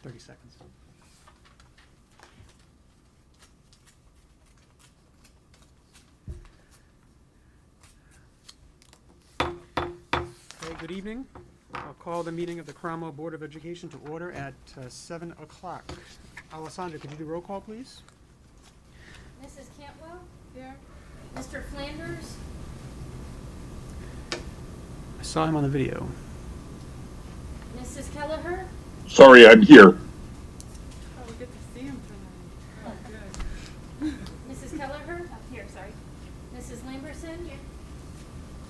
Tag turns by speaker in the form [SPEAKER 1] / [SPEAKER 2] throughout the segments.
[SPEAKER 1] 30 seconds. Okay, good evening. I'll call the meeting of the Cromwell Board of Education to order at 7 o'clock. Alessandra, could you do roll call, please?
[SPEAKER 2] Mrs. Cantwell? Here. Mr. Flanders?
[SPEAKER 1] I saw him on the video.
[SPEAKER 2] Mrs. Kelleher?
[SPEAKER 3] Sorry, I'm here.
[SPEAKER 4] Oh, we get to see him tonight. Oh, good.
[SPEAKER 2] Mrs. Kelleher? Up here, sorry. Mrs. Lamberson? Here.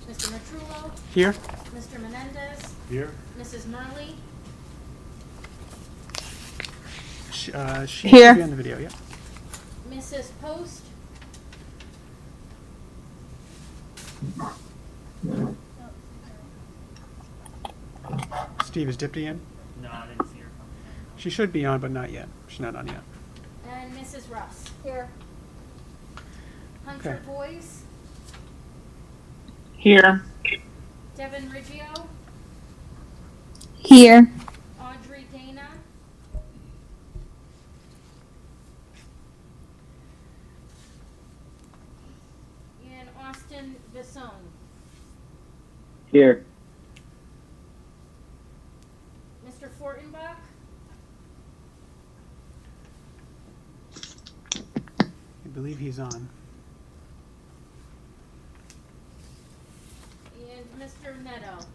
[SPEAKER 2] Mr. Matrullo?
[SPEAKER 1] Here.
[SPEAKER 2] Mr. Menendez?
[SPEAKER 1] Here.
[SPEAKER 2] Mrs. Murley?
[SPEAKER 1] She
[SPEAKER 5] Here.
[SPEAKER 1] should be on the video, yeah.
[SPEAKER 2] Mrs. Post?
[SPEAKER 1] Steve, is Dipty in?
[SPEAKER 6] No, I didn't see her.
[SPEAKER 1] She should be on, but not yet. She's not on yet.
[SPEAKER 2] And Mrs. Russ? Here. Hunter
[SPEAKER 1] Okay.
[SPEAKER 2] Boyce?
[SPEAKER 5] Here.
[SPEAKER 2] Devin Riggio?
[SPEAKER 5] Here.
[SPEAKER 2] Audrey Dana? And Austin Visone?
[SPEAKER 7] Here.
[SPEAKER 2] Mr. Fortenbach?
[SPEAKER 1] I believe he's on.
[SPEAKER 2] And Mr. Neto?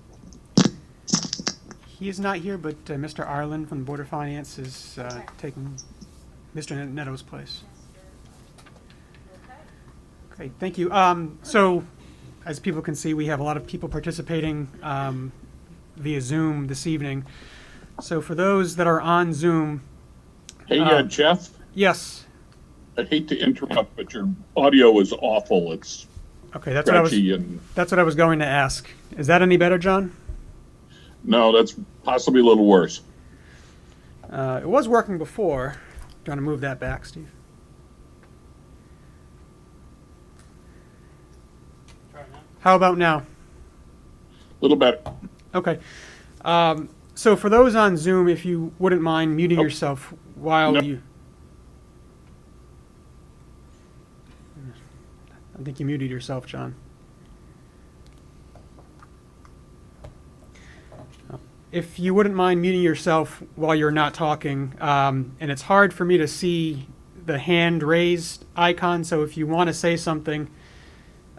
[SPEAKER 1] He is not here, but Mr. Arlen from the Board of Finance is
[SPEAKER 2] Okay.
[SPEAKER 1] taking Mr. Neto's place.
[SPEAKER 2] Okay.
[SPEAKER 1] Great, thank you. So, as people can see, we have a lot of people participating via Zoom this evening. So for those that are on Zoom,
[SPEAKER 3] Hey, Jeff,
[SPEAKER 1] yes.
[SPEAKER 3] I hate to interrupt, but your audio is awful. It's
[SPEAKER 1] Okay, that's what I was going to ask. Is that any better, John?
[SPEAKER 3] No, that's possibly a little worse.
[SPEAKER 1] It was working before. Do you want to move that back, Steve? How about now?
[SPEAKER 3] A little better.
[SPEAKER 1] Okay. So for those on Zoom, if you wouldn't mind muting yourself while
[SPEAKER 3] No.
[SPEAKER 1] you... I think you muted yourself, John. If you wouldn't mind muting yourself while you're not talking, and it's hard for me to see the hand raised icon, so if you want to say something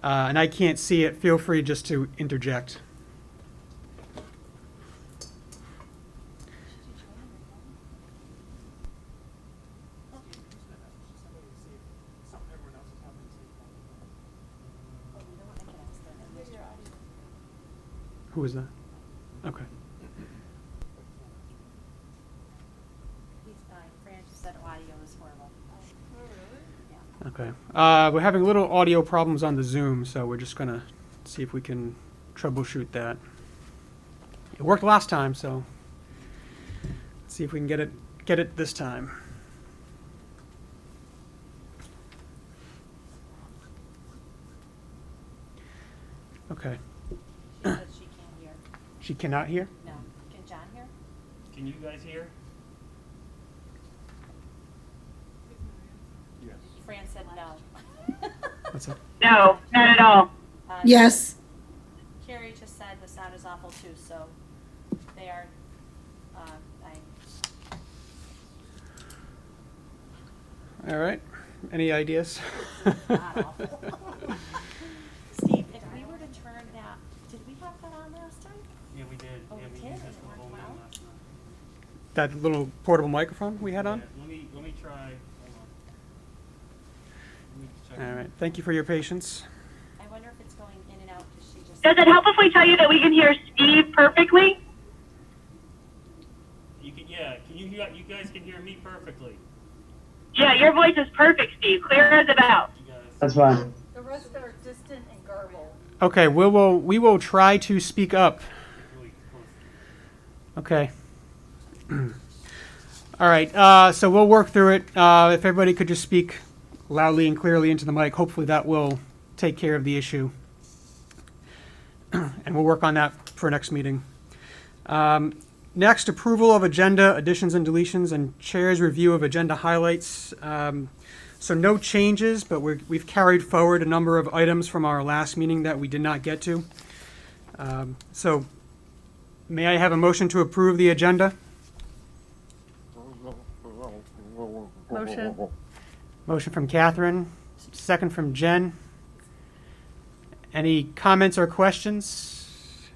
[SPEAKER 1] and I can't see it, feel free just to interject. Who is that? Okay.
[SPEAKER 8] He's fine. Fran just said audio is horrible.
[SPEAKER 1] Okay. We're having little audio problems on the Zoom, so we're just gonna see if we can troubleshoot that. It worked last time, so let's see if we can get it this time. Okay.
[SPEAKER 8] She said she can't hear.
[SPEAKER 1] She cannot hear?
[SPEAKER 8] No. Can John hear?
[SPEAKER 6] Can you guys hear?
[SPEAKER 8] Fran said no.
[SPEAKER 1] What's that?
[SPEAKER 5] No, not at all. Yes.
[SPEAKER 8] Carrie just said the sound is awful too, so they are,
[SPEAKER 1] All right. Any ideas?
[SPEAKER 8] not awful. Steve, if we were to turn that, did we have that on last time?
[SPEAKER 6] Yeah, we did.
[SPEAKER 8] Oh,
[SPEAKER 6] Yeah,
[SPEAKER 8] we
[SPEAKER 6] we
[SPEAKER 8] did?
[SPEAKER 6] used this
[SPEAKER 8] It
[SPEAKER 6] for the
[SPEAKER 8] worked
[SPEAKER 6] whole meeting
[SPEAKER 8] well?
[SPEAKER 6] last night.
[SPEAKER 1] That little portable microphone we had on?
[SPEAKER 6] Yeah, let me try. Hold on. Let me check.
[SPEAKER 1] All right. Thank you for your patience.
[SPEAKER 8] I wonder if it's going in and out because she just.
[SPEAKER 5] Does it help if we tell you that we can hear Steve perfectly?
[SPEAKER 6] You can, yeah. Can you hear? You guys can hear me perfectly.
[SPEAKER 5] Yeah, your voice is perfect, Steve. Clear as a bell.
[SPEAKER 6] You guys.
[SPEAKER 7] That's fine.
[SPEAKER 4] The rest are distant and garbled.
[SPEAKER 1] Okay. We will try to speak up.
[SPEAKER 6] Really close.
[SPEAKER 1] Okay. All right, so we'll work through it. If everybody could just speak loudly and clearly into the mic, hopefully that will take care of the issue. And we'll work on that for next meeting. Next, approval of agenda, additions and deletions, and chair's review of agenda highlights. So no changes, but we've carried forward a number of items from our last meeting that we did not get to. So may I have a motion to approve the agenda?
[SPEAKER 4] Motion.
[SPEAKER 1] Motion from Catherine, second from Jen. Any comments or questions?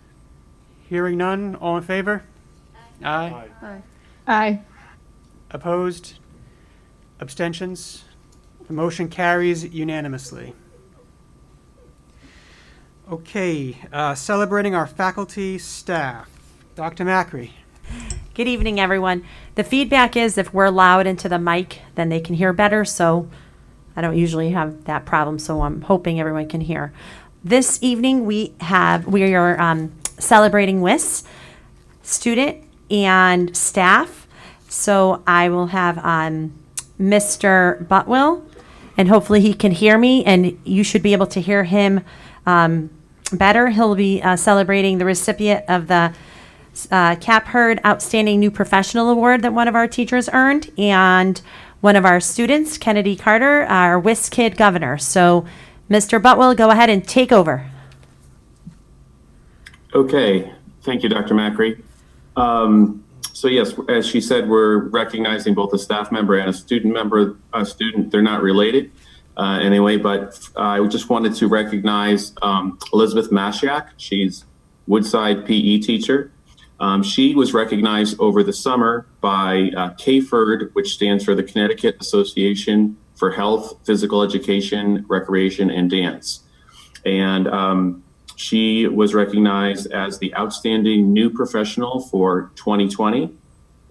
[SPEAKER 1] Hearing none, all in favor? Aye.
[SPEAKER 4] Aye. Aye.
[SPEAKER 1] Opposed? Abstentions? The motion carries unanimously. Okay, celebrating our faculty, staff. Dr. Macri.
[SPEAKER 8] Good evening, everyone. The feedback is if we're loud into the mic, then they can hear better. So I don't usually have that problem, so I'm hoping everyone can hear. This evening we are celebrating WIS, student and staff. So I will have Mr. Butwell, and hopefully he can hear me, and you should be able to hear him better. He'll be celebrating the recipient of the Cap Hurd Outstanding New Professional Award that one of our teachers earned, and one of our students, Kennedy Carter, our WIS Kid Governor. So, Mr. Butwell, go ahead and take over.
[SPEAKER 7] Okay, thank you, Dr. Macri. So yes, as she said, we're recognizing both a staff member and a student member. They're not related anyway, but I just wanted to recognize Elizabeth Mashiak. She's Woodside PE teacher. She was recognized over the summer by CAFERD, which stands for the Connecticut Association for Health, Physical Education, Recreation, and Dance. And she was recognized as the Outstanding New Professional for 2020.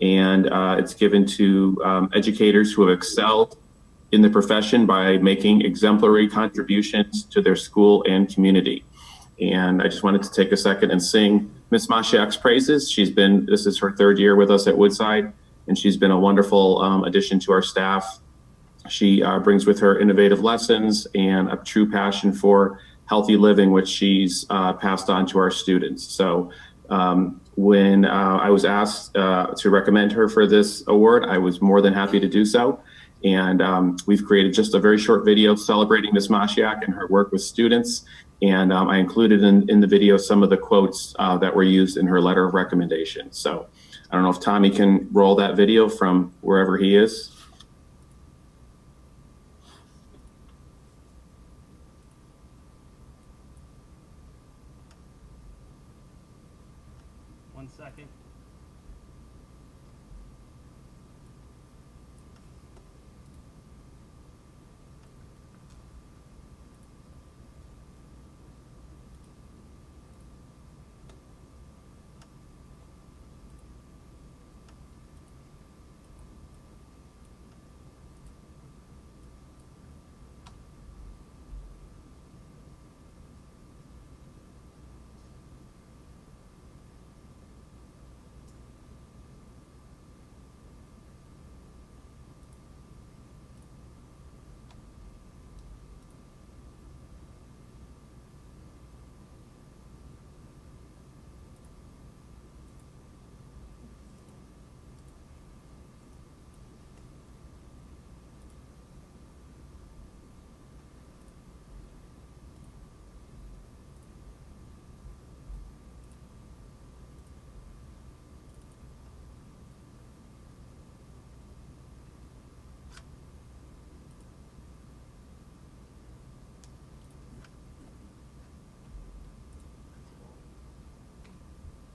[SPEAKER 7] And it's given to educators who have excelled in the profession by making exemplary contributions to their school and community. And I just wanted to take a second and sing Ms. Mashiak's praises. This is her third year with us at Woodside, and she's been a wonderful addition to our staff. She brings with her innovative lessons and a true passion for healthy living, which she's passed on to our students. So when I was asked to recommend her for this award, I was more than happy to do so. And we've created just a very short video celebrating Ms. Mashiak and her work with students. And I included in the video some of the quotes that were used in her letter of recommendation. So I don't know if Tommy can roll that video from wherever he is.
[SPEAKER 6] One second.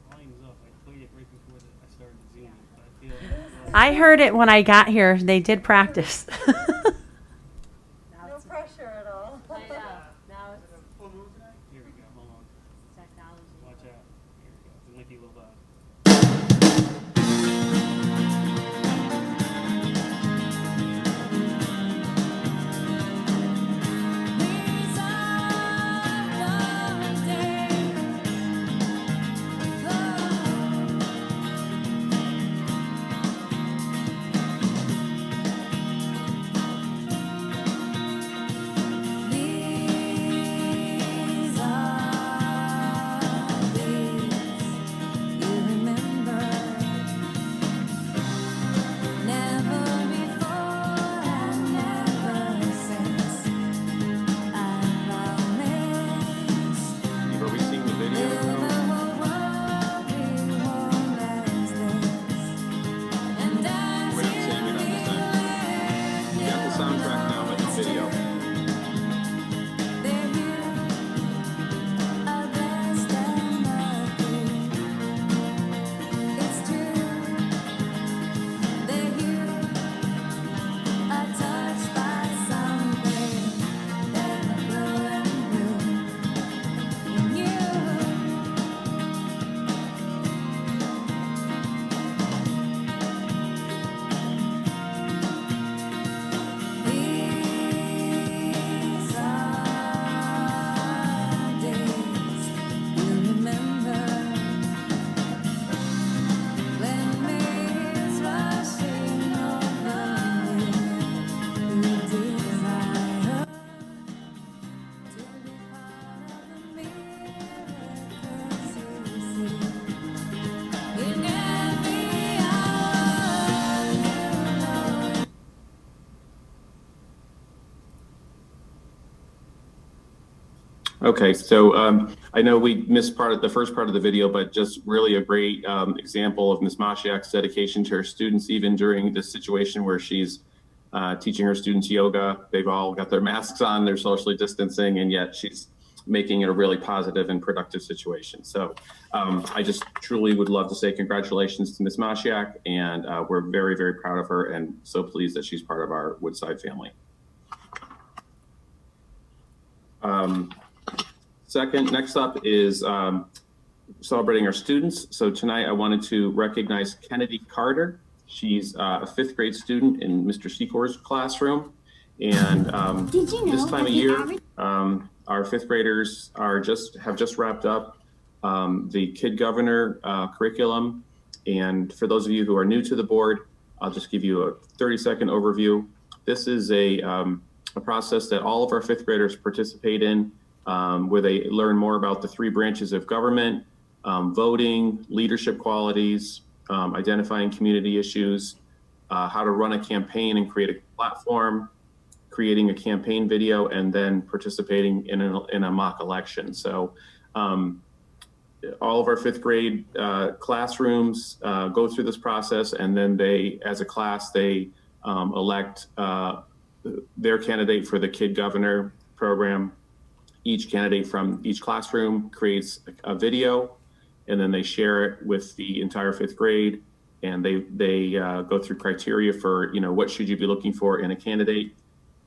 [SPEAKER 6] Volume's up. I played it right before I started the Zoom. But I feel
[SPEAKER 8] I heard it when I got here. They did practice.
[SPEAKER 4] No pressure at all.
[SPEAKER 2] I know, now it's
[SPEAKER 6] Here we go. Hold on.
[SPEAKER 2] technology.
[SPEAKER 6] Watch out. Here we go. It might be a little loud.
[SPEAKER 7] Okay, so I know we missed the first part of the video, but just really a great example of Ms. Mashiak's dedication to her students, even during this situation where she's teaching her students yoga. They've all got their masks on, they're socially distancing, and yet she's making it a really positive and productive situation. So I just truly would love to say congratulations to Ms. Mashiak, and we're very, very proud of her and so pleased that she's part of our Woodside family. Next up is celebrating our students. So tonight I wanted to recognize Kennedy Carter. She's a 5th grade student in Mr. Secor's classroom. And
[SPEAKER 9] Did you know
[SPEAKER 7] this time
[SPEAKER 9] that
[SPEAKER 7] of
[SPEAKER 9] the
[SPEAKER 7] year,
[SPEAKER 9] average-
[SPEAKER 7] our 5th graders have just wrapped up the Kid Governor curriculum. And for those of you who are new to the board, I'll just give you a 30-second overview. This is a process that all of our 5th graders participate in, where they learn more about the 3 branches of government, voting, leadership qualities, identifying community issues, how to run a campaign and create a platform, creating a campaign video, and then participating in a mock election. So all of our 5th grade classrooms go through this process, and then they, as a class, they elect their candidate for the Kid Governor program. Each candidate from each classroom creates a video, and then they share it with the entire 5th grade. And they go through criteria for, what should you be looking for in a candidate,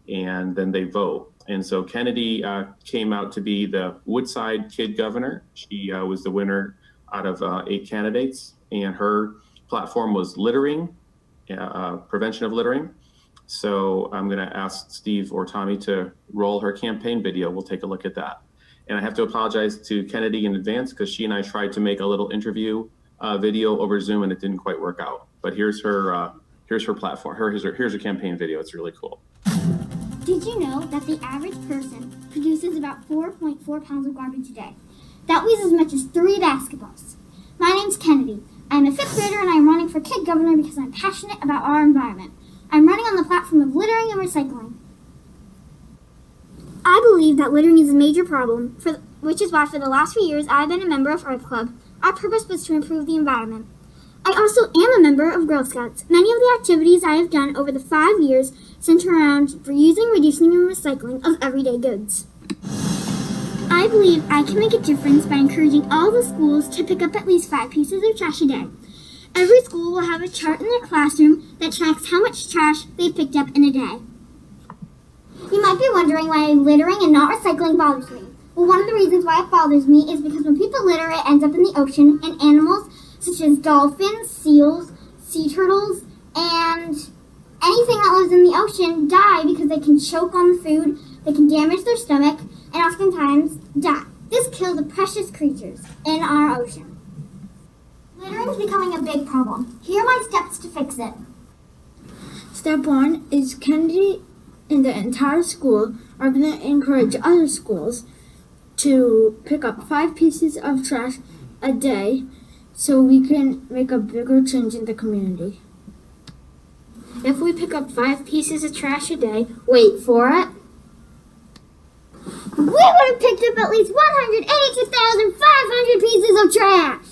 [SPEAKER 7] and then they vote. And so Kennedy came out to be the Woodside Kid Governor. She was the winner out of 8 candidates, and her platform was littering, prevention of littering. So I'm going to ask Steve or Tommy to roll her campaign video. We'll take a look at that. And I have to apologize to Kennedy in advance because she and I tried to make a little interview video over Zoom and it didn't quite work out. But here's her platform. Here's her campaign video. It's really cool.
[SPEAKER 9] Did you know that the average person produces about 4.4 pounds of garbage a day? That weighs as much as 3 basketballs. My name's Kennedy. I'm a 5th grader and I'm running for Kid Governor because I'm passionate about our environment. I'm running on the platform of littering and recycling. I believe that littering is a major problem, which is why for the last few years I've been a member of Earth Club. Our purpose was to improve the environment. I also am a member of Girl Scouts. Many of the activities I have done over the 5 years center around reusing, reducing, and recycling of everyday goods. I believe I can make a difference by encouraging all the schools to pick up at least 5 pieces of trash a day. Every school will have a chart in their classroom that tracks how much trash they've picked up in a day. You might be wondering why littering and not recycling bothers me. Well, one of the reasons why it bothers me is because when people litter, it ends up in the ocean, and animals such as dolphins, seals, sea turtles, and anything that lives in the ocean die because they can choke on the food, they can damage their stomach, and oftentimes die. This kills the precious creatures in our ocean. Littering is becoming a big problem. Here are my steps to fix it.
[SPEAKER 10] Step 1 is Kennedy and the entire school are going to encourage other schools to pick up 5 pieces of trash a day so we can make a bigger change in the community. If we pick up 5 pieces of trash a day, wait for it,
[SPEAKER 9] We would have picked up at least 182,500 pieces of trash.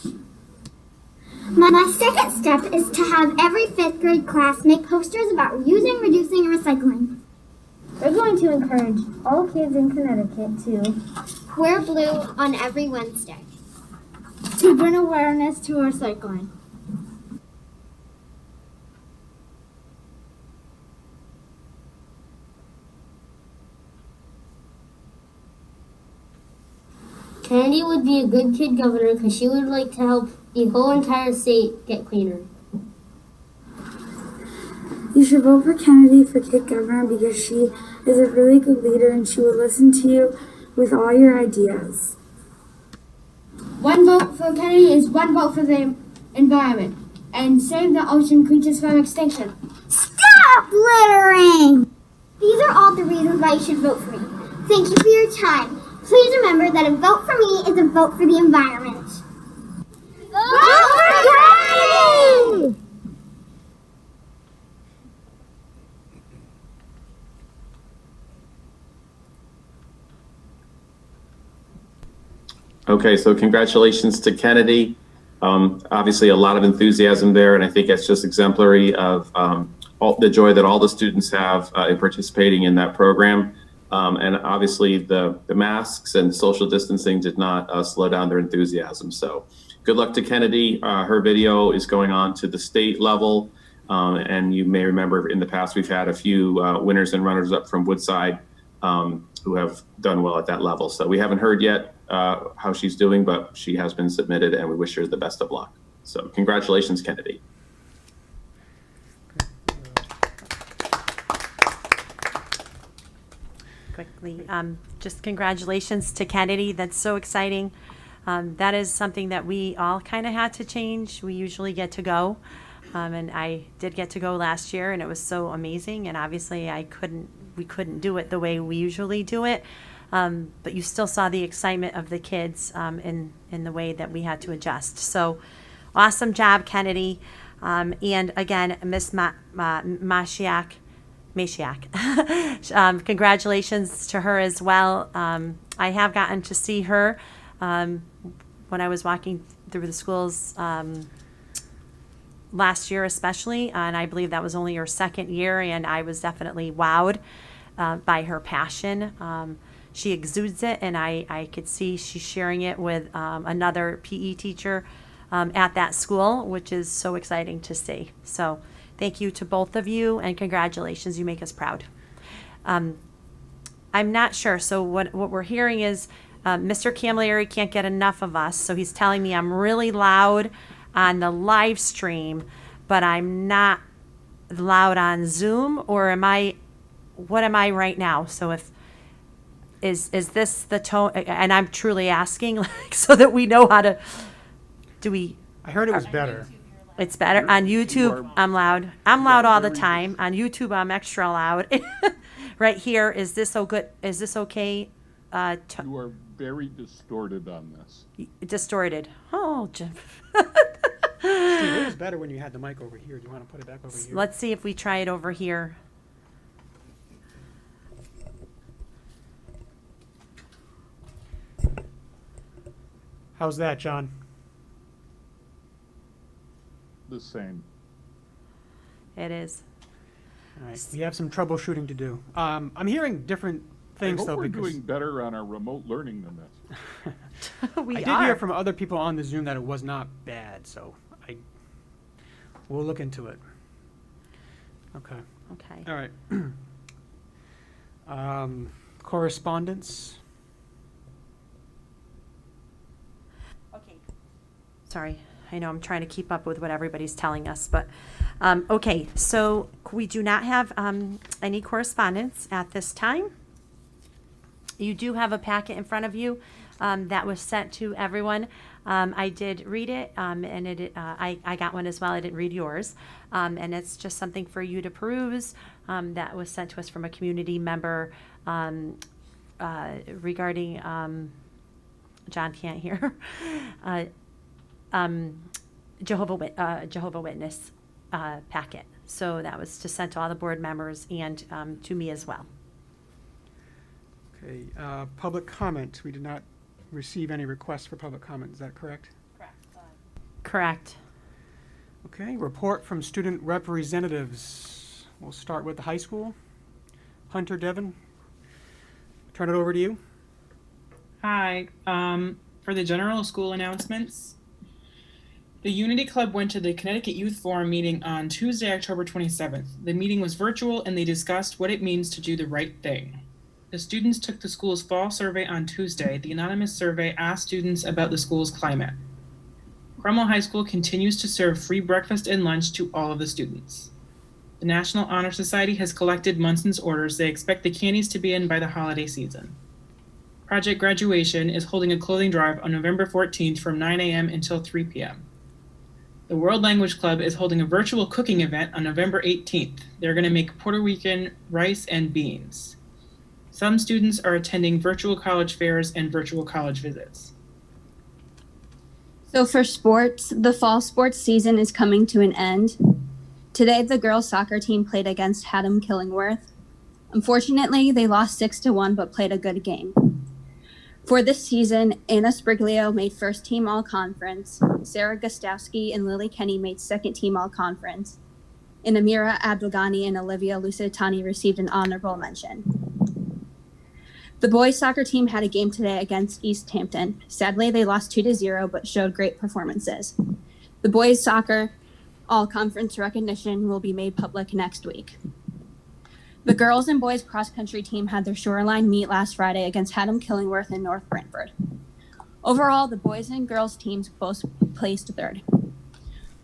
[SPEAKER 9] My second step is to have every 5th grade class make posters about reusing, reducing, and recycling.
[SPEAKER 10] we're going to encourage all kids in Connecticut to
[SPEAKER 9] Wear blue on every Wednesday.
[SPEAKER 10] bring awareness to recycling.
[SPEAKER 11] Kennedy would be a good kid governor because she would like to help the whole entire state get cleaner.
[SPEAKER 10] You should vote for Kennedy for Kid Governor because she is a really good leader and she will listen to you with all your ideas.
[SPEAKER 11] 1 vote for Kennedy is 1 vote for the environment and save the ocean creatures from extinction.
[SPEAKER 9] Stop littering! These are all the reasons why you should vote for me. Thank you for your time. Please remember that a vote for me is a vote for the environment. Vote for Kennedy!
[SPEAKER 7] Okay, so congratulations to Kennedy. Obviously, a lot of enthusiasm there, and I think that's just exemplary of all the joy that all the students have in participating in that program. And obviously, the masks and social distancing did not slow down their enthusiasm. So good luck to Kennedy. Her video is going on to the state level. And you may remember in the past, we've had a few winners and runners up from Woodside who have done well at that level. So we haven't heard yet how she's doing, but she has been submitted and we wish her the best of luck. So congratulations, Kennedy.
[SPEAKER 8] Quickly, just congratulations to Kennedy. That's so exciting. That is something that we all kind of had to change. We usually get to go. And I did get to go last year, and it was so amazing. And obviously, we couldn't do it the way we usually do it. But you still saw the excitement of the kids in the way that we had to adjust. So, awesome job, Kennedy. And again, Miss Mashiak, congratulations to her as well. I have gotten to see her when I was walking through the schools. Last year especially, and I believe that was only her second year, and I was definitely wowed by her passion. She exudes it, and I could see she's sharing it with another PE teacher at that school, which is so exciting to see. So thank you to both of you, and congratulations. You make us proud. I'm not sure. So what we're hearing is Mr. Camilleri can't get enough of us, so he's telling me I'm really loud on the live stream, but I'm not loud on Zoom, or what am I right now? So is this the tone? And I'm truly asking, like, so that we know how to,
[SPEAKER 1] I heard it was better.
[SPEAKER 8] It's better. On YouTube, I'm loud. I'm loud all the time. On YouTube, I'm extra loud. Right here, is this so good? Is this okay?
[SPEAKER 3] You are very distorted on this.
[SPEAKER 8] Distorted. Oh, Jim.
[SPEAKER 1] Steve, it was better when you had the mic over here. Do you want to put it back over here?
[SPEAKER 8] Let's see if we try it over here.
[SPEAKER 1] How's that, John?
[SPEAKER 3] The same.
[SPEAKER 8] It is.
[SPEAKER 1] All right, we have some troubleshooting to do. I'm hearing different things,
[SPEAKER 3] I hope
[SPEAKER 1] though,
[SPEAKER 3] we're
[SPEAKER 1] because
[SPEAKER 3] doing better on our remote learning than this.
[SPEAKER 8] We
[SPEAKER 1] I did
[SPEAKER 8] are.
[SPEAKER 1] hear from other people on the Zoom that it was not bad, so we'll look into it. Okay.
[SPEAKER 8] Okay.
[SPEAKER 1] All right. Correspondence.
[SPEAKER 8] Okay. Sorry, I know I'm trying to keep up with what everybody's telling us, but okay. So we do not have any correspondence at this time. You do have a packet in front of you that was sent to everyone. I did read it, and I got one as well. I didn't read yours. And it's just something for you to peruse that was sent to us from a community member regarding, John can't hear, Jehovah Witness packet. So that was just sent to all the board members and to me as well.
[SPEAKER 1] Okay. Public comment. We did not receive any requests for public comment. Is that correct?
[SPEAKER 8] Correct.
[SPEAKER 1] Okay. Report from student representatives. We'll start with the high school. Hunter Devon, turn it over to you.
[SPEAKER 12] Hi. For the general school announcements, the Unity Club went to the Connecticut Youth Forum meeting on Tuesday, October 27th. The meeting was virtual and they discussed what it means to do the right thing. The students took the school's fall survey on Tuesday. The anonymous survey asked students about the school's climate. Cromwell High School continues to serve free breakfast and lunch to all of the students. The National Honor Society has collected Munson's orders. They expect the candies to be in by the holiday season. Project Graduation is holding a clothing drive on November 14th from 9 a.m. until 3 p.m. The World Language Club is holding a virtual cooking event on November 18th. They're going to make Puerto Rican rice and beans. Some students are attending virtual college fairs and virtual college visits.
[SPEAKER 13] So for sports, the fall sports season is coming to an end. Today, the girls' soccer team played against Haddam Killingworth. Unfortunately, they lost 6-1, but played a good game. For this season, Anna Spriglio made first team all conference, Sarah Gostowski and Lily Kenny made second team all conference, and Amira Abdelghani and Olivia Lusitani received an honorable mention. The boys soccer team had a game today against East Hampton. Sadly, they lost 2-0, but showed great performances. The boys soccer all conference recognition will be made public next week. The girls and boys cross country team had their shoreline meet last Friday against Haddam Killingworth and North Brantford. Overall, the boys and girls teams both placed third.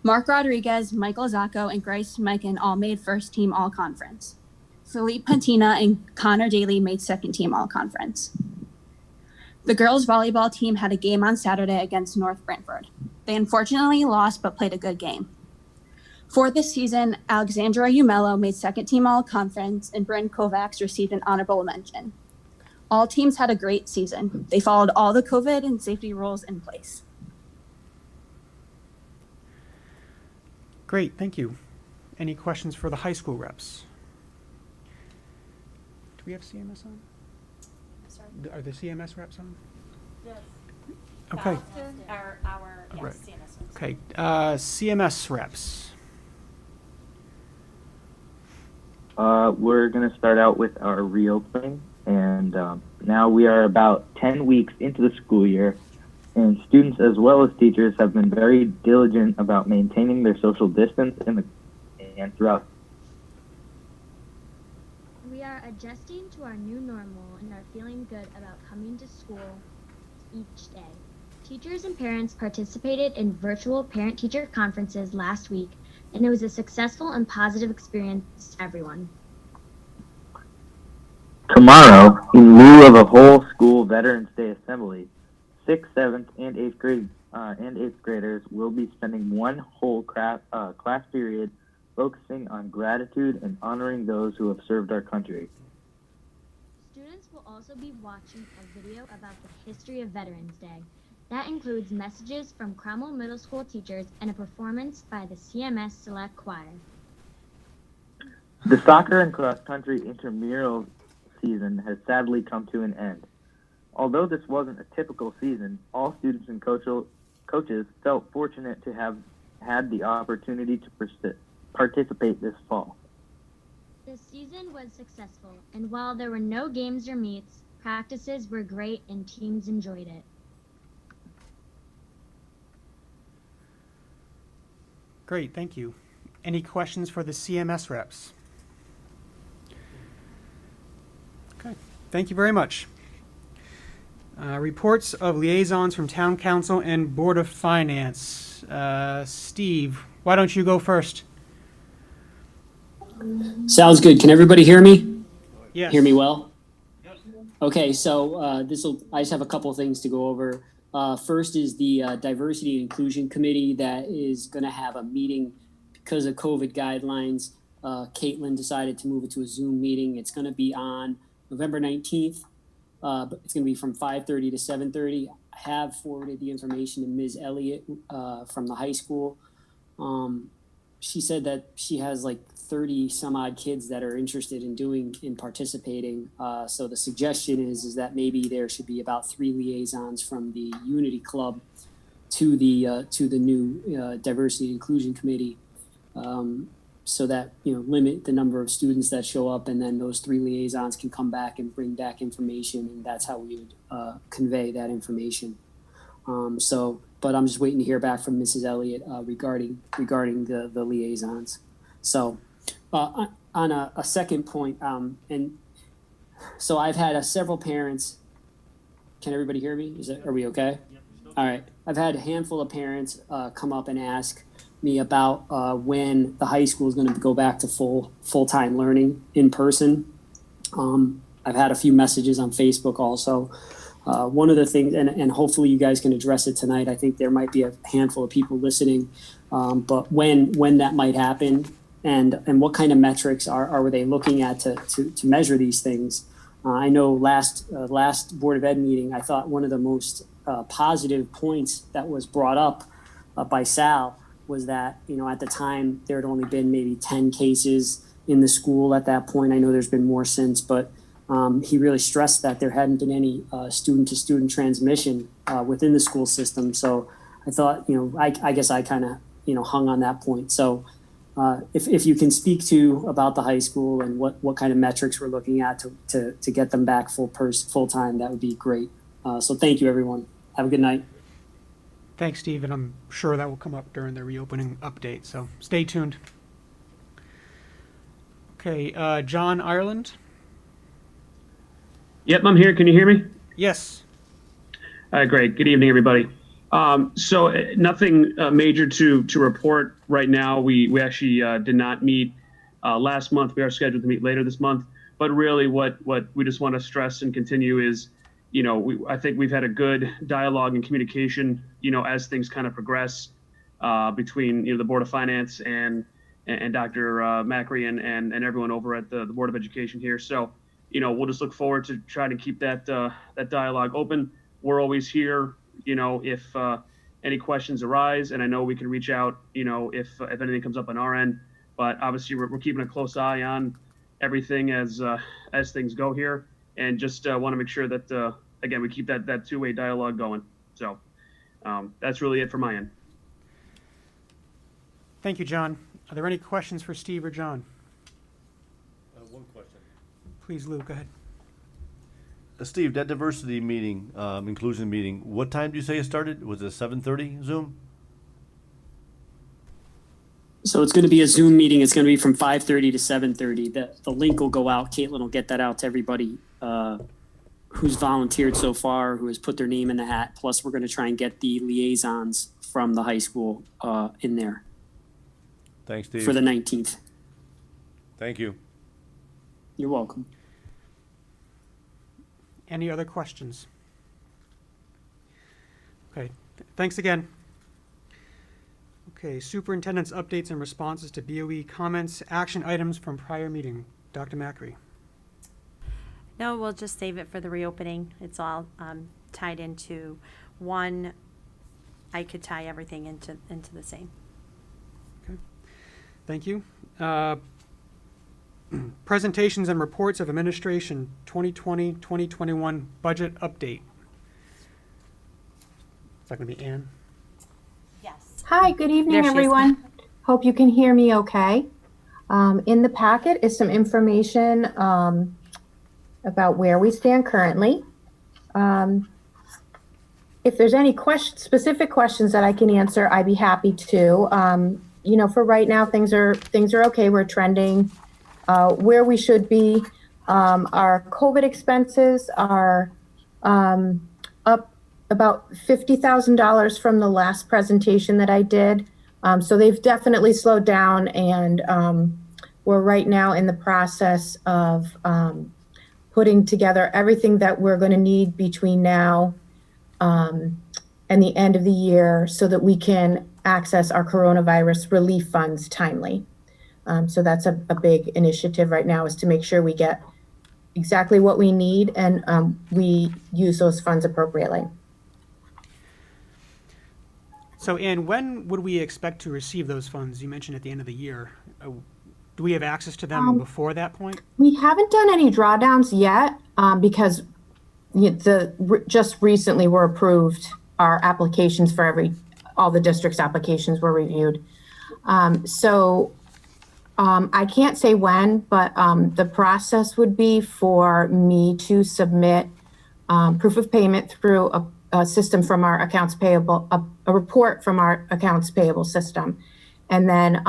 [SPEAKER 13] Mark Rodriguez, Michael Zacco, and Grace Mikan all made first team all conference. Philippe Patina and Connor Daly made second team all conference. The girls volleyball team had a game on Saturday against North Brantford. They unfortunately lost but played a good game. For this season, Alexandra Umello made second team all conference and Bryn Kovacs received an honorable mention. All teams had a great season. They followed all the COVID and safety rules in place.
[SPEAKER 1] Great, thank you. Any questions for the high school reps? Do we have CMS on?
[SPEAKER 2] Sorry.
[SPEAKER 1] Are the CMS reps on?
[SPEAKER 4] Yes.
[SPEAKER 1] Okay.
[SPEAKER 2] Our yes,
[SPEAKER 1] Right.
[SPEAKER 2] CMS ones.
[SPEAKER 1] Okay, CMS reps.
[SPEAKER 14] We're going to start out with our reopening, and now we are about 10 weeks into the school year, and students as well as teachers have been very diligent about maintaining their social distance and throughout.
[SPEAKER 15] We are adjusting to our new normal and are feeling good about coming to school each day. Teachers and parents participated in virtual parent-teacher conferences last week, and it was a successful and positive experience for everyone.
[SPEAKER 14] Tomorrow, in lieu of a whole school Veterans Day assembly, 6th, 7th, and 8th graders will be spending one whole class period focusing on gratitude and honoring those who have served our country.
[SPEAKER 15] Students will also be watching a video about the history of Veterans Day. That includes messages from Cromwell Middle School teachers and a performance by the CMS Select Choir.
[SPEAKER 14] The soccer and cross-country intramural season has sadly come to an end. Although this wasn't a typical season, all students and coaches felt fortunate to have had the opportunity to participate this fall.
[SPEAKER 15] The season was successful, and while there were no games or meets, practices were great and teams enjoyed it.
[SPEAKER 1] Great, thank you. Any questions for the CMS reps? Okay, thank you very much. Reports of liaisons from Town Council and Board of Finance. Steve, why don't you go first?
[SPEAKER 16] Sounds good. Can everybody hear me?
[SPEAKER 1] Yes.
[SPEAKER 16] Hear me well? Okay, so I just have a couple of things to go over. First is the Diversity and Inclusion Committee that is going to have a meeting because of COVID guidelines. Caitlin decided to move it to a Zoom meeting. It's going to be on November 19th. But it's going to be from 5:30 to 7:30. I have forwarded the information to Ms. Elliott from the high school. She said that she has like 30 some odd kids that are interested in participating. So the suggestion is that maybe there should be about 3 liaisons from the Unity Club to the new Diversity and Inclusion Committee, so that limit the number of students that show up, and then those 3 liaisons can come back and bring back information, and that's how we would convey that information. But I'm just waiting to hear back from Mrs. Elliott regarding the liaisons. So on a second point, and so I've had several parents. Can everybody hear me? Are we okay? All right. I've had a handful of parents come up and ask me about when the high school is going to go back to full-time learning in person. I've had a few messages on Facebook also. One of the things, and hopefully you guys can address it tonight. I think there might be a handful of people listening, but when that might happen, and what kind of metrics are they looking at to measure these things? I know last Board of Ed meeting, I thought one of the most positive points that was brought up by Sal was that at the time there had only been maybe 10 cases in the school at that point. I know there's been more since, but he really stressed that there hadn't been any student-to-student transmission within the school system. So I thought, I guess I kind of, hung on that point. So if you can speak to about the high school and what kind of metrics we're looking at to get them back full time, that would be great. So thank you, everyone. Have a good night.
[SPEAKER 1] Thanks, Steve, and I'm sure that will come up during the reopening update, so stay tuned. Okay, John Ireland?
[SPEAKER 17] Yep, I'm here. Can you hear me?
[SPEAKER 1] Yes.
[SPEAKER 17] Great. Good evening, everybody. So nothing major to report right now. We actually did not meet last month. We are scheduled to meet later this month. But really what we just want to stress and continue is, I think we've had a good dialogue and communication, as things kind of progress between, the Board of Finance and Dr. Macri and everyone over at the Board of Education here. So, we'll just look forward to trying to keep that dialogue open. We're always here, if any questions arise, and I know we can reach out, if anything comes up on our end. But obviously, we're keeping a close eye on everything as things go here, and just want to make sure that again we keep that two-way dialogue going. So that's really it for my end.
[SPEAKER 1] Thank you, John. Are there any questions for Steve or John?
[SPEAKER 18] One question.
[SPEAKER 1] Please, Lou, go ahead.
[SPEAKER 18] Steve, that diversity meeting, inclusion meeting, what time do you say it started? Was it 7:30 Zoom?
[SPEAKER 16] So it's going to be a Zoom meeting. It's going to be from 5:30 to 7:30. The link will go out. Caitlin will get that out to everybody who's volunteered so far, who has put their name in the hat. Plus, we're going to try and get the liaisons from the high school in there.
[SPEAKER 18] Thanks, Steve.
[SPEAKER 16] For the 19th.
[SPEAKER 18] Thank you.
[SPEAKER 16] You're welcome.
[SPEAKER 1] Any other questions? Okay, thanks again. Okay, superintendent's updates and responses to BOE comments, action items from prior meeting. Dr. Macri.
[SPEAKER 8] No, we'll just save it for the reopening. It's all tied into one. I could tie everything into the same.
[SPEAKER 1] Okay, thank you. Presentations and reports of administration 2020-2021 budget update. Is that going to be Ann?
[SPEAKER 8] Yes.
[SPEAKER 19] Hi, good evening,
[SPEAKER 8] There she is.
[SPEAKER 19] everyone. Hope you can hear me okay. In the packet is some information about where we stand currently. If there's any specific questions that I can answer, I'd be happy to. For right now, things are okay. We're trending where we should be. Our COVID expenses are up about $50,000 from the last presentation that I did. So they've definitely slowed down, and we're right now in the process of putting together everything that we're going to need between now and the end of the year so that we can access our coronavirus relief funds timely. So that's a big initiative right now, is to make sure we get exactly what we need and we use those funds appropriately.
[SPEAKER 1] So, Ann, when would we expect to receive those funds? You mentioned at the end of the year. Do we have access to them before that point?
[SPEAKER 19] We haven't done any drawdowns yet because just recently were approved. Our applications for all the district's applications were reviewed. I can't say when, but the process would be for me to submit proof of payment through a system from our accounts payable, a report from our accounts payable system. And then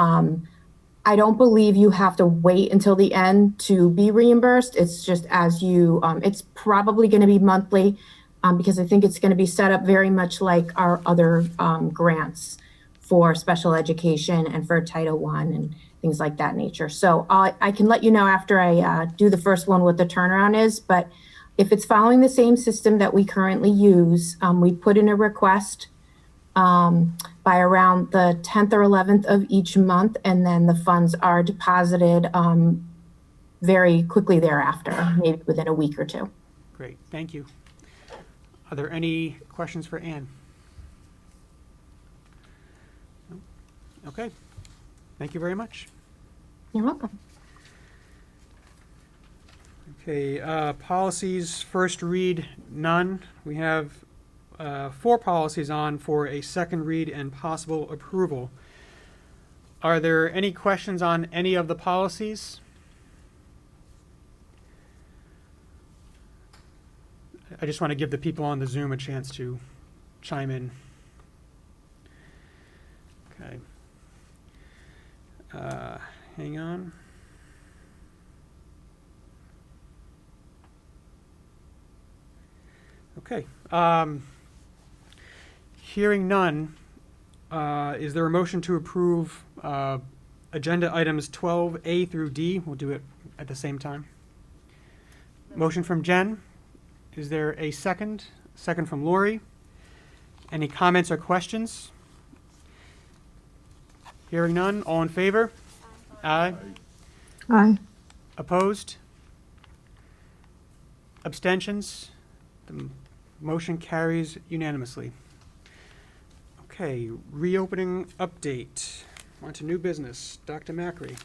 [SPEAKER 19] I don't believe you have to wait until the end to be reimbursed. It's just as you, it's probably going to be monthly because I think it's going to be set up very much like our other grants for special education and for Title I and things like that nature. So I can let you know after I do the first one what the turnaround is, but if it's following the same system that we currently use, we put in a request by around the 10th or 11th of each month, and then the funds are deposited very quickly thereafter, maybe within a week or two.
[SPEAKER 1] Great, thank you. Are there any questions for Ann? No? Okay, thank you very much.
[SPEAKER 19] You're welcome.
[SPEAKER 1] Okay, policies, first read, none. We have 4 policies on for a second read and possible approval. Are there any questions on any of the policies? I just want to give the people on the Zoom a chance to chime in. Okay. Hang on. Okay. Hearing none, is there a motion to approve agenda items 12A through D? We'll do it at the same time. Motion from Jen. Is there a second? Second from Lori. Any comments or questions? Hearing none, all in favor? Aye.
[SPEAKER 19] Aye.
[SPEAKER 1] Opposed? Abstentions? The motion carries unanimously. Okay, reopening update. On to new business. Dr. Macri.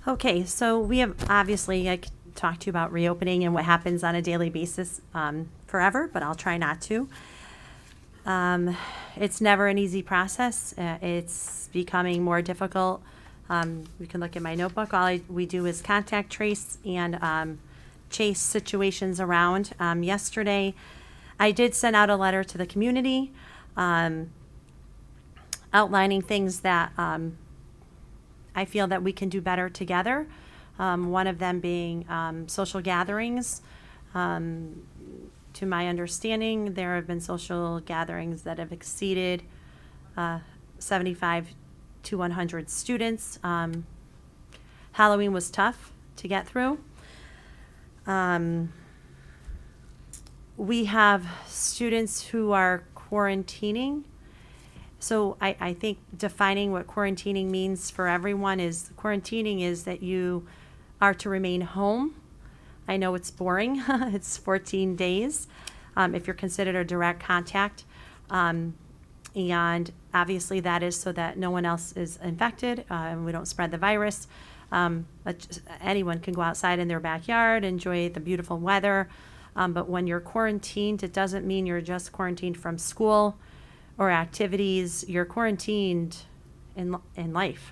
[SPEAKER 8] Okay, so we have obviously, I could talk to you about reopening and what happens on a daily basis forever, but I'll try not to. It's never an easy process. It's becoming more difficult. We can look at my notebook. We do is contact trace and chase situations around. Yesterday, I did send out a letter to the community outlining things that I feel that we can do better together. One of them being social gatherings. To my understanding, there have been social gatherings that have exceeded 75 to 100 students. Halloween was tough to get through. We have students who are quarantining. So I think defining what quarantining means for everyone is quarantining is that you are to remain home. I know it's boring. It's 14 days if you're considered a direct contact. And obviously that is so that no one else is infected and we don't spread the virus. But anyone can go outside in their backyard, enjoy the beautiful weather. But when you're quarantined, it doesn't mean you're just quarantined from school or activities. You're quarantined in life.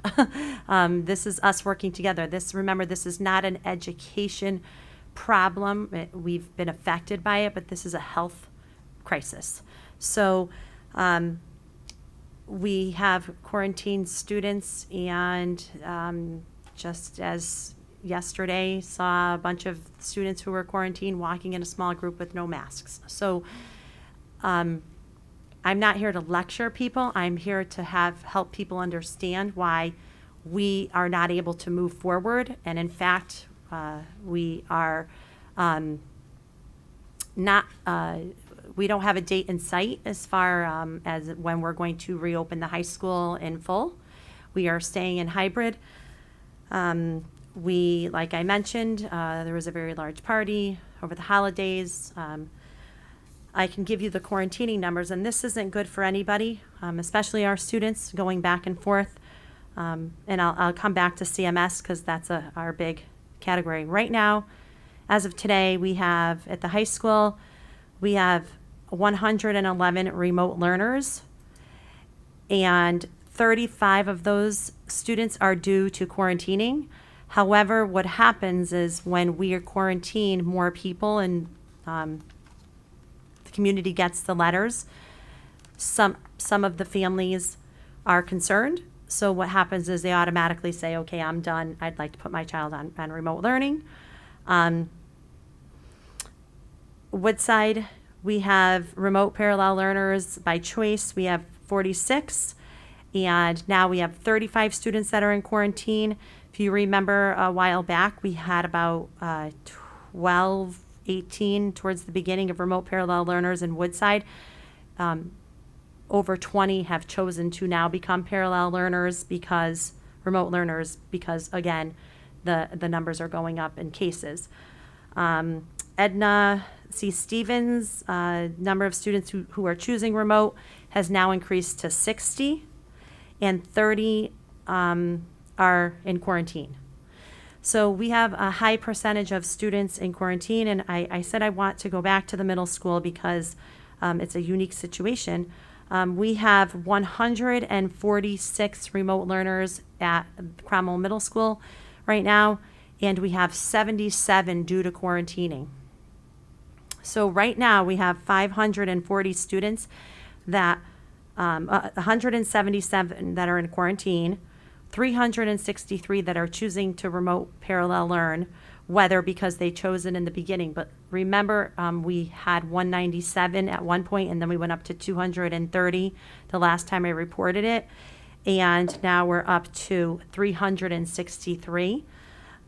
[SPEAKER 8] This is us working together. Remember, this is not an education problem. We've been affected by it, but this is a health crisis. So we have quarantined students, and just as yesterday, saw a bunch of students who were quarantined walking in a small group with no masks. So I'm not here to lecture people. I'm here to help people understand why we are not able to move forward. And in fact, we are we don't have a date in sight as far as when we're going to reopen the high school in full. We are staying in hybrid. Like I mentioned, there was a very large party over the holidays. I can give you the quarantining numbers, and this isn't good for anybody, especially our students going back and forth. And I'll come back to CMS because that's our big category. Right now, as of today, we have at the high school, we have 111 remote learners, and 35 of those students are due to quarantining. However, what happens is when we are quarantined, more people and the community gets the letters. Some of the families are concerned. So what happens is they automatically say, okay, I'm done. I'd like to put my child on remote learning. Woodside, we have remote parallel learners by choice. We have 46. And now we have 35 students that are in quarantine. If you remember a while back, we had about 12, 18 towards the beginning of remote parallel learners in Woodside. Over 20 have chosen to now become parallel learners remote learners, because again, the numbers are going up in cases. Edna C. Stevens, number of students who are choosing remote has now increased to 60, and 30 are in quarantine. So we have a high percentage of students in quarantine, and I said I want to go back to the middle school because it's a unique situation. We have 146 remote learners at Cromwell Middle School right now, and we have 77 due to quarantining. So right now we have 540 students that 177 that are in quarantine, 363 that are choosing to remote parallel learn, whether because they chose it in the beginning. But remember, we had 197 at one point, and then we went up to 230 the last time I reported it. And now we're up to 363.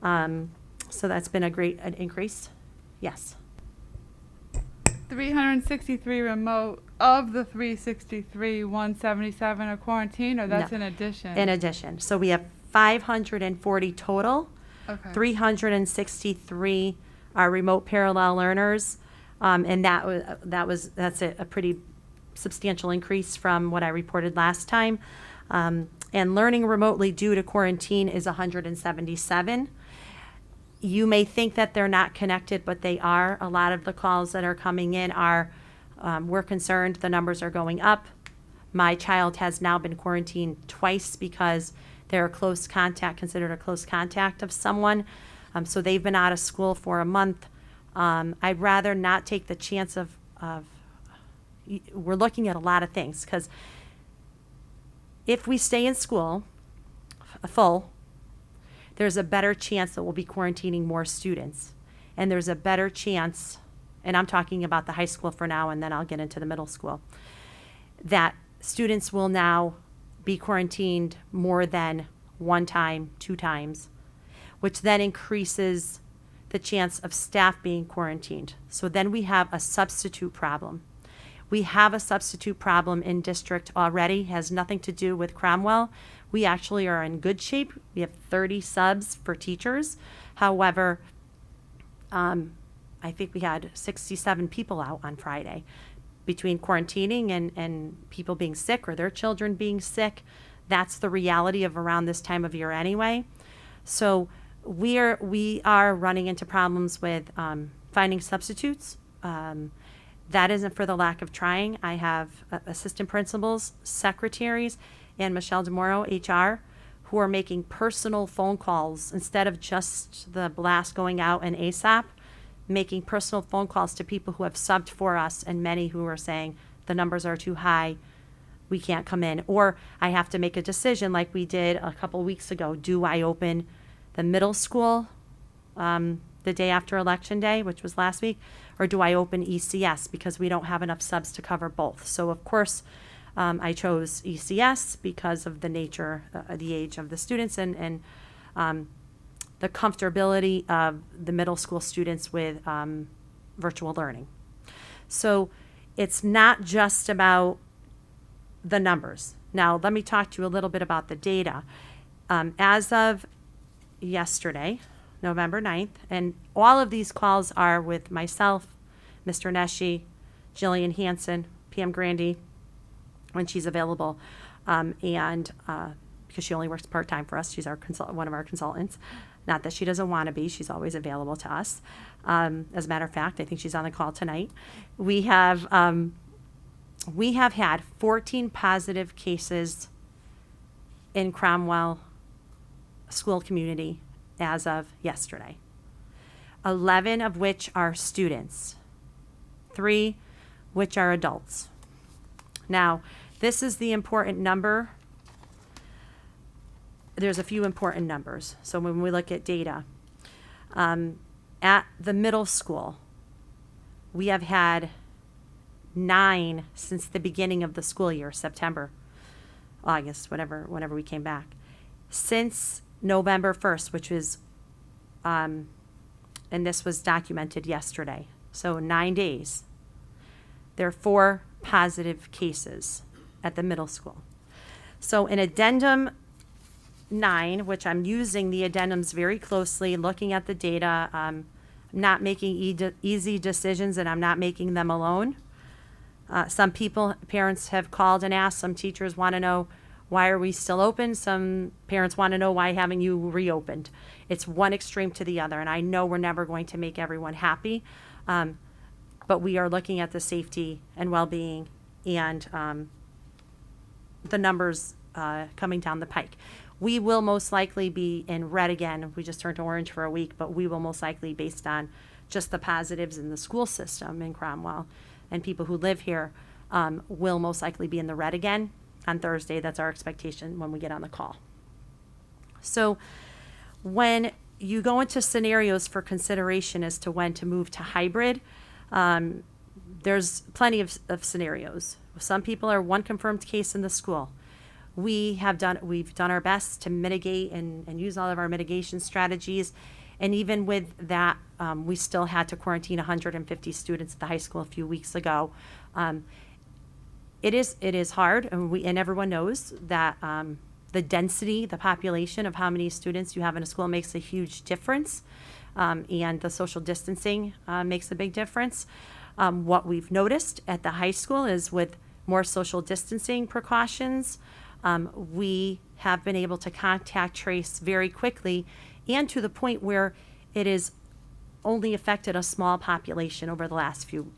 [SPEAKER 8] So that's been a great increase. Yes.
[SPEAKER 4] 363 remote. Of the 363, 177 are quarantine, or that's
[SPEAKER 8] No.
[SPEAKER 4] in addition?
[SPEAKER 8] In addition. So we have 540 total.
[SPEAKER 4] Okay.
[SPEAKER 8] 363 are remote parallel learners. And that's a pretty substantial increase from what I reported last time. And learning remotely due to quarantine is 177. You may think that they're not connected, but they are. A lot of the calls that are coming in are, we're concerned the numbers are going up. My child has now been quarantined twice because they're considered a close contact of someone. So they've been out of school for a month. I'd rather not take the chance of we're looking at a lot of things, because if we stay in school full, there's a better chance that we'll be quarantining more students. And there's a better chance, and I'm talking about the high school for now, and then I'll get into the middle school, that students will now be quarantined more than one time, 2 times, which then increases the chance of staff being quarantined. So then we have a substitute problem. We have a substitute problem in district already. It has nothing to do with Cromwell. We actually are in good shape. We have 30 subs for teachers. However, I think we had 67 people out on Friday between quarantining and people being sick or their children being sick. That's the reality of around this time of year anyway. So we are running into problems with finding substitutes. That isn't for the lack of trying. I have assistant principals, secretaries, and Michelle DeMoro, HR, who are making personal phone calls instead of just the blast going out and ASAP, making personal phone calls to people who have subbed for us, and many who are saying the numbers are too high, we can't come in. Or I have to make a decision like we did a couple weeks ago. Do I open the middle school the day after Election Day, which was last week, or do I open ECS because we don't have enough subs to cover both? So of course, I chose ECS because of the nature, the age of the students, and the comfortability of the middle school students with virtual learning. So it's not just about the numbers. Now, let me talk to you a little bit about the data. As of yesterday, November 9th, and all of these calls are with myself, Mr. Neshi, Jillian Hansen, Pam Grandy, when she's available, and because she only works part-time for us, she's our one of our consultants. Not that she doesn't want to be, she's always available to us. As a matter of fact, I think she's on the call tonight. We have had 14 positive cases in Cromwell school community as of yesterday, 11 of which are students, 3 which are adults. Now, this is the important number. There's a few important numbers. So when we look at data, at the middle school, we have had 9 since the beginning of the school year, September, August, whenever we came back. Since November 1st, which was, and this was documented yesterday, so 9 days, there are 4 positive cases at the middle school. So in addendum 9, which I'm using the addendums very closely, looking at the data, I'm not making easy decisions, and I'm not making them alone. Some parents have called and asked, some teachers want to know, Why are we still open? Some parents want to know, why haven't you reopened? It's one extreme to the other, and I know we're never going to make everyone happy, but we are looking at the safety and well-being and the numbers coming down the pike. We will most likely be in red again. We just turned orange for a week, but we will most likely, based on just the positives in the school system in Cromwell and people who live here, will most likely be in the red again on Thursday. That's our expectation when we get on the call. So when you go into scenarios for consideration as to when to move to hybrid, there's plenty of scenarios. Some people are one confirmed case in the school. We've done our best to mitigate and use all of our mitigation strategies. And even with that, we still had to quarantine 150 students at the high school a few weeks ago. It is hard, and everyone knows that the density, the population of how many students you have in a school makes a huge difference, and the social distancing makes a big difference. What we've noticed at the high school is with more social distancing precautions, we have been able to contact trace very quickly, and to the point where it has only affected a small population over the last few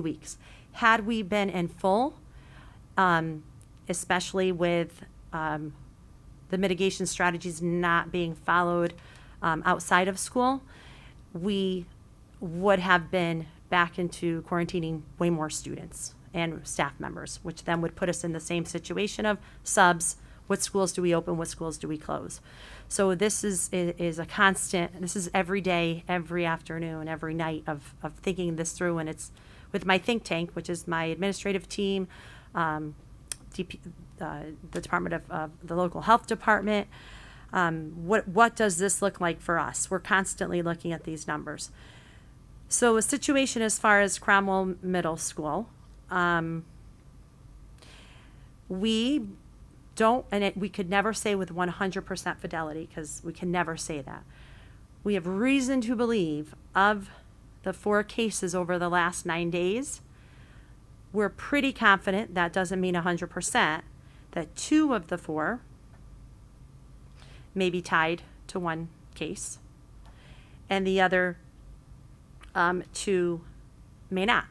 [SPEAKER 8] weeks. Had we been in full, especially with the mitigation strategies not being followed outside of school, we would have been back into quarantining way more students and staff members, which then would put us in the same situation of subs. What schools do we open? What schools do we close? So this is a constant, this is every day, every afternoon, every night of thinking this through. And it's with my think tank, which is my administrative team, the Department of the local health department. What does this look like for us? We're constantly looking at these numbers. So a situation as far as Cromwell Middle School, we don't, and we could never say with 100% fidelity, because we can never say that. We have reason to believe of the 4 cases over the last 9 days, we're pretty confident, that doesn't mean 100%, that 2 of the 4 may be tied to 1 case, and the other 2 may not.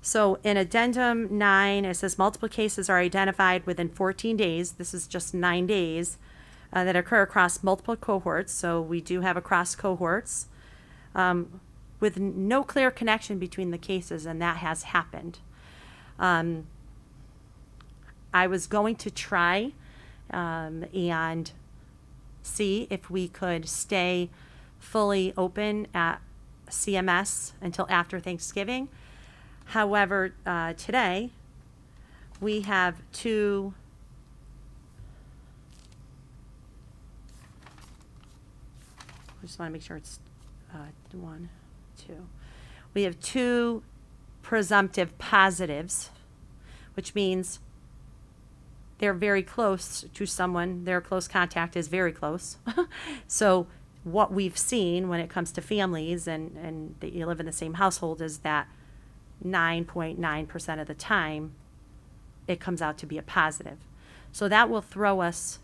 [SPEAKER 8] So in addendum 9, it says multiple cases are identified within 14 days. This is just 9 days that occur across multiple cohorts. So we do have across cohorts with no clear connection between the cases, and that has happened. I was going to try and see if we could stay fully open at CMS until after Thanksgiving. However, today we have 2 I just want to make sure it's 1, 2. We have 2 presumptive positives, which means they're very close to someone. Their close contact is very close. So what we've seen when it comes to families and that you live in the same household is that 9.9% of the time it comes out to be a positive. So that will throw us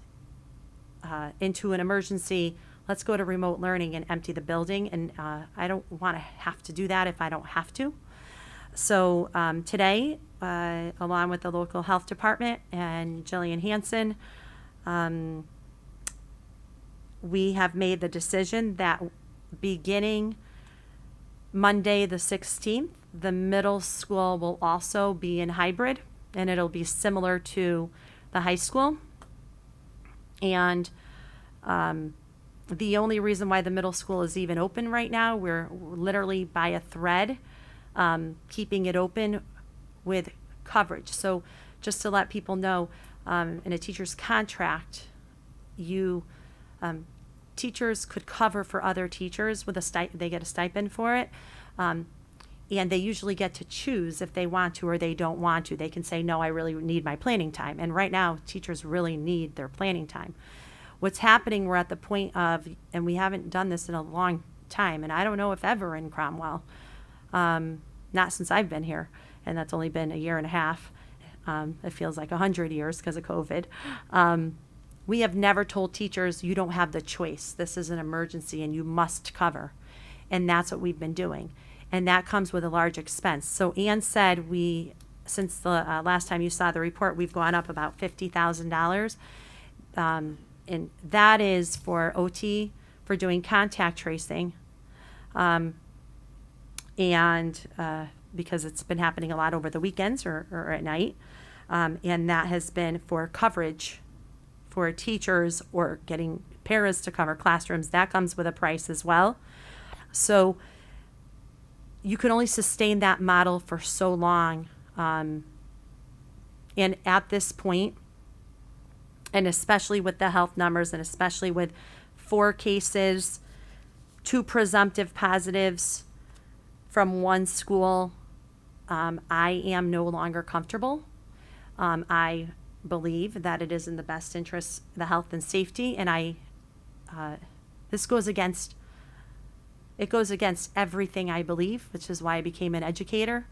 [SPEAKER 8] into an emergency. Let's go to remote learning and empty the building. And I don't want to have to do that if I don't have to. So today, along with the local health department and Jillian Hansen, we have made the decision that beginning Monday the 16th, the middle school will also be in hybrid, and it'll be similar to the high school. And the only reason why the middle school is even open right now, we're literally by a thread keeping it open with coverage. So just to let people know, in a teacher's contract, teachers could cover for other teachers with they get a stipend for it. And they usually get to choose if they want to or they don't want to. They can say, no, I really need my planning time. And right now, teachers really need their planning time. What's happening, we're at the point of, and we haven't done this in a long time, and I don't know if ever in Cromwell, not since I've been here, and that's only been a year and a half. It feels like 100 years because of COVID. We have never told teachers, you don't have the choice. This is an emergency and you must cover. And that's what we've been doing. And that comes with a large expense. So Ann said since the last time you saw the report, we've gone up about $50,000. And that is for OT, for doing contact tracing. Because it's been happening a lot over the weekends or at night. And that has been for coverage for teachers or getting paras to cover classrooms. That comes with a price as well. So you can only sustain that model for so long. And at this point, and especially with the health numbers, and especially with 4 cases, 2 presumptive positives from one school, I am no longer comfortable. I believe that it is in the best interest, the health and safety, and this goes against everything I believe, which is why I became an educator.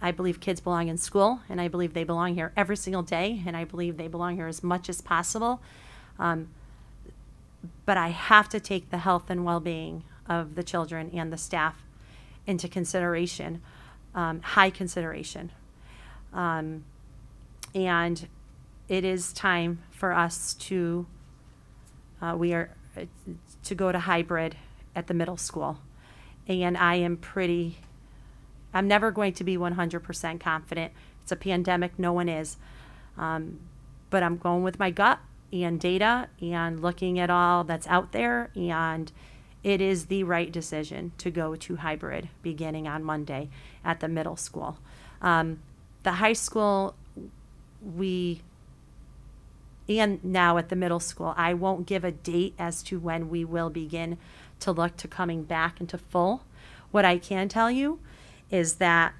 [SPEAKER 8] I believe kids belong in school, and I believe they belong here every single day, and I believe they belong here as much as possible. But I have to take the health and well-being of the children and the staff into consideration, high consideration. And it is time for us to go to hybrid at the middle school. And I'm never going to be 100% confident. It's a pandemic, no one is. But I'm going with my gut and data and looking at all that's out there, and it is the right decision to go to hybrid beginning on Monday at the middle school. The high school, and now at the middle school, I won't give a date as to when we will begin to look to coming back into full. What I can tell you is that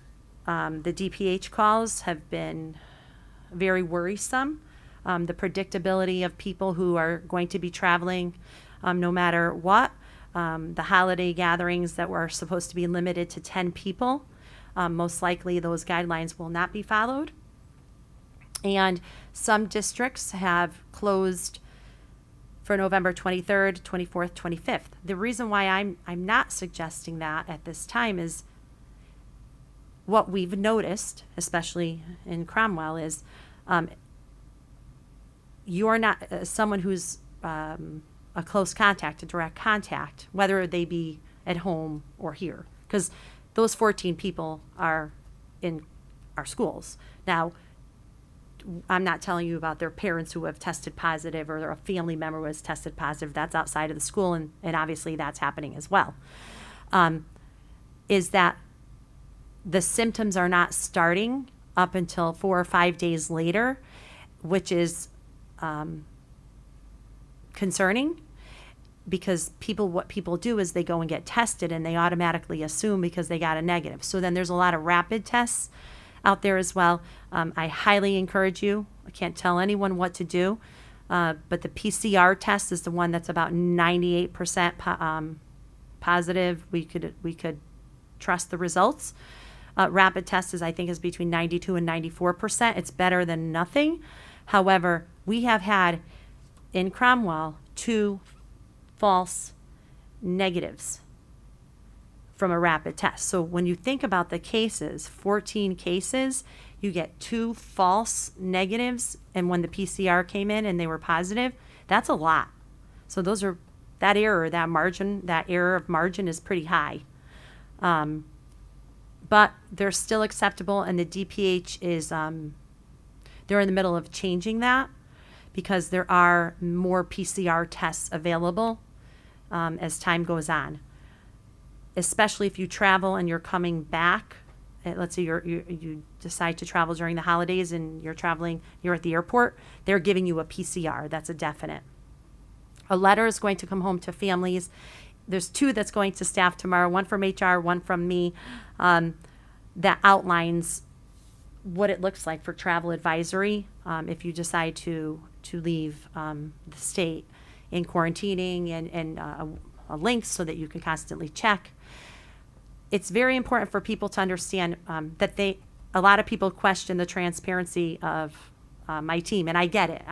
[SPEAKER 8] the DPH calls have been very worrisome. The predictability of people who are going to be traveling no matter what. The holiday gatherings that were supposed to be limited to 10 people, most likely those guidelines will not be followed. And some districts have closed for November 23rd, 24th, 25th. The reason why I'm not suggesting that at this time is what we've noticed, especially in Cromwell, is you're not someone who's a close contact, a direct contact, whether they be at home or here, because those 14 people are in our schools. Now, I'm not telling you about their parents who have tested positive or a family member who has tested positive. That's outside of the school, and obviously that's happening as well. Is that the symptoms are not starting up until 4 or 5 days later, which is concerning, because what people do is they go and get tested and they automatically assume because they got a negative. So then there's a lot of rapid tests out there as well. I highly encourage you. I can't tell anyone what to do, but the PCR test is the one that's about 98% positive. We could trust the results. Rapid test I think is between 92 and 94%. It's better than nothing. However, we have had in Cromwell 2 false negatives from a rapid test. So when you think about the cases, 14 cases, you get 2 false negatives, and when the PCR came in and they were positive, that's a lot. So that error of margin is pretty high. But they're still acceptable, and the DPH is, they're in the middle of changing that because there are more PCR tests available as time goes on. Especially if you travel and you're coming back, let's say you decide to travel during the holidays and you're at the airport, they're giving you a PCR. That's a definite. A letter is going to come home to families. There's 2 that's going to staff tomorrow, one from HR, one from me, that outlines what it looks like for travel advisory if you decide to leave the state, in quarantining and a link so that you can constantly check. It's very important for people to understand that a lot of people question the transparency of my team, and I get it.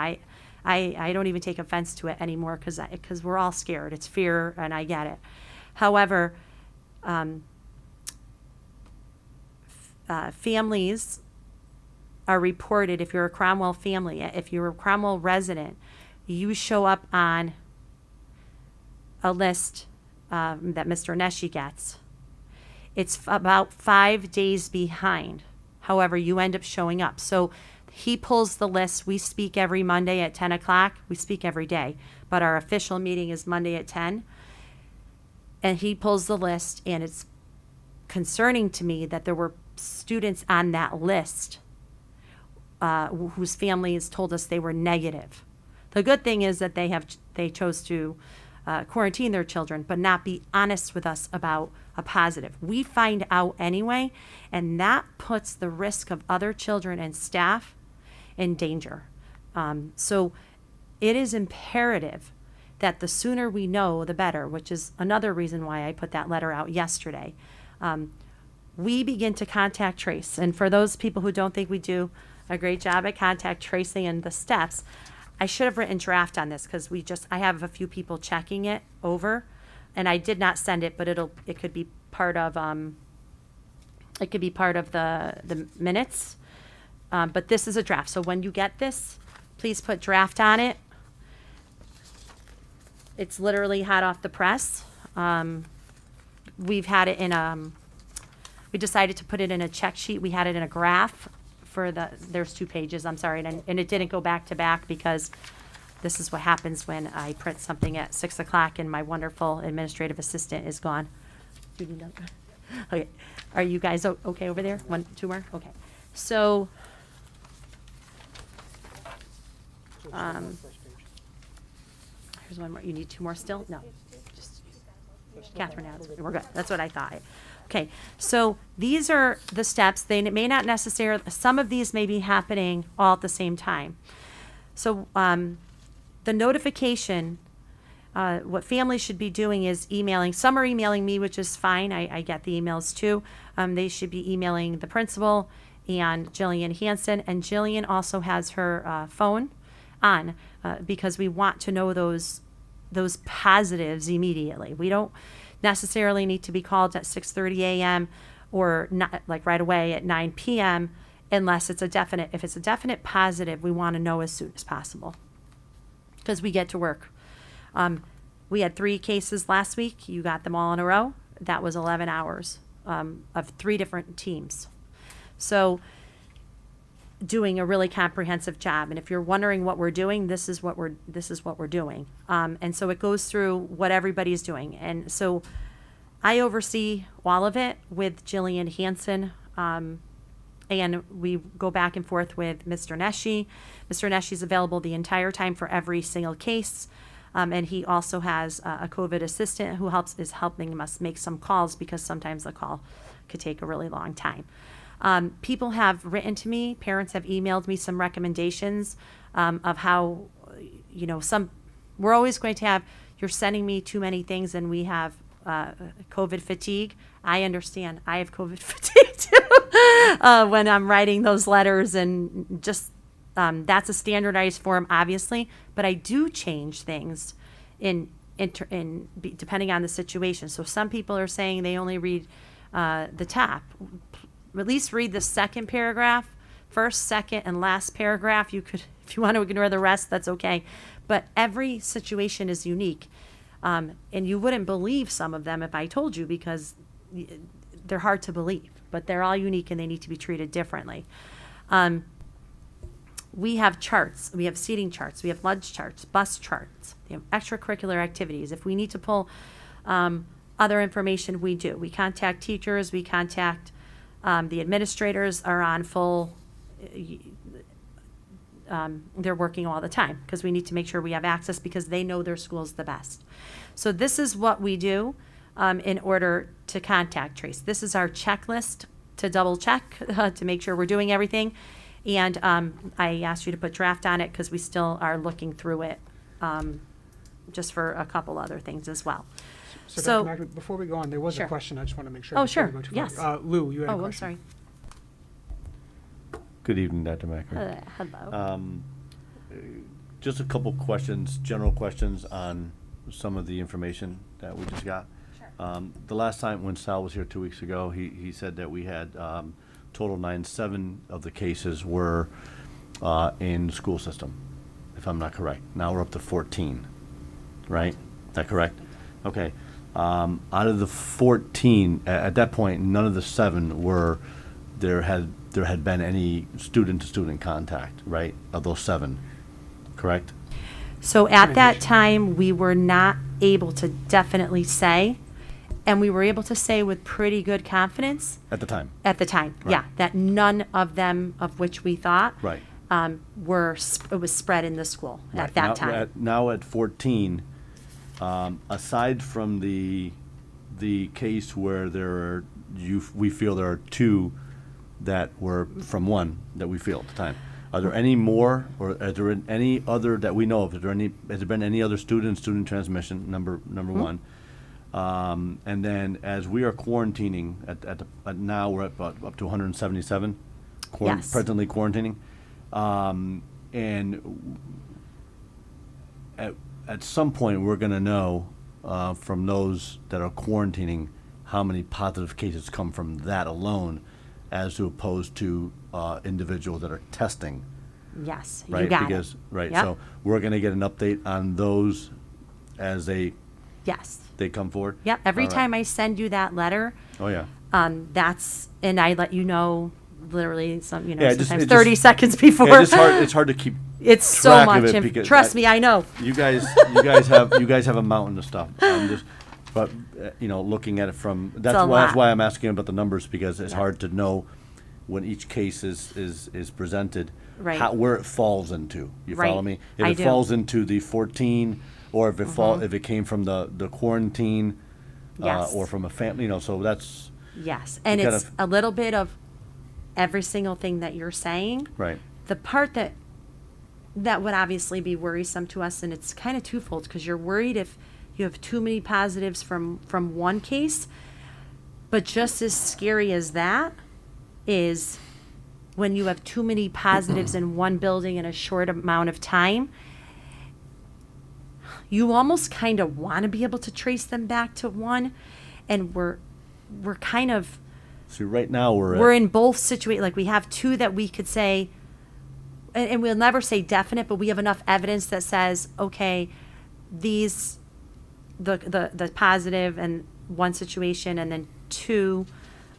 [SPEAKER 8] I don't even take offense to it anymore because we're all scared. It's fear, and I get it. However, families are reported. If you're a Cromwell family, if you're a Cromwell resident, you show up on a list that Mr. Neshi gets. It's about 5 days behind. However, you end up showing up. So he pulls the list. We speak every Monday at 10 o'clock. We speak every day, but our official meeting is Monday at 10. And he pulls the list, and it's concerning to me that there were students on that list whose families told us they were negative. The good thing is that they chose to quarantine their children, but not be honest with us about a positive. We find out anyway, and that puts the risk of other children and staff in danger. So it is imperative that the sooner we know, the better, which is another reason why I put that letter out yesterday. We begin to contact trace. And for those people who don't think we do a great job at contact tracing and the steps, I should have written draft on this because I have a few people checking it over, and I did not send it, but it could be part of the minutes. But this is a draft. So when you get this, please put draft on it. It's literally hot off the press. We've had it we decided to put it in a check sheet. We had it in a graph there's 2 pages, I'm sorry, and it didn't go back to back because this is what happens when I print something at 6 o'clock and my wonderful administrative assistant is gone. Do you need another? Okay. Are you guys okay over there? 1, 2 more? Okay. So, here's one more. You need 2 more still? No. Just Catherine adds. We're good. That's what I thought. Okay, so these are the steps. They may not necessarily, some of these may be happening all at the same time. So the notification, what families should be doing is emailing. Some are emailing me, which is fine. I get the emails too. They should be emailing the principal and Jillian Hansen. And Jillian also has her phone on because we want to know those positives immediately. We don't necessarily need to be called at 6:30 a.m. or not like right away at 9 p.m. unless it's if it's a definite positive, we want to know as soon as possible because we get to work. We had 3 cases last week. You got them all in a row. That was 11 hours of 3 different teams. So doing a really comprehensive job. And if you're wondering what we're doing, this is what we're doing. And so it goes through what everybody's doing. And so I oversee all of it with Jillian Hansen. And we go back and forth with Mr. Neshi. Mr. Neshi's available the entire time for every single case. And he also has a COVID assistant who is helping us make some calls because sometimes the call could take a really long time. People have written to me, parents have emailed me some recommendations of how, we're always going to have, you're sending me too many things and we have COVID fatigue. I understand. I have COVID fatigue too when I'm writing those letters and just, that's a standardized form, obviously, but I do change things depending on the situation. So some people are saying they only read the top. At least read the second paragraph, first, second, and last paragraph. You could, if you want to ignore the rest, that's okay. But every situation is unique. And you wouldn't believe some of them if I told you because they're hard to believe. But they're all unique and they need to be treated differently. We have charts. We have seating charts. We have lunch charts, bus charts. We have extracurricular activities. If we need to pull other information, we do. We contact teachers. We contact the administrators are on full, they're working all the time because we need to make sure we have access because they know their schools the best. So this is what we do in order to contact trace. This is our checklist to double check to make sure we're doing everything. And I asked you to put draft on it because we still are looking through it just for a couple other things as well.
[SPEAKER 1] So Dr. before we go on, there was a question I just want to make sure.
[SPEAKER 8] Oh, sure.
[SPEAKER 1] We go too
[SPEAKER 8] yes.
[SPEAKER 1] far. Lou, you had a question.
[SPEAKER 8] Oh, sorry.
[SPEAKER 18] Good evening, Dr. Macri.
[SPEAKER 8] Hello.
[SPEAKER 18] Just a couple questions, general questions on some of the information that we just got.
[SPEAKER 8] Sure.
[SPEAKER 18] The last time when Sal was here 2 weeks ago, he said that we had total 7 of the cases were in the school system, if I'm not correct. Now we're up to 14, right? Is that correct? Okay. Out of the 14, at that point, none of the 7 were, there had been any student-to-student contact, right, of those 7, correct?
[SPEAKER 8] So at that time, we were not able to definitely say, and we were able to say with pretty good confidence.
[SPEAKER 18] At the time?
[SPEAKER 8] At the time,
[SPEAKER 18] Right.
[SPEAKER 8] yeah, that none of them of which we thought
[SPEAKER 18] Right.
[SPEAKER 8] it was spread in the school at that time.
[SPEAKER 18] Now at 14, aside from the case where we feel there are 2 that were from 1 that we feel at the time. Are there any more, or is there any other that we know of? Has there been any other student transmission? Number
[SPEAKER 8] Mm-hmm.
[SPEAKER 18] 1, and then as we are quarantining at now we're at up to 177.
[SPEAKER 8] Yes.
[SPEAKER 18] Presently quarantining, and at some point we're going to know from those that are quarantining how many positive cases come from that alone, as opposed to individuals that are testing.
[SPEAKER 8] Yes,
[SPEAKER 18] Right,
[SPEAKER 8] you got
[SPEAKER 18] because
[SPEAKER 8] it.
[SPEAKER 18] right,
[SPEAKER 8] Yep.
[SPEAKER 18] so we're going to get an update on those as they come forward.
[SPEAKER 8] Yep, every
[SPEAKER 18] All right.
[SPEAKER 8] time I send you that letter,
[SPEAKER 18] Oh yeah.
[SPEAKER 8] and I let you know literally
[SPEAKER 18] Yeah,
[SPEAKER 8] sometimes 30 seconds before.
[SPEAKER 18] It's hard to keep.
[SPEAKER 8] It's so
[SPEAKER 18] track
[SPEAKER 8] much.
[SPEAKER 18] of it
[SPEAKER 8] And
[SPEAKER 18] because
[SPEAKER 8] trust me, I know.
[SPEAKER 18] You guys have a mountain of stuff. But looking at it from that's
[SPEAKER 8] a lot.
[SPEAKER 18] why I'm asking about the numbers, because it's
[SPEAKER 8] Yeah.
[SPEAKER 18] hard to know when each case is presented,
[SPEAKER 8] Right.
[SPEAKER 18] where it falls into. You
[SPEAKER 8] Right.
[SPEAKER 18] follow me? If
[SPEAKER 8] I
[SPEAKER 18] it
[SPEAKER 8] do.
[SPEAKER 18] falls into the 14, or if if it came from the quarantine,
[SPEAKER 8] Yes.
[SPEAKER 18] or from a family, so that's
[SPEAKER 8] Yes, and
[SPEAKER 18] you
[SPEAKER 8] it's a little bit of every single thing that you're saying.
[SPEAKER 18] right.
[SPEAKER 8] The part that would obviously be worrisome to us, and it's kind of twofold, because you're worried if you have too many positives from one case, but just as scary as that is when you have too many positives in one building in a short amount of time. You almost kind of want to be able to trace them back to one, and we're kind of
[SPEAKER 18] So right now
[SPEAKER 8] we're in both situations. Like, we have 2 that we could say, and we'll never say definite, but we have enough evidence that says, okay, these, the positive and one situation, and then 2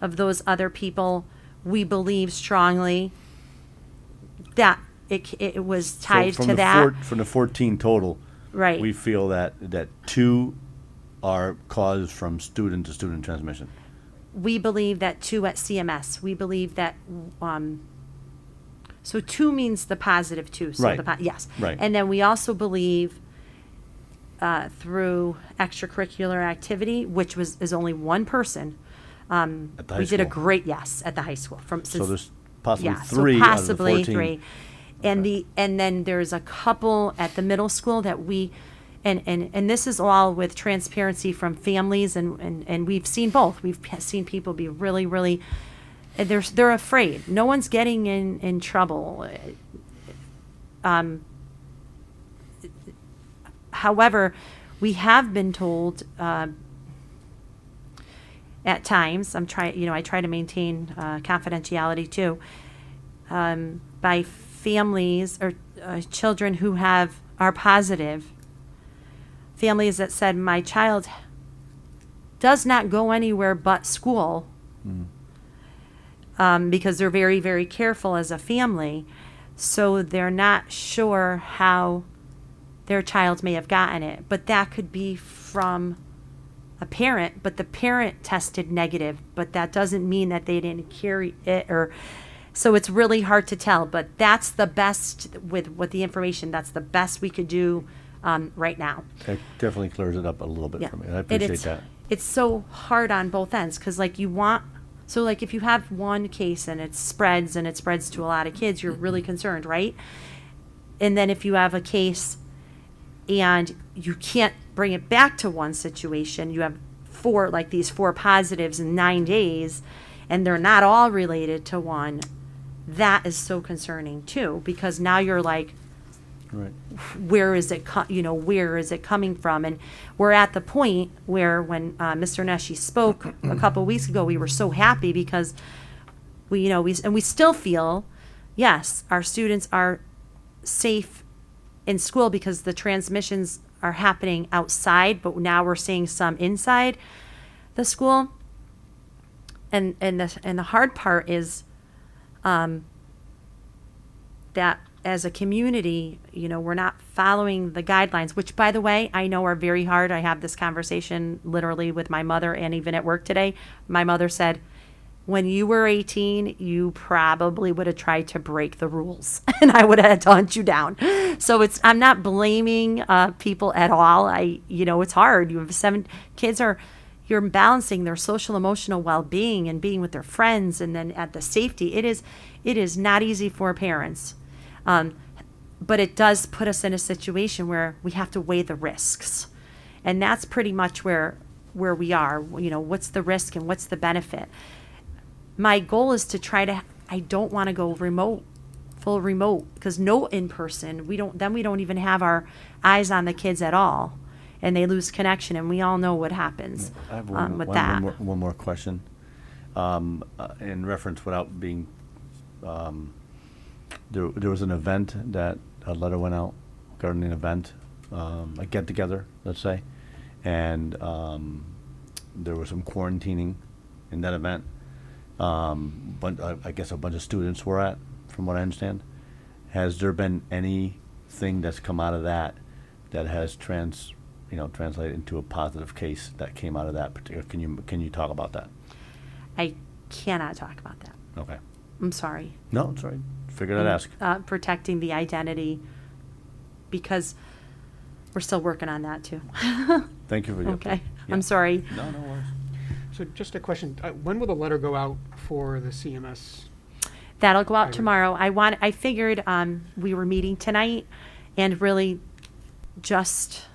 [SPEAKER 8] of those other people, we believe strongly that it was tied to that.
[SPEAKER 18] From the 14 total,
[SPEAKER 8] Right.
[SPEAKER 18] we feel that 2 are caused from student to student transmission.
[SPEAKER 8] We believe that 2 at CMS. We believe that, so 2 means the positive 2. So
[SPEAKER 18] Right.
[SPEAKER 8] yes.
[SPEAKER 18] Right.
[SPEAKER 8] And then we also believe through extracurricular activity, which is only one person.
[SPEAKER 18] At the high
[SPEAKER 8] we did a
[SPEAKER 18] school.
[SPEAKER 8] great, yes, at the high school.
[SPEAKER 18] So there's possibly
[SPEAKER 8] yeah,
[SPEAKER 18] 3
[SPEAKER 8] so
[SPEAKER 18] out of the
[SPEAKER 8] possibly
[SPEAKER 18] 14.
[SPEAKER 8] 3. And then there's a couple at the middle school that we, and this is all with transparency from families, and we've seen both. We've seen people be really, really, they're afraid. No one's getting in trouble. However, we have been told at times, I try to maintain confidentiality too, by families or children who are positive, families that said, my child does not go anywhere but school, because they're very, very careful as a family, so they're not sure how their child may have gotten it. But that could be from a parent, but the parent tested negative, but that doesn't mean that they didn't carry it, so it's really hard to tell. But that's the best with the information. That's the best we could do right now.
[SPEAKER 18] That definitely clears it up a little bit for me. I appreciate that.
[SPEAKER 8] It's so hard on both ends, because if you have one case and it spreads to a lot of kids, you're really concerned, right? And then if you have a case and you can't bring it back to one situation, you have these 4 positives in 9 days, and they're not all related to one, that is so concerning too, because now you're like,
[SPEAKER 18] Right.
[SPEAKER 8] where is it where is it coming from? And we're at the point where when Mr. Neshi spoke a couple of weeks ago, we were so happy because we still feel, yes, our students are safe in school because the transmissions are happening outside, but now we're seeing some inside the school. And the hard part is that as a community, we're not following the guidelines, which, by the way, I know are very hard. I have this conversation literally with my mother, and even at work today, my mother said, when you were 18, you probably would have tried to break the rules and I would have had to hunt you down. So I'm not blaming people at all. It's hard. You have 7 kids you're balancing their social emotional well-being and being with their friends, and then at the safety. It is not easy for parents. But it does put us in a situation where we have to weigh the risks. And that's pretty much where we are. What's the risk and what's the benefit? My goal is to I don't want to go full remote, because no in-person, we don't even have our eyes on the kids at all. And they lose connection, and we all know what happens
[SPEAKER 18] I have one more question. In reference, without being, there was an event that a letter went out regarding an event, a get-together, let's say, and there was some quarantining in that event. But I guess a bunch of students were at, from what I understand. Has there been anything that's come out of that has translated into a positive case that came out of that particular? Can you talk about that?
[SPEAKER 8] I cannot talk about that.
[SPEAKER 18] Okay.
[SPEAKER 8] I'm sorry.
[SPEAKER 18] No, it's all right. Figured I'd ask.
[SPEAKER 8] Protecting the identity, because we're still working on that too.
[SPEAKER 18] Thank you for your
[SPEAKER 8] Okay.
[SPEAKER 18] Yeah.
[SPEAKER 8] I'm sorry.
[SPEAKER 18] No worries.
[SPEAKER 1] So just a question, when will the letter go out for the CMS?
[SPEAKER 8] That'll go out tomorrow. I figured we were meeting tonight and really just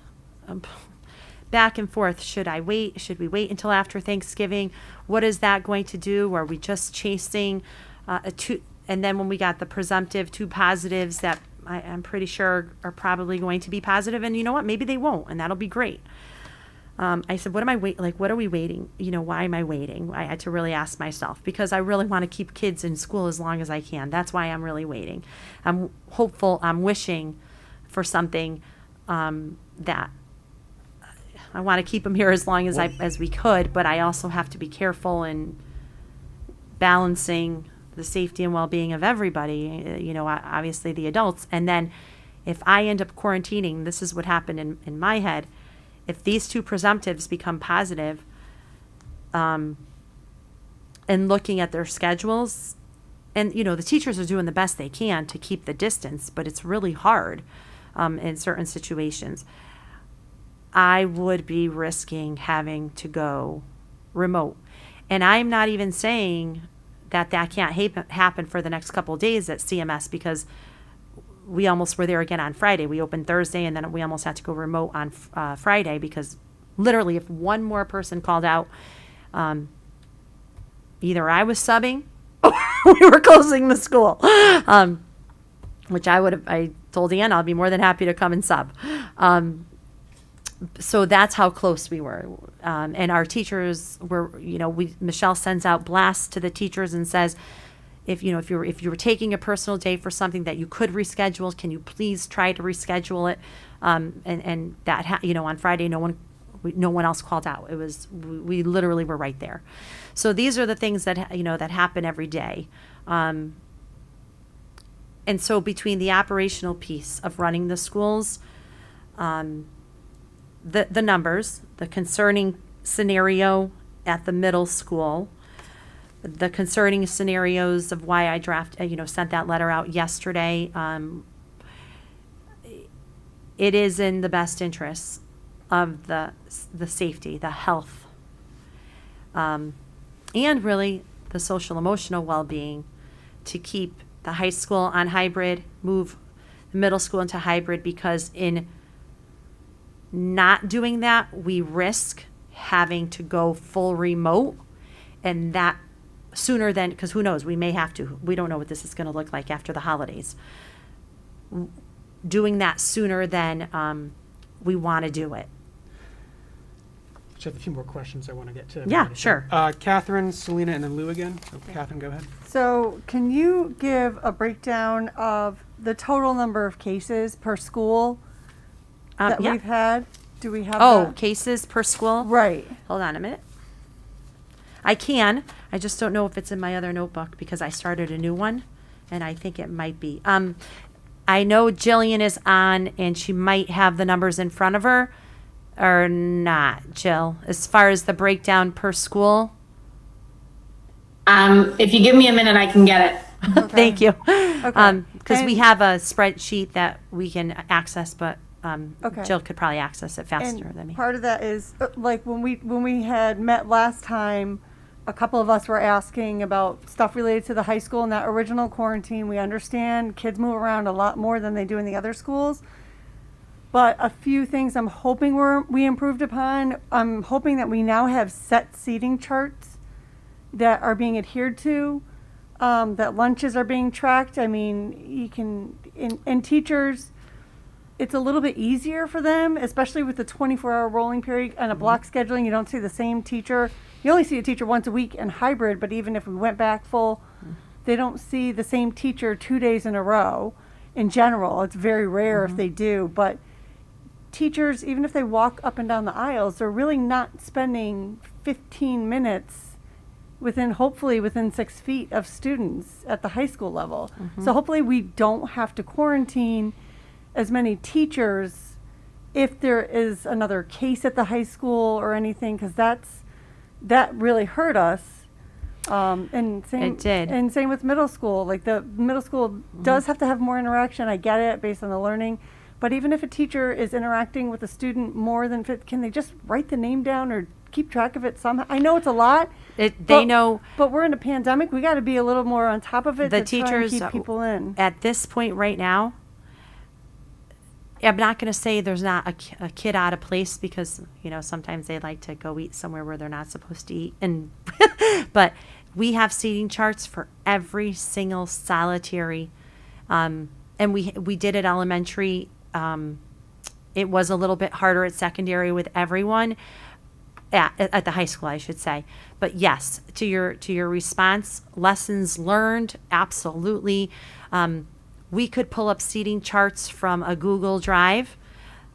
[SPEAKER 8] back and forth. Should we wait until after Thanksgiving? What is that going to do? Are we just chasing and then when we got the presumptive 2 positives that I'm pretty sure are probably going to be positive, and you know what? Maybe they won't, and that'll be great. I said, what are we waiting? Why am I waiting? I had to really ask myself, because I really want to keep kids in school as long as I can. That's why I'm really waiting. I'm hopeful, I'm wishing for something that I want to keep them here as long as we could, but I also have to be careful in balancing the safety and well-being of everybody, obviously the adults. And then if I end up quarantining, this is what happened in my head. If these 2 presumptives become positive, and looking at their schedules, and the teachers are doing the best they can to keep the distance, but it's really hard in certain situations. I would be risking having to go remote. And I'm not even saying that can't happen for the next couple of days at CMS, because we almost were there again on Friday. We opened Thursday, and then we almost had to go remote on Friday, because literally if one more person called out, either I was subbing or we were closing the school, which I told Ann I'll be more than happy to come and sub. So that's how close we were. And our teachers were, Michelle sends out blasts to the teachers and says, if you were taking a personal day for something that you could reschedule, can you please try to reschedule it? And that on Friday, no one else called out. We literally were right there. So these are the things that that happen every day. And so between the operational piece of running the schools, the numbers, the concerning scenario at the middle school, the concerning scenarios of why I sent that letter out yesterday. It is in the best interests of the safety, the health, and really the social emotional well-being, to keep the high school on hybrid, move the middle school into hybrid, because in not doing that, we risk having to go full remote, and that sooner than, because who knows, we may have to. We don't know what this is going to look like after the holidays. Doing that sooner than we want to do it.
[SPEAKER 1] Just have a few more questions I want to get to.
[SPEAKER 8] Yeah, sure.
[SPEAKER 1] Catherine, Selena, and then Lou again. So Catherine, go ahead.
[SPEAKER 20] So can you give a breakdown of the total number of cases per school that
[SPEAKER 8] yeah.
[SPEAKER 20] we've had? Do we have that?
[SPEAKER 8] Cases per school?
[SPEAKER 20] Right.
[SPEAKER 8] Hold on a minute. I can. I just don't know if it's in my other notebook because I started a new one, and I think it might be. I know Jillian is on, and she might have the numbers in front of her, or not, Jill, as far as the breakdown per school.
[SPEAKER 5] If you give me a minute, I can get it.
[SPEAKER 8] Thank you.
[SPEAKER 20] Okay.
[SPEAKER 8] Because we have a spreadsheet that we can access, but
[SPEAKER 20] Okay.
[SPEAKER 8] Jill could probably access it faster
[SPEAKER 20] And
[SPEAKER 8] than me.
[SPEAKER 20] part of that is like when we had met last time, a couple of us were asking about stuff related to the high school and that original quarantine. We understand kids move around a lot more than they do in the other schools. But a few things I'm hoping we improved upon. I'm hoping that we now have set seating charts that are being adhered to, that lunches are being tracked. I mean, you can, and teachers, it's a little bit easier for them, especially with the 24-hour rolling period and a block scheduling. You don't see the same teacher. You only see a teacher once a week in hybrid, but even if we went back full, they don't see the same teacher 2 days in a row. In general, it's very rare if they do, but teachers, even if they walk up and down the aisles, they're really not spending 15 minutes hopefully within 6 feet of students at the high school level. So hopefully we don't have to quarantine as many teachers if there is another case at the high school or anything, because that really hurt us. And same,
[SPEAKER 8] It did.
[SPEAKER 20] And same with middle school. Like the middle school does have to have more interaction. I get it based on the learning. But even if a teacher is interacting with a student more than can they just write the name down or keep track of it somehow? I know it's a lot.
[SPEAKER 8] They know.
[SPEAKER 20] But we're in a pandemic. We got to be a little more on top of it
[SPEAKER 8] The
[SPEAKER 20] to try and
[SPEAKER 8] teachers
[SPEAKER 20] keep people in.
[SPEAKER 8] at this point right now, I'm not going to say there's not a kid out of place because, sometimes they like to go eat somewhere where they're not supposed to eat. But we have seating charts for every single solitary. And we did it elementary. It was a little bit harder at secondary with everyone. At the high school, I should say. But yes, to your response, lessons learned, absolutely. We could pull up seating charts from a Google Drive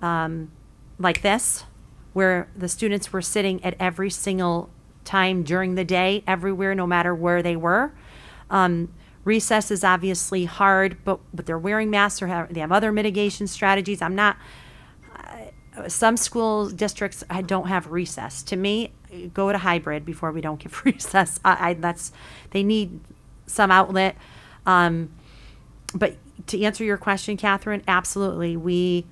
[SPEAKER 8] like this, where the students were sitting at every single time during the day, everywhere, no matter where they were. Recess is obviously hard, but they're wearing masks or they have other mitigation strategies. Some school districts don't have recess. To me, go to hybrid before we don't give recess. They need some outlet. But to answer your question, Catherine, absolutely.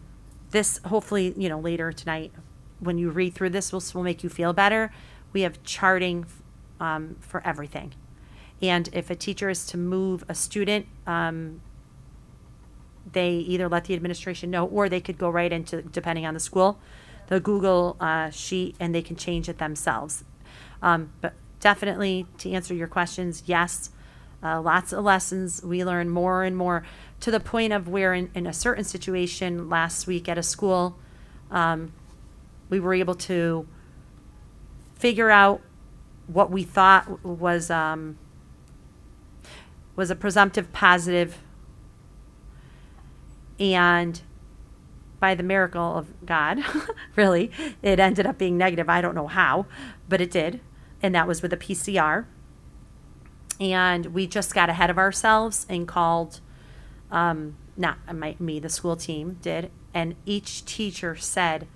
[SPEAKER 8] This hopefully, later tonight, when you read through this, will make you feel better. We have charting for everything. And if a teacher is to move a student, they either let the administration know or they could go right into, depending on the school, the Google sheet, and they can change it themselves. But definitely, to answer your questions, yes, lots of lessons. We learn more and more to the point of where in a certain situation last week at a school, we were able to figure out what we thought was a presumptive positive, and by the miracle of God, really, it ended up being negative. I don't know how, but it did, and that was with a PCR. And we just got ahead of ourselves and called, the school team did, and each teacher said,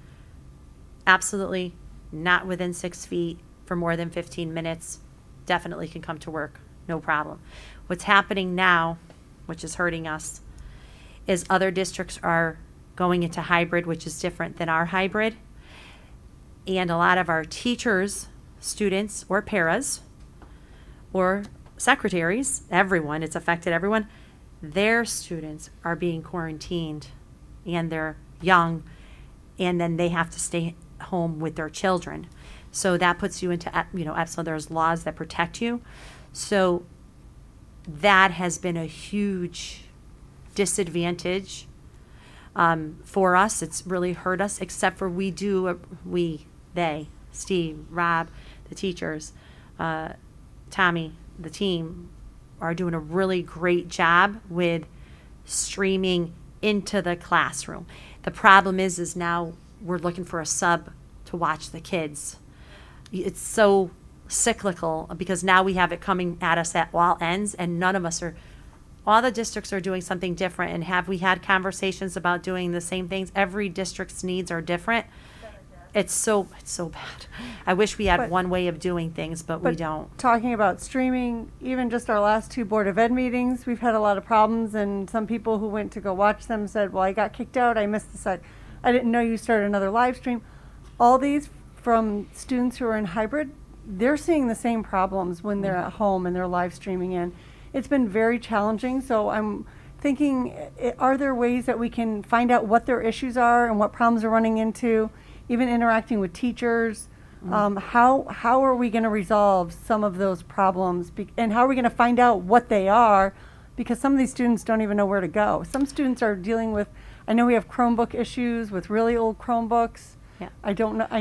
[SPEAKER 8] absolutely not within 6 feet for more than 15 minutes, definitely can come to work, no problem. What's happening now, which is hurting us, is other districts are going into hybrid, which is different than our hybrid. And a lot of our teachers, students, or paras, or secretaries, everyone, it's affected everyone, their students are being quarantined, and they're young, and then they have to stay home with their children. So that puts you into, so there's laws that protect you. So that has been a huge disadvantage for us. It's really hurt us, except for they, Steve, Rob, the teachers, Tommy, the team are doing a really great job with streaming into the classroom. The problem is now we're looking for a sub to watch the kids. It's so cyclical because now we have it coming at us at all ends, and all the districts are doing something different. And have we had conversations about doing the same things? Every district's needs are different. It's so bad. I wish we had one way of doing things, but we don't.
[SPEAKER 20] Talking about streaming, even just our last 2 Board of Ed meetings, we've had a lot of problems, and some people who went to go watch them said, well, I got kicked out, I missed the I didn't know you started another live stream. All these from students who are in hybrid, they're seeing the same problems when they're at home and they're live streaming in. It's been very challenging, so I'm thinking, are there ways that we can find out what their issues are and what problems they're running into? Even interacting with teachers, how are we going to resolve some of those problems? And how are we going to find out what they are? Because some of these students don't even know where to go. Some students are dealing with, I know we have Chromebook issues with really old Chromebooks.
[SPEAKER 8] Yeah.
[SPEAKER 20] I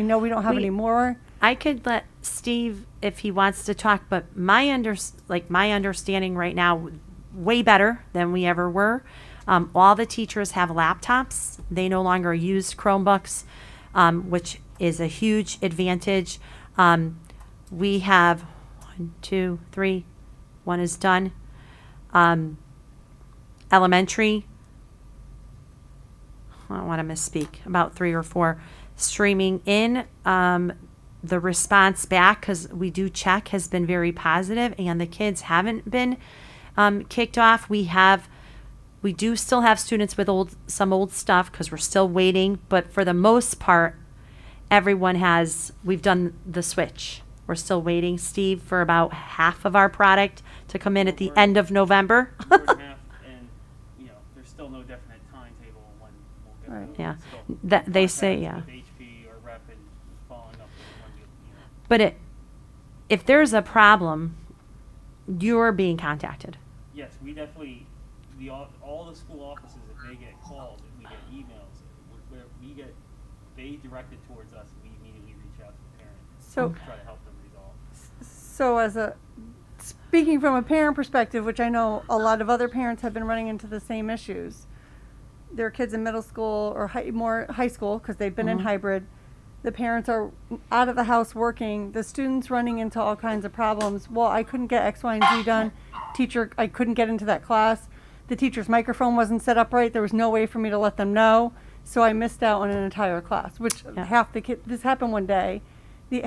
[SPEAKER 20] know we don't have any more.
[SPEAKER 8] I could let Steve, if he wants to talk, but my understanding right now, way better than we ever were. All the teachers have laptops. They no longer use Chromebooks. Which is a huge advantage. We have 1, 2, 3, one is done. Elementary, I don't want to misspeak, about 3 or 4 streaming in. The response back, because we do check, has been very positive, and the kids haven't been kicked off. We do still have students with some old stuff because we're still waiting, but for the most part, we've done the switch. We're still waiting, Steve, for about half of our product to come in at the end of November.
[SPEAKER 6] More than half, and there's still no definite timetable on when we'll get those.
[SPEAKER 8] Yeah,
[SPEAKER 6] Still
[SPEAKER 8] they say, yeah.
[SPEAKER 6] with HP or Rep and following up with the ones
[SPEAKER 8] But if there's a problem, you're being contacted.
[SPEAKER 6] Yes, we definitely. All the school offices, if they get calls, if we get emails, they direct it towards us, and we immediately reach out to the parent to try to help them resolve.
[SPEAKER 20] So speaking from a parent perspective, which I know a lot of other parents have been running into the same issues, their kids in middle school or more high school, because they've been in hybrid, the parents are out of the house working, the students running into all kinds of problems. Well, I couldn't get X, Y, and Z done. Teacher, I couldn't get into that class. The teacher's microphone wasn't set up right. There was no way for me to let them know. So I missed out on an entire class, which half the kids, this happened one day, the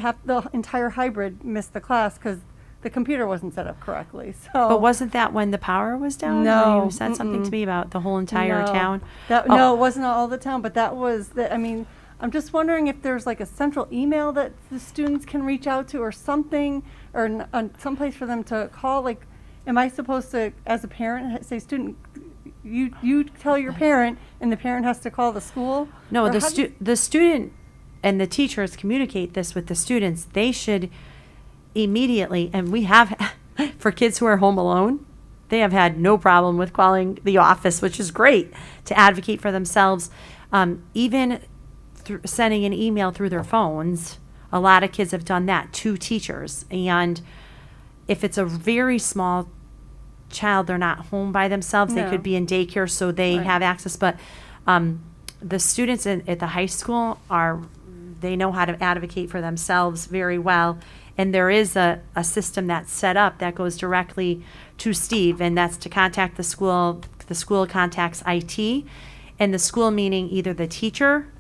[SPEAKER 20] entire hybrid missed the class because the computer wasn't set up correctly. So.
[SPEAKER 8] But wasn't that when the power was down?
[SPEAKER 20] No.
[SPEAKER 8] You said something to me about the whole entire town.
[SPEAKER 20] No, it wasn't all the town, but that was, I'm just wondering if there's like a central email that the students can reach out to or something, or someplace for them to call. Like, am I supposed to, as a parent, say, student, you tell your parent, and the parent has to call the school?
[SPEAKER 8] No, the student and the teachers communicate this with the students. They should immediately, and we have, for kids who are home alone, they have had no problem with calling the office, which is great, to advocate for themselves. Even sending an email through their phones, a lot of kids have done that to teachers. And if it's a very small child, they're not home by themselves, they could be in daycare, so they have access. But the students at the high school they know how to advocate for themselves very well. And there is a system that's set up that goes directly to Steve, and that's to contact the school. The school contacts IT, and the school meaning either the teacher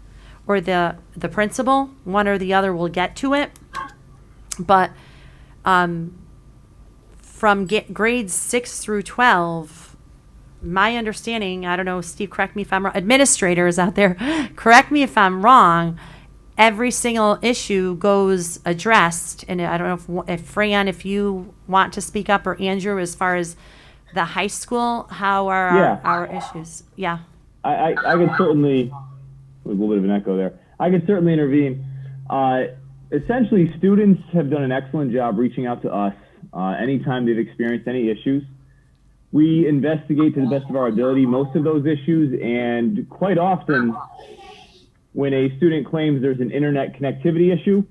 [SPEAKER 8] or the principal, one or the other will get to it. But from grades 6 through 12, my understanding, I don't know, Steve, correct me if I'm wrong, administrators out there, correct me if I'm wrong, every single issue goes addressed. And I don't know if Fran, if you want to speak up, or Andrew, as far as the high school, how are our issues? Yeah.
[SPEAKER 21] I could certainly, with a little bit of an echo there, I could certainly intervene. Essentially, students have done an excellent job reaching out to us anytime they've experienced any issues. We investigate to the best of our ability most of those issues, and quite often when a student claims there's an internet connectivity issue,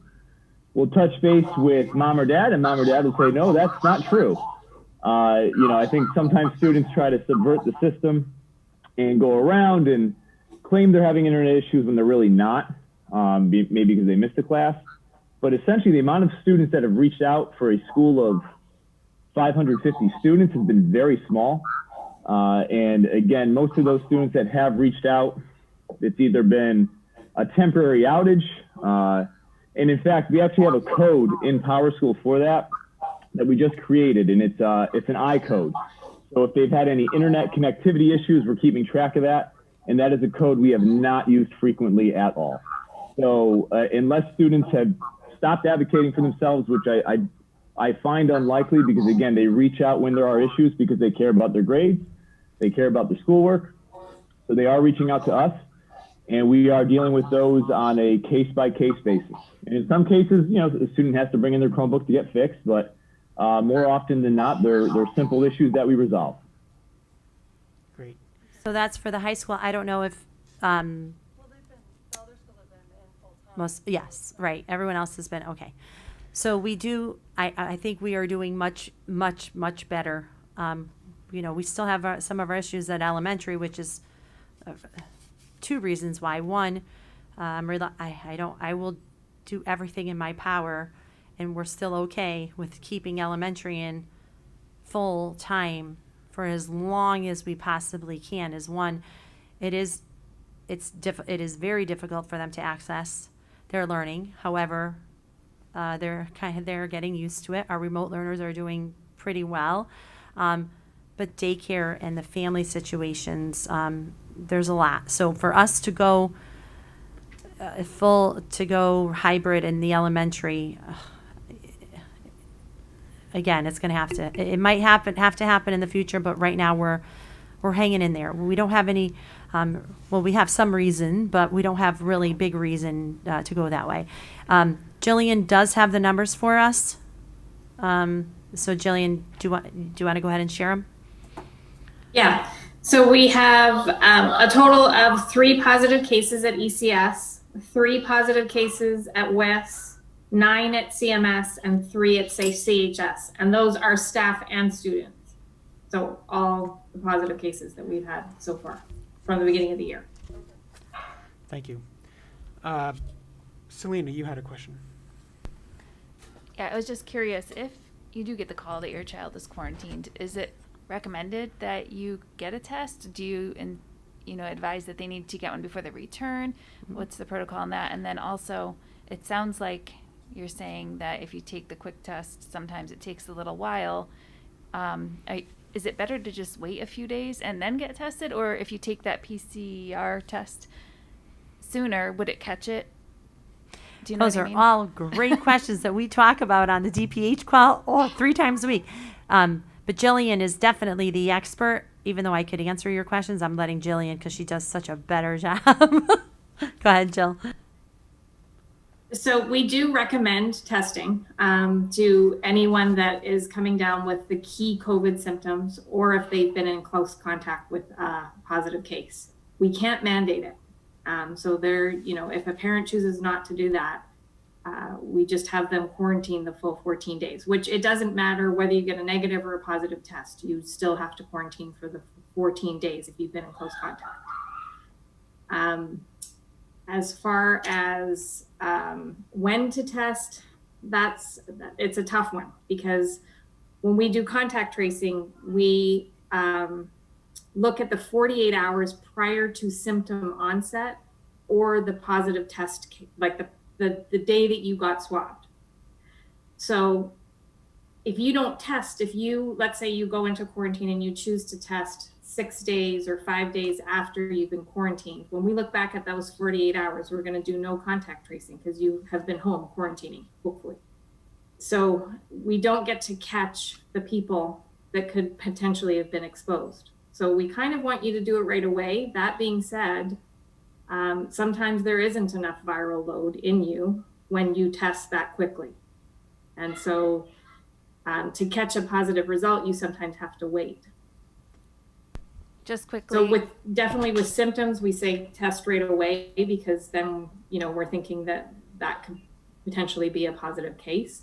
[SPEAKER 21] we'll touch base with mom or dad, and mom or dad will say, no, that's not true. I think sometimes students try to subvert the system and go around and claim they're having internet issues when they're really not, maybe because they missed a class. But essentially, the amount of students that have reached out for a school of 550 students has been very small. And again, most of those students that have reached out, it's either been a temporary outage, and in fact, we actually have a code in PowerSchool for that we just created, and it's an I code. So if they've had any internet connectivity issues, we're keeping track of that, and that is a code we have not used frequently at all. So unless students have stopped advocating for themselves, which I find unlikely, because again, they reach out when there are issues because they care about their grades, they care about their schoolwork, so they are reaching out to us, and we are dealing with those on a case-by-case basis. And in some cases, the student has to bring in their Chromebook to get fixed, but more often than not, they're simple issues that we resolve.
[SPEAKER 1] Great.
[SPEAKER 8] So that's for the high school. I don't know if, yes, right. Everyone else has been, okay. So we do, I think we are doing much, much, much better. We still have some of our issues at elementary, which is two reasons why. One, I will do everything in my power, and we're still okay with keeping elementary in full time for as long as we possibly can. Is one, it is very difficult for them to access their learning. However, they're getting used to it. Our remote learners are doing pretty well, but daycare and the family situations, there's a lot. So for us to go hybrid in the elementary, again, it's going to have to. It might have to happen in the future, but right now we're hanging in there. We don't have any. We have some reason, but we don't have really big reason to go that way. Jillian does have the numbers for us. So Jillian, do you want to go ahead and share them?
[SPEAKER 10] Yeah. So we have a total of 3 positive cases at ECS, 3 positive cases at WES, 9 at CMS, and 3 at CHS. And those are staff and students. So all the positive cases that we've had so far from the beginning of the year.
[SPEAKER 1] Thank you. Selena, you had a question.
[SPEAKER 22] Yeah, I was just curious, if you do get the call that your child is quarantined, is it recommended that you get a test? Do you advise that they need to get one before they return? What's the protocol on that? And then also, it sounds like you're saying that if you take the quick test, sometimes it takes a little while. Is it better to just wait a few days and then get tested? Or if you take that PCR test sooner, would it catch it? Do you know
[SPEAKER 8] Those
[SPEAKER 22] what I
[SPEAKER 8] are
[SPEAKER 22] mean?
[SPEAKER 8] all great questions that we talk about on the DPH call 3 times a week. But Jillian is definitely the expert. Even though I could answer your questions, I'm letting Jillian because she does such a better job. Go ahead, Jill.
[SPEAKER 10] So we do recommend testing to anyone that is coming down with the key COVID symptoms, or if they've been in close contact with a positive case. We can't mandate it. So if a parent chooses not to do that, we just have them quarantine the full 14 days, which it doesn't matter whether you get a negative or a positive test. You still have to quarantine for the 14 days if you've been in close contact. As far as when to test, it's a tough one, because when we do contact tracing, we look at the 48 hours prior to symptom onset or the positive test, like the day that you got swabbed. So if you don't test, let's say you go into quarantine and you choose to test 6 days or 5 days after you've been quarantined, when we look back at those 48 hours, we're going to do no contact tracing because you have been home quarantining, hopefully. So we don't get to catch the people that could potentially have been exposed. So we kind of want you to do it right away. That being said, sometimes there isn't enough viral load in you when you test that quickly. And so To catch a positive result, you sometimes have to wait.
[SPEAKER 22] Just quickly.
[SPEAKER 10] So definitely with symptoms, we say test right away, because then, we're thinking that could potentially be a positive case.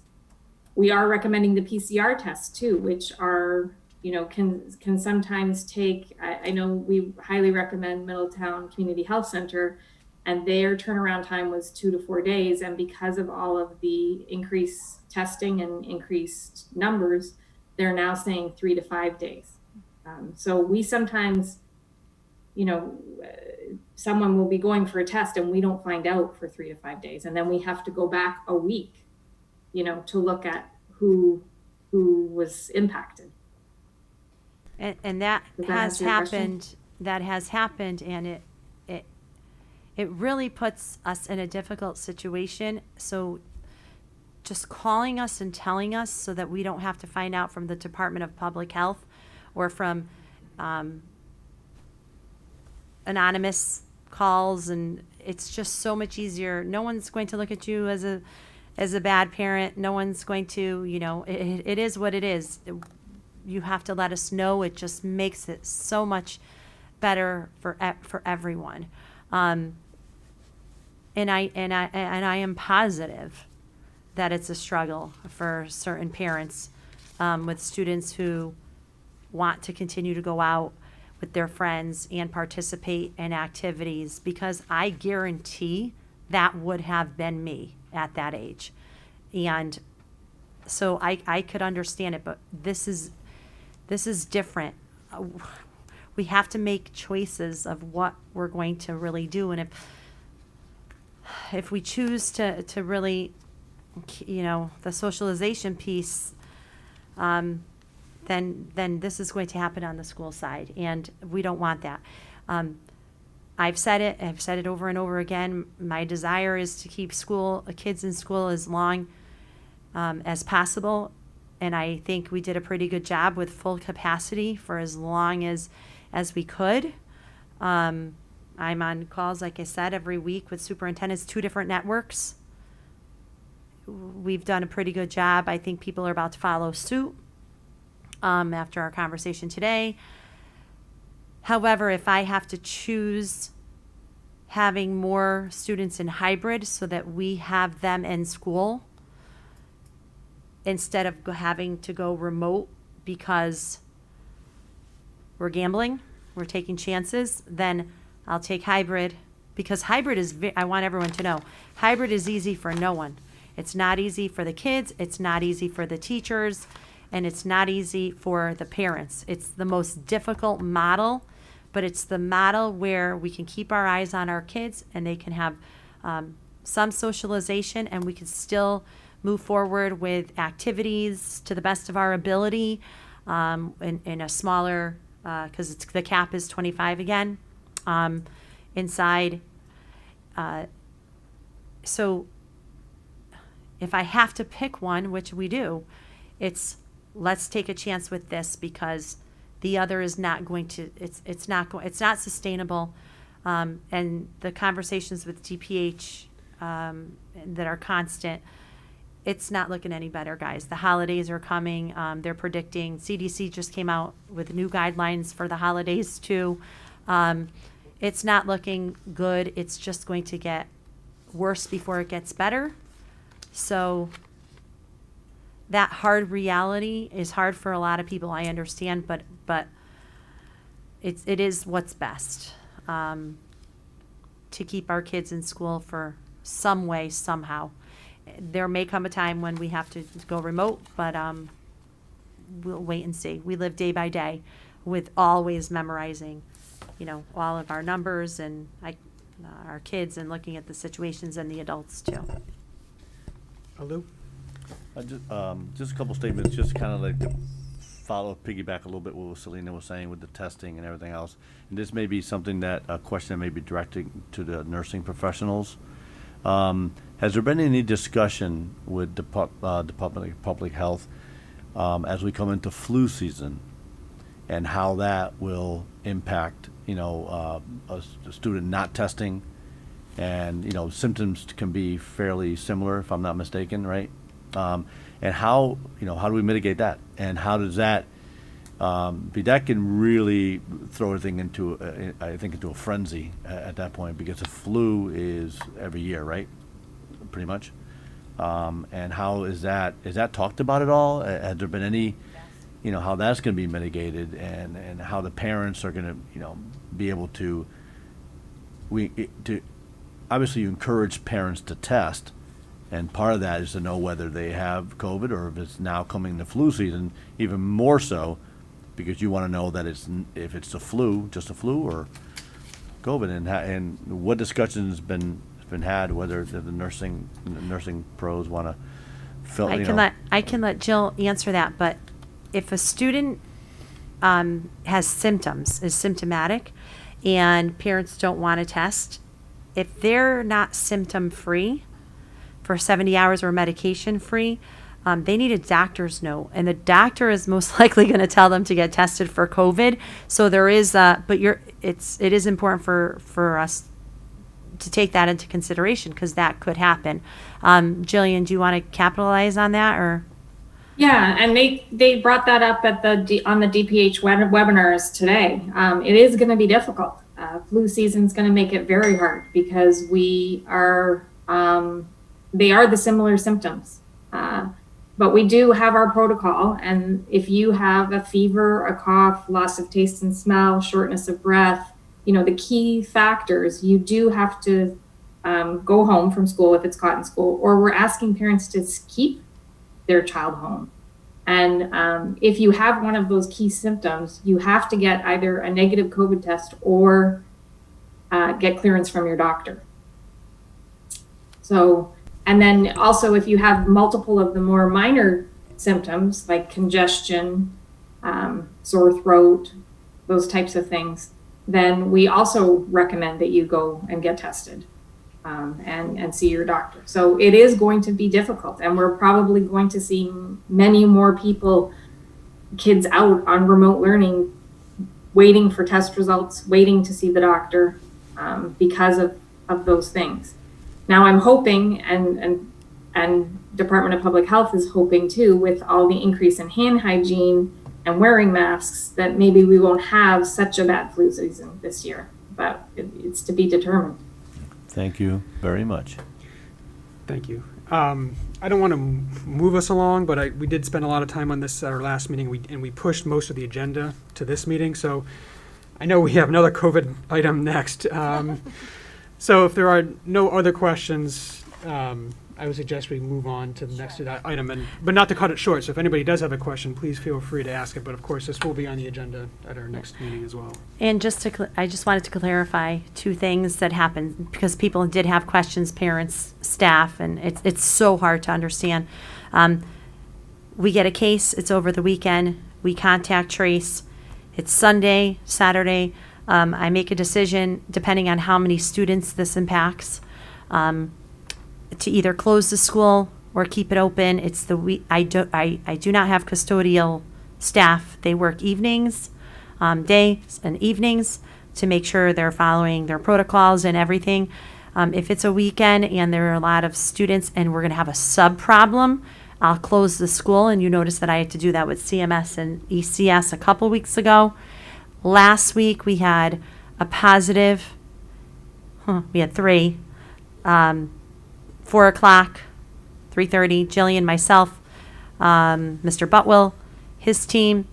[SPEAKER 10] We are recommending the PCR tests too, which are, can sometimes take, I know we highly recommend Middletown Community Health Center, and their turnaround time was 2 to 4 days. And because of all of the increased testing and increased numbers, they're now saying 3 to 5 days. So we sometimes, someone will be going for a test and we don't find out for 3 to 5 days. And then we have to go back a week, to look at who was impacted.
[SPEAKER 8] And that has happened. That has happened, and it really puts us in a difficult situation. So just calling us and telling us so that we don't have to find out from the Department of Public Health or from anonymous calls, and it's just so much easier. No one's going to look at you as a bad parent. No one's going to, it is what it is. You have to let us know. It just makes it so much better for everyone. And I am positive that it's a struggle for certain parents with students who want to continue to go out with their friends and participate in activities, because I guarantee that would have been me at that age. And so I could understand it, but this is different. We have to make choices of what we're going to really do. And if we choose to really, the socialization piece, then this is going to happen on the school side, and we don't want that. I've said it over and over again. My desire is to keep kids in school as long as possible, and I think we did a pretty good job with full capacity for as long as we could. I'm on calls, like I said, every week with superintendents, 2 different networks. We've done a pretty good job. I think people are about to follow suit after our conversation today. However, if I have to choose having more students in hybrid so that we have them in school instead of having to go remote because we're gambling, we're taking chances, then I'll take hybrid, because hybrid is, I want everyone to know, hybrid is easy for no one. It's not easy for the kids, it's not easy for the teachers, and it's not easy for the parents. It's the most difficult model, but it's the model where we can keep our eyes on our kids and they can have some socialization, and we can still move forward with activities to the best of our ability in a smaller, because the cap is 25 again, inside. So if I have to pick one, which we do, it's let's take a chance with this, because the other is not going to, it's not sustainable. And the conversations with DPH that are constant, it's not looking any better, guys. The holidays are coming. They're predicting, CDC just came out with new guidelines for the holidays too. It's not looking good. It's just going to get worse before it gets better. So that hard reality is hard for a lot of people, I understand, but it is what's best to keep our kids in school for some way, somehow. There may come a time when we have to go remote, but we'll wait and see. We live day by day with always memorizing, all of our numbers and our kids, and looking at the situations and the adults too.
[SPEAKER 1] Lou?
[SPEAKER 18] Just a couple statements, just kind of like to piggyback a little bit what Selena was saying with the testing and everything else. And this may be something a question that may be directed to the nursing professionals. Has there been any discussion with Department of Public Health as we come into flu season, and how that will impact, a student not testing, and symptoms can be fairly similar, if I'm not mistaken, right? And how, how do we mitigate that? And how does that, that can really throw everything into, I think, into a frenzy at that point, because the flu is every year, right? Pretty much. And how is that talked about at all? Has there been any, how that's going to be mitigated, and how the parents are going to, be able to, obviously you encourage parents to test, and part of that is to know whether they have COVID or if it's now coming the flu season, even more so, because you want to know that if it's the flu, just the flu, or COVID, and what discussions been had, whether the nursing pros want to fill.
[SPEAKER 8] I can let Jill answer that, but if a student has symptoms, is symptomatic, and parents don't want to test, if they're not symptom free for 70 hours or medication free, they need a doctor's note, and the doctor is most likely going to tell them to get tested for COVID. So there is, but it is important for us to take that into consideration, because that could happen. Jillian, do you want to capitalize on that, or?
[SPEAKER 10] Yeah, and they brought that up at on the DPH webinars today. It is going to be difficult. Flu season is going to make it very hard, because they are the similar symptoms. But we do have our protocol, and if you have a fever, a cough, loss of taste and smell, shortness of breath, the key factors, you do have to go home from school if it's caught in school, or we're asking parents to keep their child home. And if you have one of those key symptoms, you have to get either a negative COVID test or get clearance from your doctor. So, and then also if you have multiple of the more minor symptoms like congestion, sore throat, those types of things, then we also recommend that you go and get tested and see your doctor. So it is going to be difficult, and we're probably going to see many more kids out on remote learning, waiting for test results, waiting to see the doctor because of those things. Now I'm hoping, and Department of Public Health is hoping too, with all the increase in hand hygiene and wearing masks, that maybe we won't have such a bad flu season this year, but it's to be determined.
[SPEAKER 18] Thank you very much.
[SPEAKER 1] Thank you. I don't want to move us along, but we did spend a lot of time on this at our last meeting, and we pushed most of the agenda to this meeting. So I know we have another COVID item next. So if there are no other questions, I would suggest we move on to the next item, but not to cut it short. So if anybody does have a question, please feel free to ask it. But of course, this will be on the agenda at our next meeting as well.
[SPEAKER 8] And I just wanted to clarify two things that happened, because people did have questions, parents, staff, and it's so hard to understand. We get a case, it's over the weekend, we contact trace, it's Sunday, Saturday. I make a decision depending on how many students this impacts, to either close the school or keep it open. It's I do not have custodial staff. They work evenings, days and evenings, to make sure they're following their protocols and everything. If it's a weekend and there are a lot of students and we're going to have a sub problem, I'll close the school. And you notice that I had to do that with CMS and ECS a couple weeks ago. Last week we had a positive, we had 3, 4 o'clock, 3:30, Jillian, myself, Mr. Butwell, his team,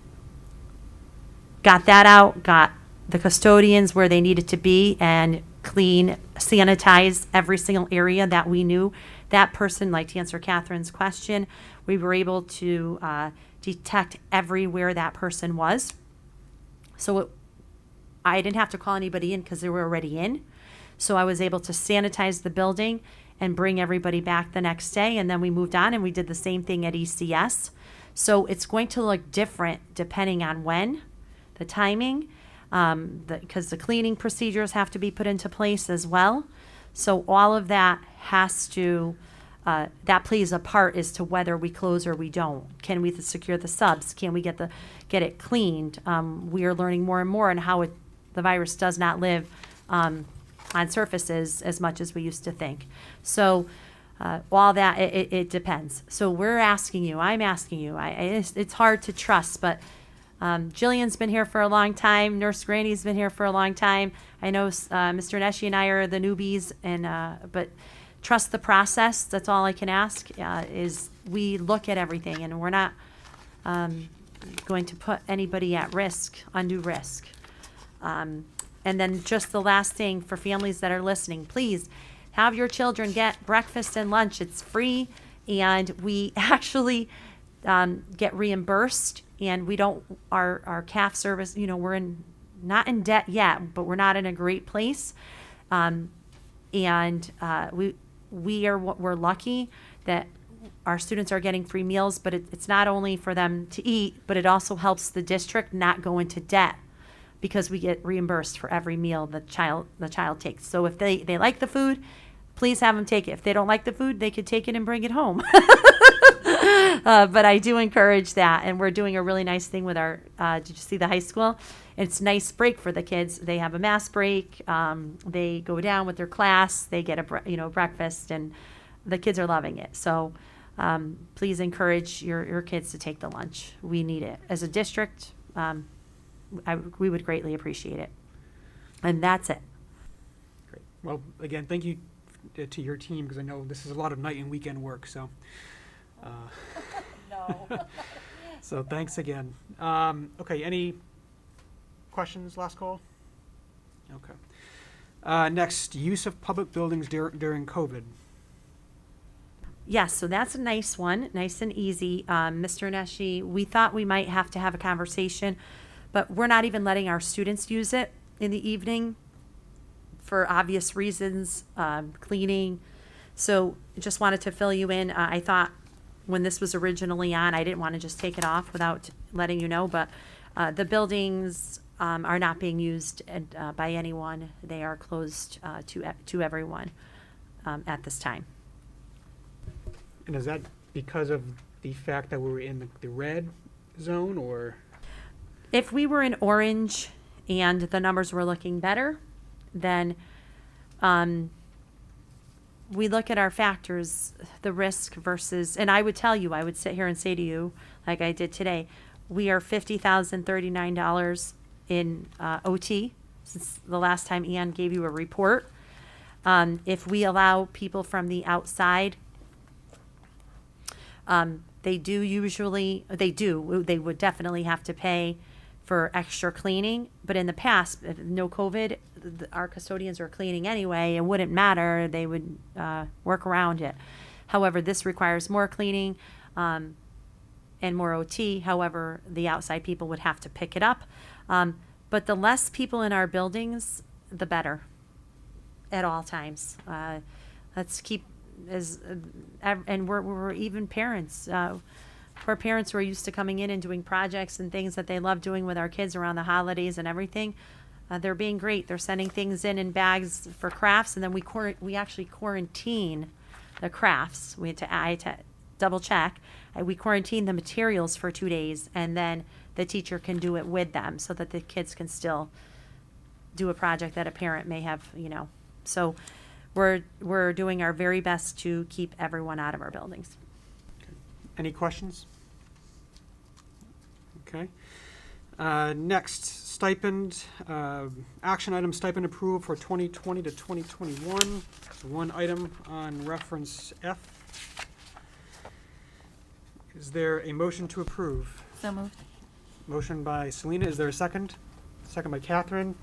[SPEAKER 8] got that out, got the custodians where they needed to be, and clean, sanitize every single area that we knew. That person, like to answer Catherine's question, we were able to detect everywhere that person was. So I didn't have to call anybody in because they were already in. So I was able to sanitize the building and bring everybody back the next day. And then we moved on and we did the same thing at ECS. So it's going to look different depending on when, the timing, because the cleaning procedures have to be put into place as well. So all of that has to, that plays a part as to whether we close or we don't. Can we secure the subs? Can we get it cleaned? We are learning more and more on how the virus does not live on surfaces as much as we used to think. So all that, it depends. So we're asking you, I'm asking you, it's hard to trust, but Jillian's been here for a long time. Nurse Granny's been here for a long time. I know Mr. Neshi and I are the newbies, but trust the process. That's all I can ask, is we look at everything, and we're not going to put anybody at risk, undue risk. And then just the last thing for families that are listening, please have your children get breakfast and lunch. It's free, and we actually get reimbursed, and we don't, our CAF service, we're not in debt yet, but we're not in a great place. We're lucky that our students are getting free meals, but it's not only for them to eat, but it also helps the district not go into debt, because we get reimbursed for every meal the child takes. So if they like the food, please have them take it. If they don't like the food, they could take it and bring it home. But I do encourage that, and we're doing a really nice thing with our, did you see the high school? It's a nice break for the kids. They have a mass break. They go down with their class. They get a breakfast, and the kids are loving it. So please encourage your kids to take the lunch. We need it. As a district, we would greatly appreciate it. And that's it.
[SPEAKER 1] Great. Well, again, thank you to your team, because I know this is a lot of night and weekend work. So,
[SPEAKER 8] No.
[SPEAKER 1] so thanks again. Okay, any questions? Last call. Okay. Next, use of public buildings during COVID.
[SPEAKER 8] Yes, so that's a nice one, nice and easy. Mr. Neshi, we thought we might have to have a conversation, but we're not even letting our students use it in the evening for obvious reasons, cleaning. So just wanted to fill you in. I thought when this was originally on, I didn't want to just take it off without letting you know, but the buildings are not being used by anyone. They are closed to everyone at this time.
[SPEAKER 1] And is that because of the fact that we were in the red zone, or?
[SPEAKER 8] If we were in orange and the numbers were looking better, then we look at our factors, the risk versus, and I would tell you, I would sit here and say to you, like I did today, we are $50,039 in OT since the last time Ian gave you a report. If we allow people from the outside, they would definitely have to pay for extra cleaning. But in the past, no COVID, our custodians were cleaning anyway. It wouldn't matter. They would work around it. However, this requires more cleaning and more OT. However, the outside people would have to pick it up. But the less people in our buildings, the better at all times. Let's keep and we're even parents. For parents who are used to coming in and doing projects and things that they love doing with our kids around the holidays and everything, they're being great. They're sending things in bags for crafts, and then we actually quarantine the crafts. I had to double check. We quarantine the materials for 2 days, and then the teacher can do it with them so that the kids can still do a project that a parent may have, So we're doing our very best to keep everyone out of our buildings.
[SPEAKER 1] Any questions? Okay. Next, stipend, action item stipend approval for 2020 to 2021. One item on reference F. Is there a motion to approve?
[SPEAKER 22] So moved.
[SPEAKER 1] Motion by Selena. Is there a second? Second by Catherine.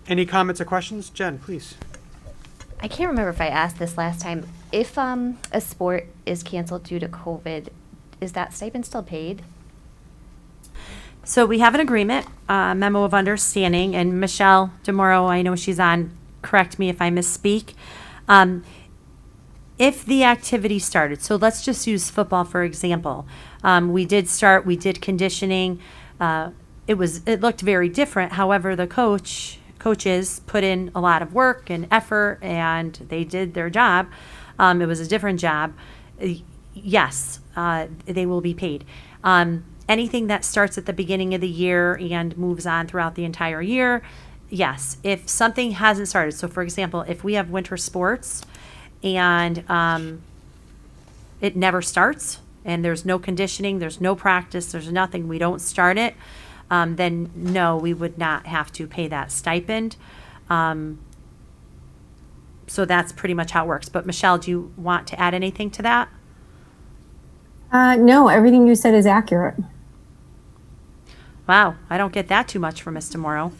[SPEAKER 1] Any comments or questions? Jen, please.
[SPEAKER 9] I can't remember if I asked this last time. If a sport is canceled due to COVID, is that stipend still paid?
[SPEAKER 8] So we have an agreement, memo of understanding, and Michelle DeMoro, I know she's on, correct me if I misspeak. If the activity started, so let's just use football for example. We did conditioning. It looked very different. However, the coaches put in a lot of work and effort, and they did their job. It was a different job. Yes, they will be paid. Anything that starts at the beginning of the year and moves on throughout the entire year, yes. If something hasn't started, so for example, if we have winter sports and it never starts, and there's no conditioning, there's no practice, there's nothing, we don't start it, then no, we would not have to pay that stipend. So that's pretty much how it works. But Michelle, do you want to add anything to that?
[SPEAKER 7] No, everything you said is accurate.
[SPEAKER 8] Wow, I don't get that too much from Miss Demoro.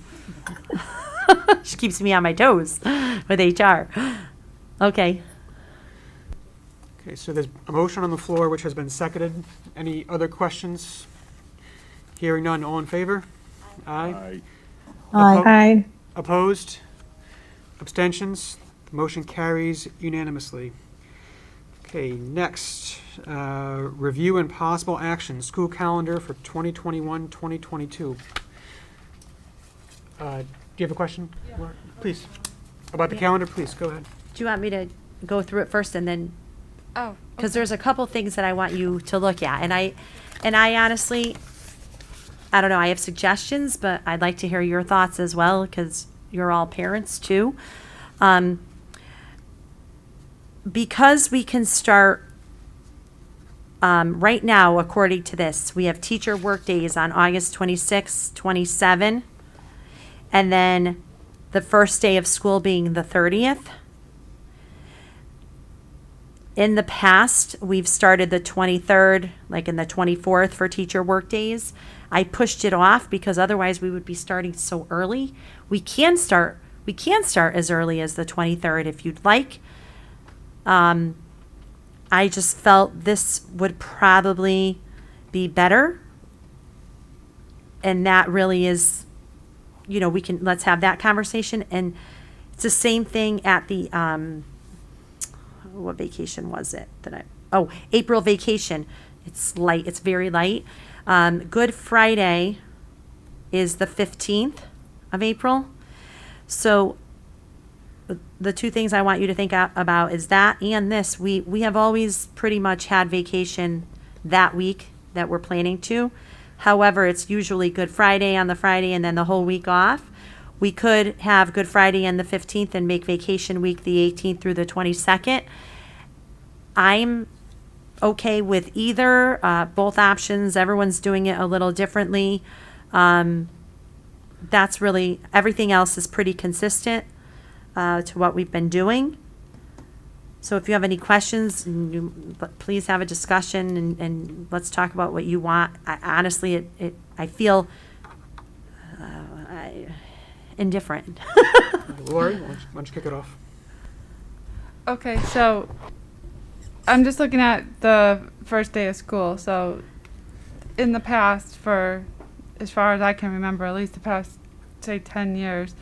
[SPEAKER 8] She keeps me on my toes with HR. Okay.
[SPEAKER 1] Okay, so there's a motion on the floor which has been seconded. Any other questions? Hearing none, all in favor? Aye.
[SPEAKER 7] Aye.
[SPEAKER 1] Opposed? Abstentions? The motion carries unanimously. Okay, next, review and possible action, school calendar for 2021-2022. Do you have a question? Laura? Please. About the calendar, please, go ahead.
[SPEAKER 8] Do you want me to go through it first and then?
[SPEAKER 4] Oh.
[SPEAKER 8] Because there's a couple things that I want you to look at. And I honestly, I don't know, I have suggestions, but I'd like to hear your thoughts as well, because you're all parents too. Because we can start right now, according to this, we have teacher work days on August 26, 27, and then the first day of school being the 30th. In the past, we've started the 23rd, like in the 24th for teacher work days. I pushed it off because otherwise we would be starting so early. We can start as early as the 23rd if you'd like. I just felt this would probably be better. And that really is, let's have that conversation. And it's the same thing at the, what vacation was it April vacation. It's light, it's very light. Good Friday is the 15th of April. So the two things I want you to think about is that and this. We have always pretty much had vacation that week that we're planning to. However, it's usually Good Friday on the Friday and then the whole week off. We could have Good Friday and the 15th and make vacation week the 18th through the 22nd. I'm okay with either, both options. Everyone's doing it a little differently. That's really, everything else is pretty consistent to what we've been doing. So if you have any questions, please have a discussion and let's talk about what you want. Honestly, I feel indifferent.
[SPEAKER 1] Lori, why don't you kick it off?
[SPEAKER 4] Okay, so I'm just looking at the first day of school. So in the past, for as far as I can remember, at least the past, say, 10 years,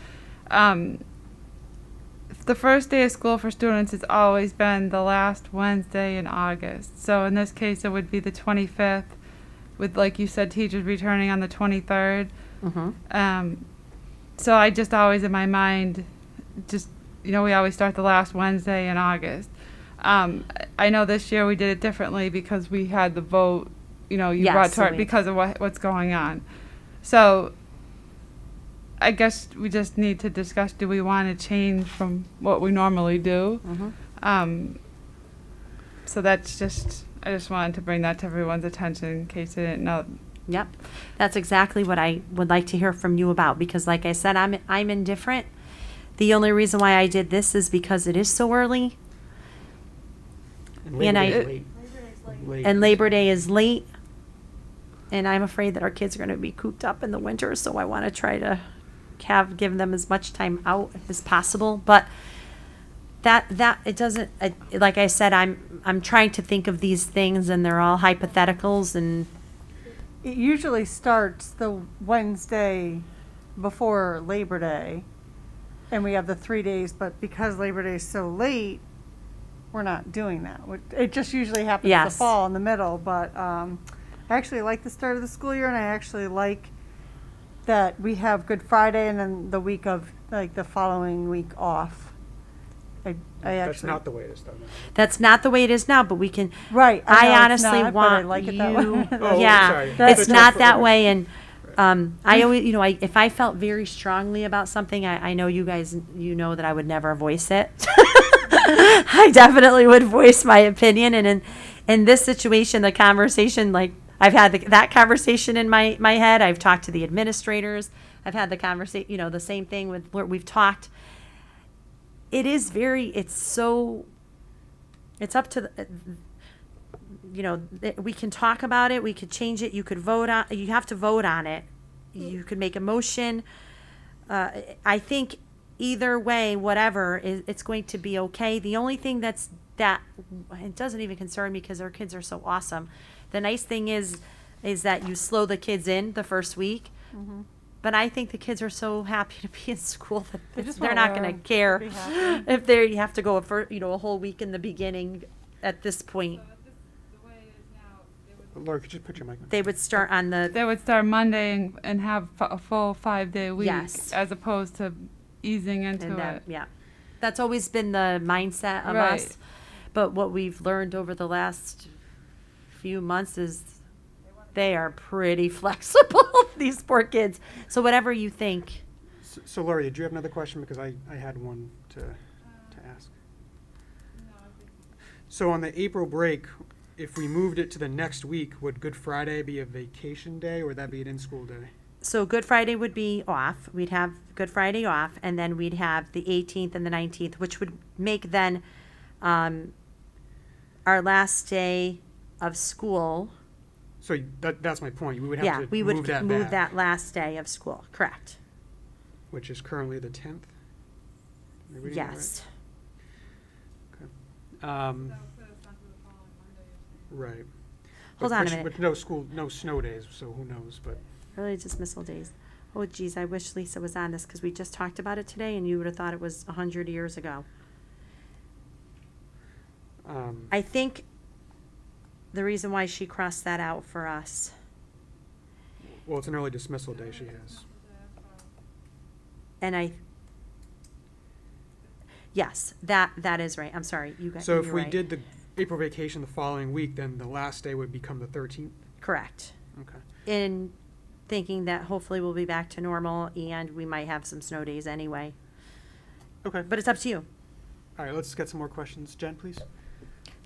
[SPEAKER 4] the first day of school for students has always been the last Wednesday in August. So in this case, it would be the 25th, with, like you said, teachers returning on the 23rd.
[SPEAKER 8] Mm-hmm.
[SPEAKER 4] So I just always, in my mind, we always start the last Wednesday in August. I know this year we did it differently because we had the vote, brought to it because of what's going on. So I guess we just need to discuss, do we want to change from what we normally do?
[SPEAKER 8] Mm-hmm.
[SPEAKER 4] So that's just, I just wanted to bring that to everyone's attention in case they didn't know.
[SPEAKER 8] Yep. That's exactly what I would like to hear from you about, because like I said, I'm indifferent. The only reason why I did this is because it is so early. And Labor Day is late. And I'm afraid that our kids are going to be cooped up in the winter, so I want to try to give them as much time out as possible. But that it doesn't, like I said, I'm trying to think of these things, and they're all hypotheticals, and
[SPEAKER 20] it usually starts the Wednesday before Labor Day, and we have the 3 days, but because Labor Day is so late, we're not doing that. It just usually happens in the fall in the middle, but I actually like the start of the school year, and I actually like that we have Good Friday and then the week of, like, the following week off.
[SPEAKER 1] That's not the way it is though.
[SPEAKER 8] That's not the way it is now, but we can.
[SPEAKER 20] Right.
[SPEAKER 8] I honestly
[SPEAKER 20] not,
[SPEAKER 8] want
[SPEAKER 20] I like it that way.
[SPEAKER 8] It's not that way, and I always, if I felt very strongly about something, I know you guys, that I would never voice it. I definitely would voice my opinion. And in this situation, the conversation, like I've had that conversation in my head. I've talked to the administrators. I've had the conversation, you know, the same thing with where we've talked. It's up to the, you know, we can talk about it. We could change it. You could vote on, you have to vote on it. You could make a motion. I think either way, whatever, it's going to be okay. The only thing that it doesn't even concern me because our kids are so awesome. The nice thing is that you slow the kids in the first week.
[SPEAKER 4] Mhm.
[SPEAKER 8] But I think the kids are so happy to be in school that
[SPEAKER 4] just
[SPEAKER 8] they're
[SPEAKER 4] wanna
[SPEAKER 8] not going
[SPEAKER 4] learn,
[SPEAKER 8] to care
[SPEAKER 4] be happy.
[SPEAKER 8] if you have to go a whole week in the beginning at this point.
[SPEAKER 1] Laura, could you put your mic on?
[SPEAKER 8] They would start on the.
[SPEAKER 4] They would start Monday and have a full 5-day week,
[SPEAKER 8] Yes.
[SPEAKER 4] as opposed to easing into
[SPEAKER 8] And
[SPEAKER 4] it.
[SPEAKER 8] yeah, that's always been the mindset of
[SPEAKER 4] Right.
[SPEAKER 8] us. But what we've learned over the last few months is they are pretty flexible, these poor kids. So whatever you think.
[SPEAKER 1] So Laura, did you have another question? Because I had one to ask. So on the April break, if we moved it to the next week, would Good Friday be a vacation day or would that be an in-school day?
[SPEAKER 8] So Good Friday would be off. We'd have Good Friday off, and then we'd have the 18th and the 19th, which would make then our last day of school.
[SPEAKER 1] So that's my point. We would have to
[SPEAKER 8] would
[SPEAKER 1] move that
[SPEAKER 8] move
[SPEAKER 1] back,
[SPEAKER 8] that last day of school. Correct.
[SPEAKER 1] which is currently the 10th. Am I reading that right?
[SPEAKER 8] Yes.
[SPEAKER 1] Okay. Right.
[SPEAKER 8] Hold on a minute.
[SPEAKER 1] With no school, no snow days, so who knows, but.
[SPEAKER 8] Early dismissal days. Oh, geez, I wish Lisa was on this because we just talked about it today and you would have thought it was 100 years ago. I think the reason why she crossed that out for us.
[SPEAKER 1] Well, it's an early dismissal day she has.
[SPEAKER 8] And yes, that is right. I'm sorry. You guys.
[SPEAKER 1] So if
[SPEAKER 8] you're
[SPEAKER 1] we
[SPEAKER 8] right.
[SPEAKER 1] did the April vacation the following week, then the last day would become the 13th?
[SPEAKER 8] Correct.
[SPEAKER 1] Okay.
[SPEAKER 8] In thinking that hopefully we'll be back to normal and we might have some snow days anyway.
[SPEAKER 1] Okay.
[SPEAKER 8] But it's up to you.
[SPEAKER 1] All right, let's get some more questions. Jen, please.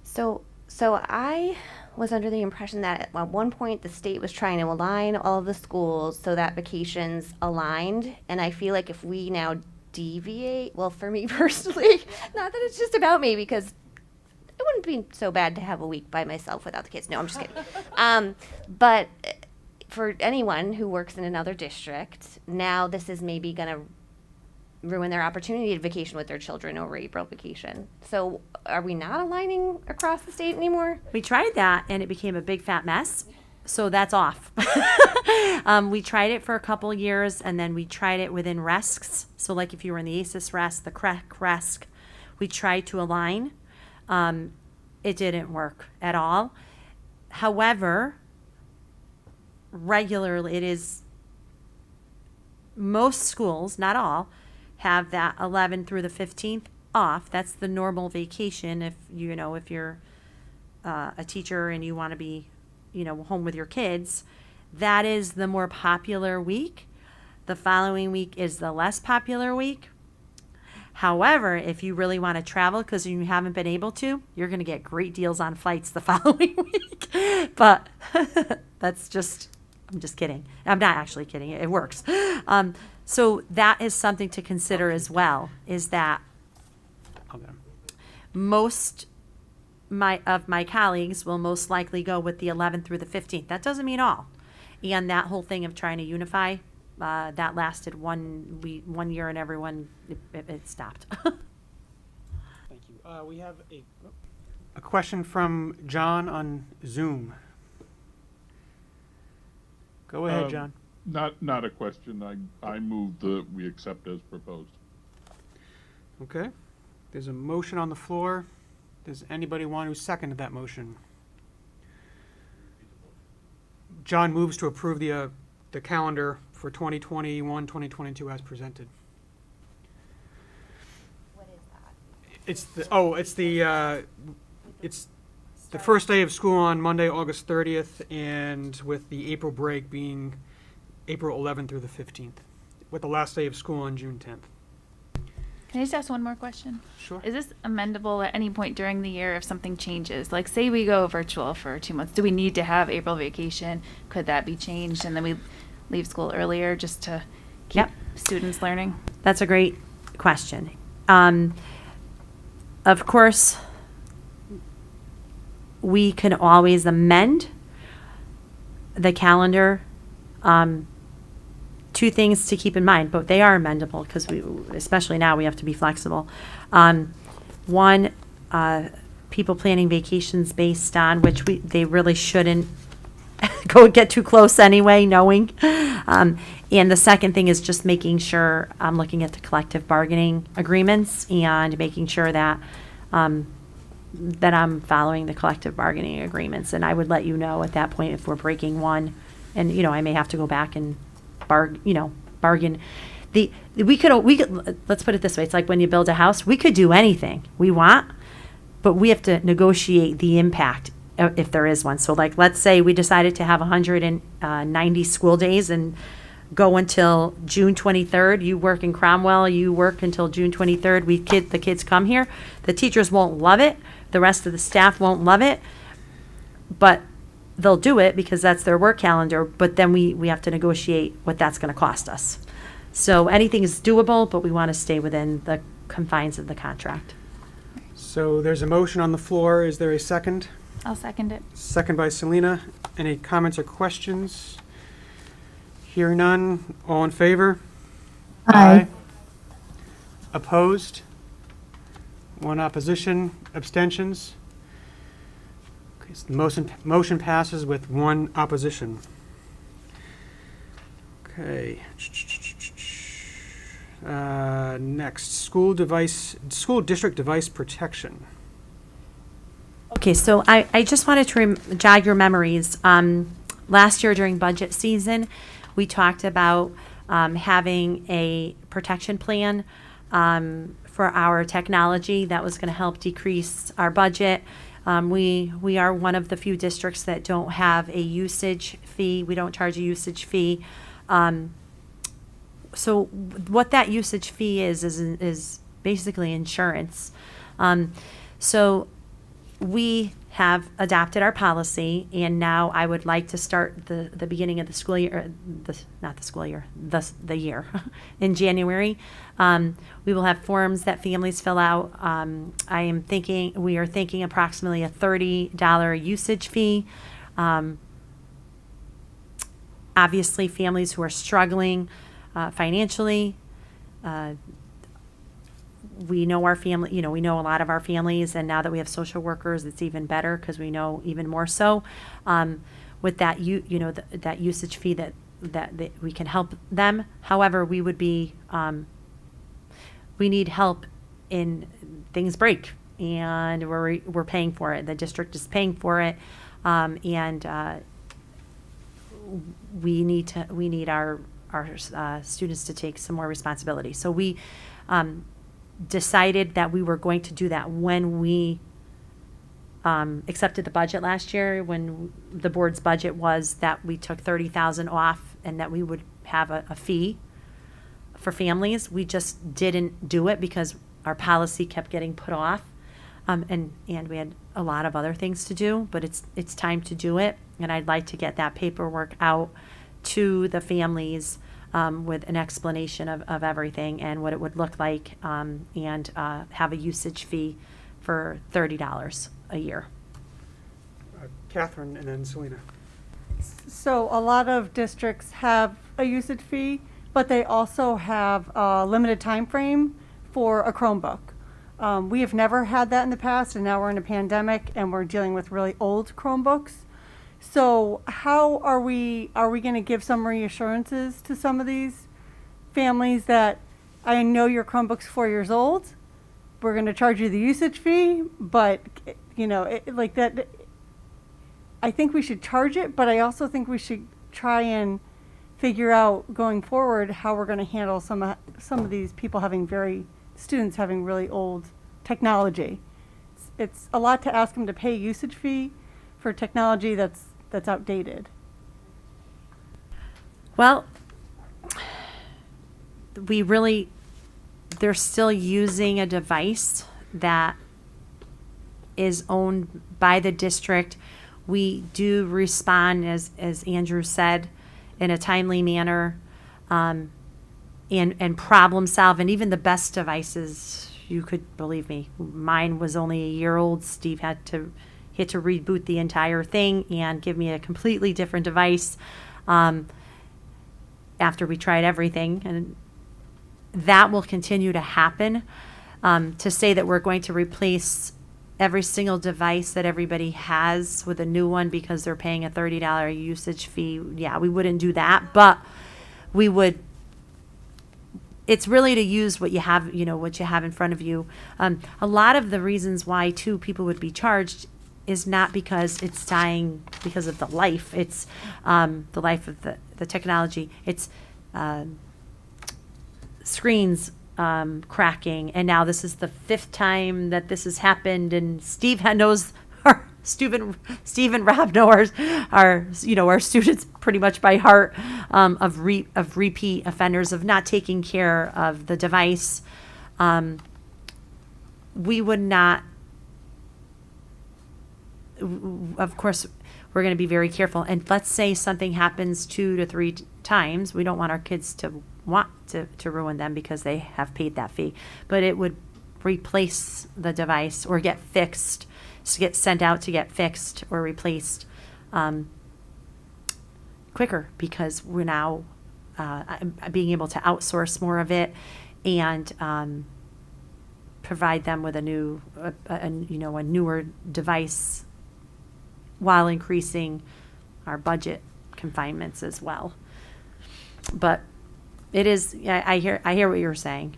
[SPEAKER 9] So I was under the impression that at one point the state was trying to align all of the schools so that vacations aligned. And I feel like if we now deviate, well, for me personally, not that it's just about me because it wouldn't be so bad to have a week by myself without the kids. No, I'm just kidding. But for anyone who works in another district, now this is maybe going to ruin their opportunity to vacation with their children over April vacation. So are we not aligning across the state anymore?
[SPEAKER 8] We tried that and it became a big fat mess. So that's off. We tried it for a couple years and then we tried it within RESCs. So like if you were in the ACES RESC, the CREC RESC, we tried to align. It didn't work at all. However, regularly it is, most schools, not all, have that 11 through the 15th off. That's the normal vacation if you're a teacher and you want to be, home with your kids. That is the more popular week. The following week is the less popular week. However, if you really want to travel because you haven't been able to, you're going to get great deals on flights the following week. But I'm just kidding. I'm not actually kidding. It works. So that is something to consider as well, is that most of my colleagues will most likely go with the 11th through the 15th. That doesn't mean all. And that whole thing of trying to unify, that lasted one year and everyone, it stopped.
[SPEAKER 1] Thank you. We have a question from John on Zoom. Go ahead, John.
[SPEAKER 3] Not a question. I move that we accept as proposed.
[SPEAKER 1] Okay. There's a motion on the floor. Does anybody want to second that motion? John moves to approve the calendar for 2021, 2022 as presented.
[SPEAKER 9] What is that?
[SPEAKER 1] It's the first day of school on Monday, August 30th, and with the April break being April 11th through the 15th, with the last day of school on June 10th.
[SPEAKER 22] Can I just ask one more question?
[SPEAKER 1] Sure.
[SPEAKER 22] Is this amendable at any point during the year if something changes? Like, say we go virtual for 2 months, do we need to have April vacation? Could that be changed and then we leave school earlier just to keep
[SPEAKER 8] Yep.
[SPEAKER 22] students learning?
[SPEAKER 8] That's a great question. Of course, we can always amend the calendar. Two things to keep in mind, but they are amendable because especially now, we have to be flexible. One, people planning vacations based on which they really shouldn't get too close anyway, knowing. And the second thing is just making sure I'm looking at the collective bargaining agreements and making sure that that I'm following the collective bargaining agreements. And I would let you know at that point if we're breaking one, and I may have to go back and bargain. We could let's put it this way. It's like when you build a house, we could do anything we want, but we have to negotiate the impact if there is one. So like, let's say we decided to have 190 school days and go until June 23rd. You work in Cromwell, you work until June 23rd. The kids come here. The teachers won't love it. The rest of the staff won't love it, but they'll do it because that's their work calendar. But then we have to negotiate what that's going to cost us. So anything is doable, but we want to stay within the confines of the contract.
[SPEAKER 1] So there's a motion on the floor. Is there a second?
[SPEAKER 22] I'll second it.
[SPEAKER 1] Second by Selena. Any comments or questions? Hearing none. All in favor?
[SPEAKER 7] Aye.
[SPEAKER 1] Opposed? One opposition. Abstentions? Okay, so the motion passes with one opposition. Okay. Next, school district device protection.
[SPEAKER 8] Okay, so I just wanted to jog your memories. Last year during budget season, we talked about having a protection plan for our technology that was going to help decrease our budget. We are one of the few districts that don't have a usage fee. We don't charge a usage fee. So what that usage fee is basically insurance. So we have adopted our policy, and now I would like to start the beginning of the school year, the year in January. We will have forms that families fill out. We are thinking approximately a $30 usage fee. Obviously, families who are struggling financially, we know our family, we know a lot of our families, and now that we have social workers, it's even better because we know even more so. With that, that usage fee that we can help them. However, we need help in things break, and we're paying for it. The district is paying for it, and we need our students to take some more responsibility. So we decided that we were going to do that when we accepted the budget last year, when the board's budget was that we took $30,000 off and that we would have a fee for families. We just didn't do it because our policy kept getting put off, and we had a lot of other things to do, but it's time to do it, and I'd like to get that paperwork out to the families with an explanation of everything and what it would look like, and have a usage fee for $30 a year.
[SPEAKER 1] Catherine and then Selena.
[SPEAKER 20] So a lot of districts have a usage fee, but they also have a limited time frame for a Chromebook. We have never had that in the past, and now we're in a pandemic and we're dealing with really old Chromebooks. So how are we going to give some reassurances to some of these families that I know your Chromebook's 4 years old, we're going to charge you the usage fee, but like that, I think we should charge it, but I also think we should try and figure out going forward how we're going to handle some of these students having really old technology. It's a lot to ask them to pay a usage fee for technology that's outdated.
[SPEAKER 8] Well, we really they're still using a device that is owned by the district. We do respond, as Andrew said, in a timely manner, and problem solve. And even the best devices, you could believe me, mine was only a year old. Steve had to reboot the entire thing and give me a completely different device after we tried everything. And that will continue to happen. To say that we're going to replace every single device that everybody has with a new one because they're paying a $30 usage fee, yeah, we wouldn't do that. But we would, it's really to use what you have, what you have in front of you. A lot of the reasons why, too, people would be charged is not because it's dying because of the life. It's the life of the technology. It's screens cracking, and now this is the 5th time that this has happened. And Steve knows, Steve and Rob know our students pretty much by heart, of repeat offenders, of not taking care of the device. We would not. Of course, we're going to be very careful. And let's say something happens 2 to 3 times. We don't want our kids to want to ruin them because they have paid that fee. But it would replace the device or get fixed, get sent out to get fixed or replaced quicker, because we're now being able to outsource more of it and provide them with a newer device, while increasing our budget confinements as well. But it is, I hear what you're saying.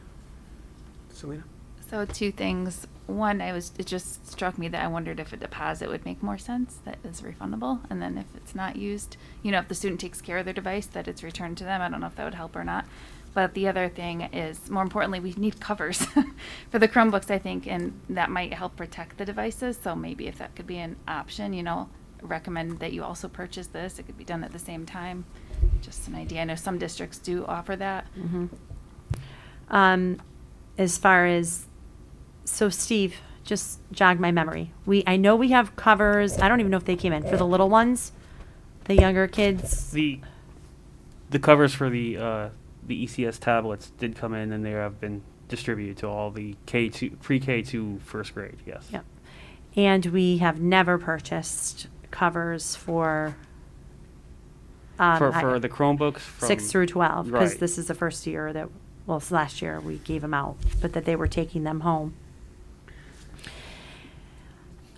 [SPEAKER 1] Selena?
[SPEAKER 22] So 2 things. One, it just struck me that I wondered if a deposit would make more sense that is refundable. And then if it's not used, if the student takes care of their device, that it's returned to them. I don't know if that would help or not. But the other thing is, more importantly, we need covers for the Chromebooks, I think, and that might help protect the devices. So maybe if that could be an option, recommend that you also purchase this. It could be done at the same time. Just an idea. I know some districts do offer that.
[SPEAKER 8] Mm-hmm. As far as, so Steve, just jog my memory. I know we have covers. I don't even know if they came in for the little ones, the younger kids.
[SPEAKER 6] The covers for the ECS tablets did come in, and they have been distributed to all the pre-K to 1st grade. Yes.
[SPEAKER 8] Yep. And we have never purchased covers for
[SPEAKER 6] the Chromebooks from
[SPEAKER 8] 6 through 12, because
[SPEAKER 6] right.
[SPEAKER 8] this is the first year that, last year we gave them out, but that they were taking them home.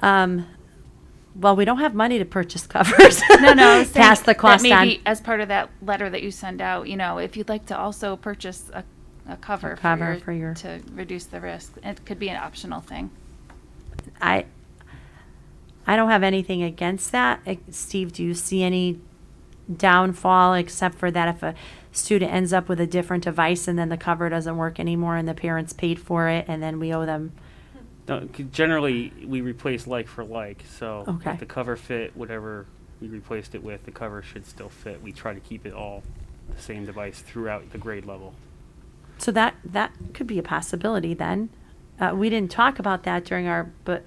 [SPEAKER 8] Well, we don't have money to purchase covers.
[SPEAKER 22] No,
[SPEAKER 8] pass the cost
[SPEAKER 22] that maybe
[SPEAKER 8] on.
[SPEAKER 22] as part of that letter that you send out, if you'd like to also purchase a cover, to reduce the risk, it could be an optional thing.
[SPEAKER 8] I don't have anything against that. Steve, do you see any downfall except for that if a student ends up with a different device and then the cover doesn't work anymore and the parents paid for it and then we owe them?
[SPEAKER 6] No, generally, we replace like for like. So
[SPEAKER 8] Okay.
[SPEAKER 6] if the cover fit whatever we replaced it with, the cover should still fit. We try to keep it all the same device throughout the grade level.
[SPEAKER 8] So that could be a possibility then. We didn't talk about that during but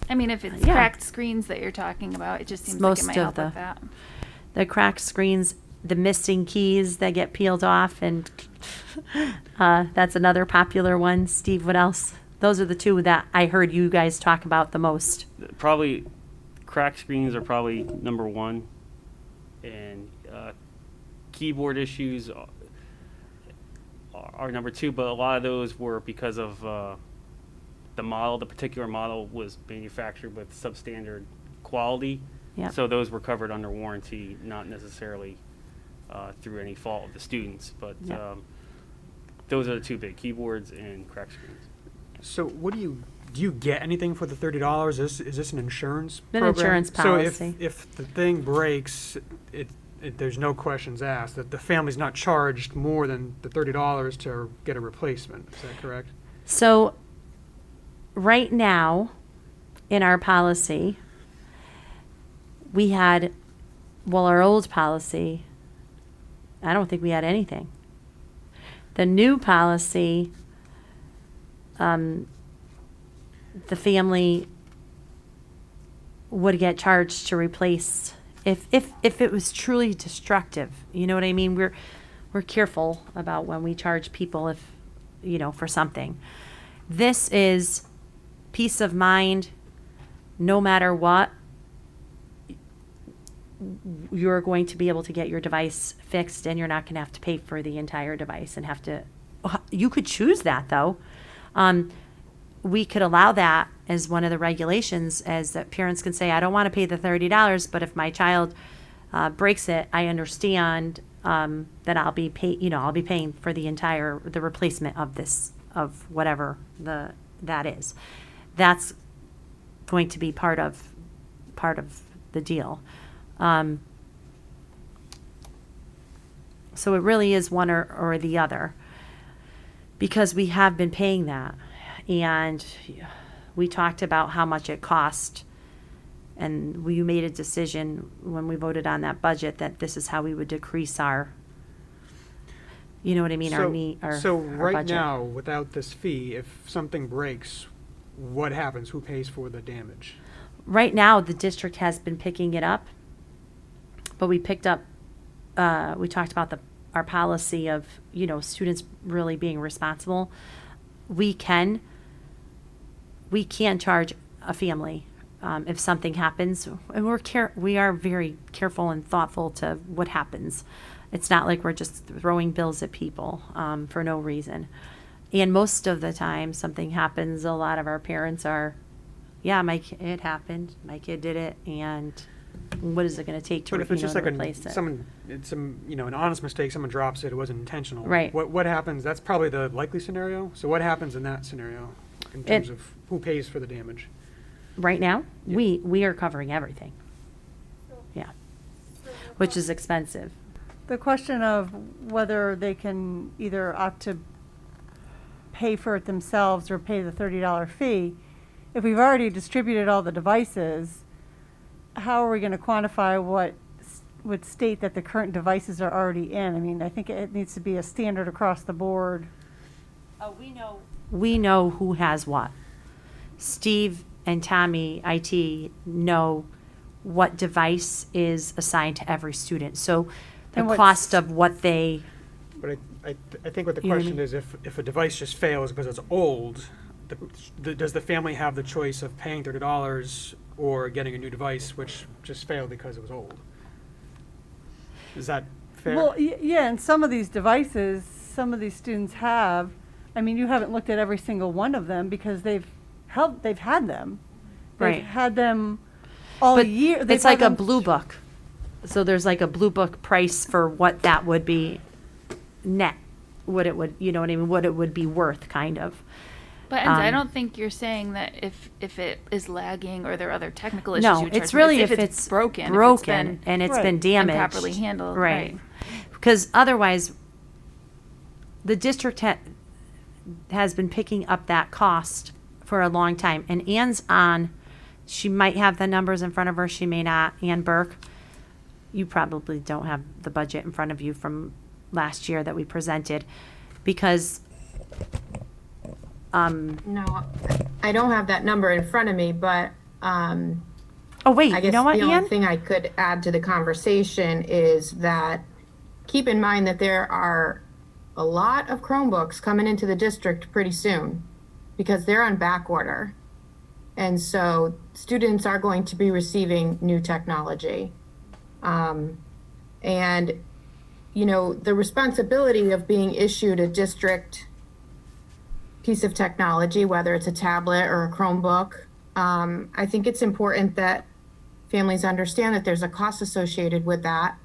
[SPEAKER 22] I mean, if it's
[SPEAKER 8] yeah.
[SPEAKER 22] cracked screens that you're talking about, it just seems like it might help with that.
[SPEAKER 8] The cracked screens, the missing keys that get peeled off, and that's another popular one. Steve, what else? Those are the 2 that I heard you guys talk about the most.
[SPEAKER 6] Probably cracked screens are probably number 1, and keyboard issues are number 2. But a lot of those were because of the particular model was manufactured with substandard quality.
[SPEAKER 8] Yep.
[SPEAKER 6] So those were covered under warranty, not necessarily through any fault of the students. But
[SPEAKER 8] Yep.
[SPEAKER 6] Those are the 2 big, keyboards and cracked screens.
[SPEAKER 1] So what do you get anything for the $30? Is this an insurance
[SPEAKER 8] An
[SPEAKER 1] program?
[SPEAKER 8] insurance policy.
[SPEAKER 1] So if the thing breaks, there's no questions asked, that the family's not charged more than the $30 to get a replacement. Is that correct?
[SPEAKER 8] So right now, in our policy, we had, our old policy, I don't think we had anything. The new policy, the family would get charged to replace if it was truly destructive. You know what I mean? We're careful about when we charge people if, you know, for something. This is peace of mind, no matter what. You're going to be able to get your device fixed, and you're not going to have to pay for the entire device and have to. You could choose that, though. We could allow that as one of the regulations, as that parents can say, I don't want to pay the $30, but if my child breaks it, I understand that I'll be I'll be paying for the replacement of this, of whatever that is. That's going to be part of the deal. So it really is one or the other, because we have been paying that, and we talked about how much it cost, and we made a decision when we voted on that budget that this is how we would decrease our, you know what I mean, our
[SPEAKER 1] So
[SPEAKER 8] our
[SPEAKER 1] right
[SPEAKER 8] budget.
[SPEAKER 1] now, without this fee, if something breaks, what happens? Who pays for the damage?
[SPEAKER 8] Right now, the district has been picking it up, but we picked up, we talked about our policy of, you know, students really being responsible. We can charge a family if something happens, and we are very careful and thoughtful to what happens. It's not like we're just throwing bills at people for no reason. And most of the time, something happens, a lot of our parents are, yeah, it happened, my kid did it, and what is it going to take to,
[SPEAKER 1] But if it's just like
[SPEAKER 8] replace it?
[SPEAKER 1] an honest mistake, someone drops it, it wasn't intentional.
[SPEAKER 8] Right.
[SPEAKER 1] What happens? That's probably the likely scenario. So what happens in that scenario in terms of who pays for the damage?
[SPEAKER 8] Right now, we are covering everything. Yeah, which is expensive.
[SPEAKER 20] The question of whether they can either opt to pay for it themselves or pay the $30 fee, if we've already distributed all the devices, how are we going to quantify what would state that the current devices are already in? I mean, I think it needs to be a standard across the board.
[SPEAKER 8] We know who has what. Steve and Tommy, IT, know what device is assigned to every student. So the
[SPEAKER 20] And what's-
[SPEAKER 8] cost of what they,
[SPEAKER 1] But I think what the
[SPEAKER 8] You know what I
[SPEAKER 1] question
[SPEAKER 8] mean?
[SPEAKER 1] is, if a device just fails because it's old, does the family have the choice of paying $30 or getting a new device which just failed because it was old? Is that fair?
[SPEAKER 20] Well, yeah, and some of these devices, some of these students have, I mean, you haven't looked at every single one of them because they've had them. They've
[SPEAKER 8] Right.
[SPEAKER 20] had them all
[SPEAKER 8] but
[SPEAKER 20] year. They've
[SPEAKER 8] it's like
[SPEAKER 20] had
[SPEAKER 8] a
[SPEAKER 20] them-
[SPEAKER 8] blue book. So there's like a blue book price for what that would be net, what it would, you know what I mean, what it would be worth, kind of.
[SPEAKER 22] But Enza, I don't think you're saying that if it is lagging or there are other technical issues.
[SPEAKER 8] No,
[SPEAKER 22] you
[SPEAKER 8] it's
[SPEAKER 22] charge,
[SPEAKER 8] really
[SPEAKER 22] if
[SPEAKER 8] if
[SPEAKER 22] it's
[SPEAKER 8] it's
[SPEAKER 22] broken,
[SPEAKER 8] and it's been damaged,
[SPEAKER 22] improperly handled,
[SPEAKER 8] right? Because otherwise, the district has been picking up that cost for a long time. And Ann's on; she might have the numbers in front of her, she may not. Ann Burke, you probably don't have the budget in front of you from last year that we presented, because.
[SPEAKER 19] No, I don't have that number in front of me, but
[SPEAKER 8] oh wait,
[SPEAKER 19] I guess
[SPEAKER 8] you know what,
[SPEAKER 19] the only
[SPEAKER 8] Ann?
[SPEAKER 19] thing I could add to the conversation is that keep in mind that there are a lot of Chromebooks coming into the district pretty soon because they're on back order. And so students are going to be receiving new technology. And, you know, the responsibility of being issued a district piece of technology, whether it's a tablet or a Chromebook, I think it's important that families understand that there's a cost associated with that.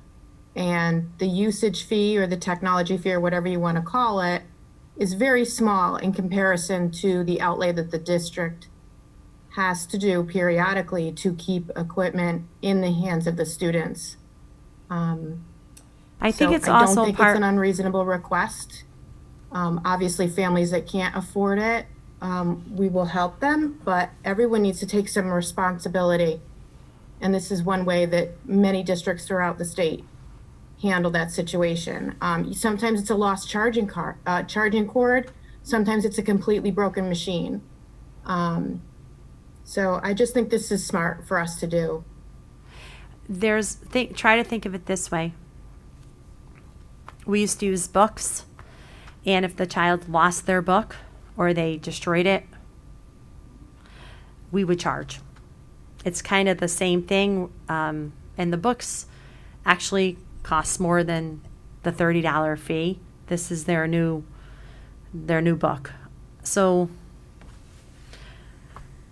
[SPEAKER 19] And the usage fee or the technology fee or whatever you want to call it is very small in comparison to the outlay that the district has to do periodically to keep equipment in the hands of the students.
[SPEAKER 8] I think it's
[SPEAKER 19] I
[SPEAKER 8] also
[SPEAKER 19] don't think
[SPEAKER 8] part.
[SPEAKER 19] it's an unreasonable request. Obviously, families that can't afford it, we will help them, but everyone needs to take some responsibility. And this is one way that many districts throughout the state handle that situation. Sometimes it's a lost charging cord. Sometimes it's a completely broken machine. So I just think this is smart for us to do.
[SPEAKER 8] Try to think of it this way. We used to use books, and if the child lost their book or they destroyed it, we would charge. It's kind of the same thing, and the books actually cost more than the $30 fee. This is their new book. So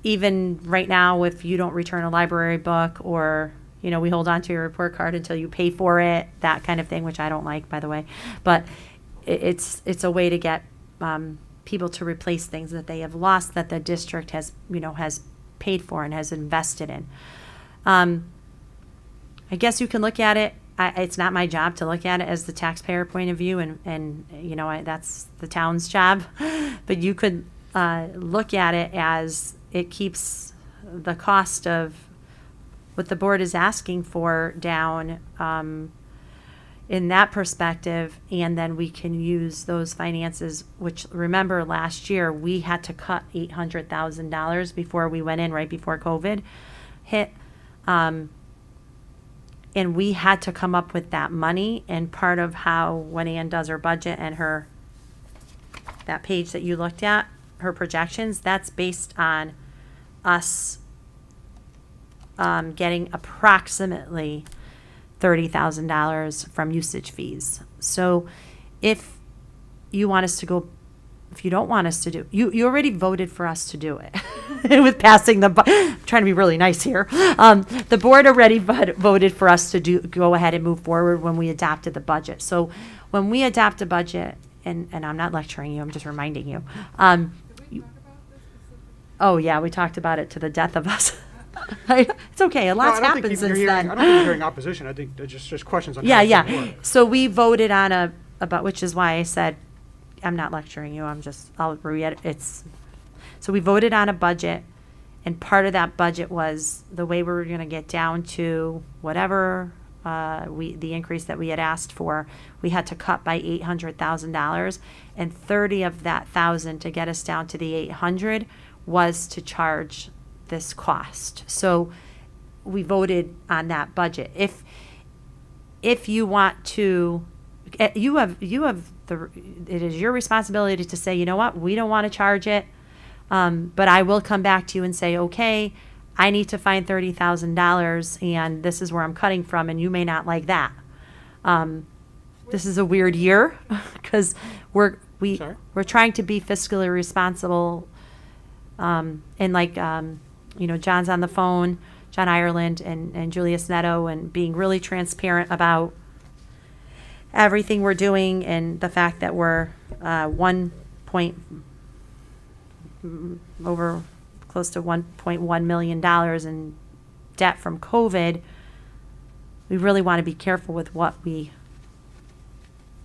[SPEAKER 8] even right now, if you don't return a library book, or we hold on to your report card until you pay for it, that kind of thing, which I don't like, by the way. But it's a way to get people to replace things that they have lost that the district has paid for and has invested in. I guess you can look at it. It's not my job to look at it as the taxpayer point of view, and that's the town's job. But you could look at it as it keeps the cost of what the board is asking for down in that perspective, and then we can use those finances, which, remember, last year we had to cut $800,000 before we went in, right before COVID hit. And we had to come up with that money, and part of how, when Ann does her budget and that page that you looked at, her projections, that's based on us getting approximately $30,000 from usage fees. So if you want us to go, if you don't want us to do, you already voted for us to do it with passing I'm trying to be really nice here. The board already voted for us to go ahead and move forward when we adopted the budget. So when we adopt a budget, and I'm not lecturing you, I'm just reminding you. Oh yeah, we talked about it to the death of us. It's okay. A lot's happened since then.
[SPEAKER 1] I don't think you're hearing opposition. I think they're just questions on how
[SPEAKER 8] Yeah.
[SPEAKER 1] it's gonna work.
[SPEAKER 8] So we voted on about, which is why I said I'm not lecturing you. I'll read so we voted on a budget, and part of that budget was the way we were going to get down to whatever the increase that we had asked for. We had to cut by $800,000, and 30 of that thousand to get us down to the 800 was to charge this cost. So we voted on that budget. If you want to, it is your responsibility to say, you know what, we don't want to charge it, but I will come back to you and say, okay, I need to find $30,000, and this is where I'm cutting from, and you may not like that. This is a weird year because we're trying to be fiscally responsible, and John's on the phone, John Ireland and Julius Netto, and being really transparent about everything we're doing, and the fact that we're close to $1.1 million in debt from COVID. We really want to be careful with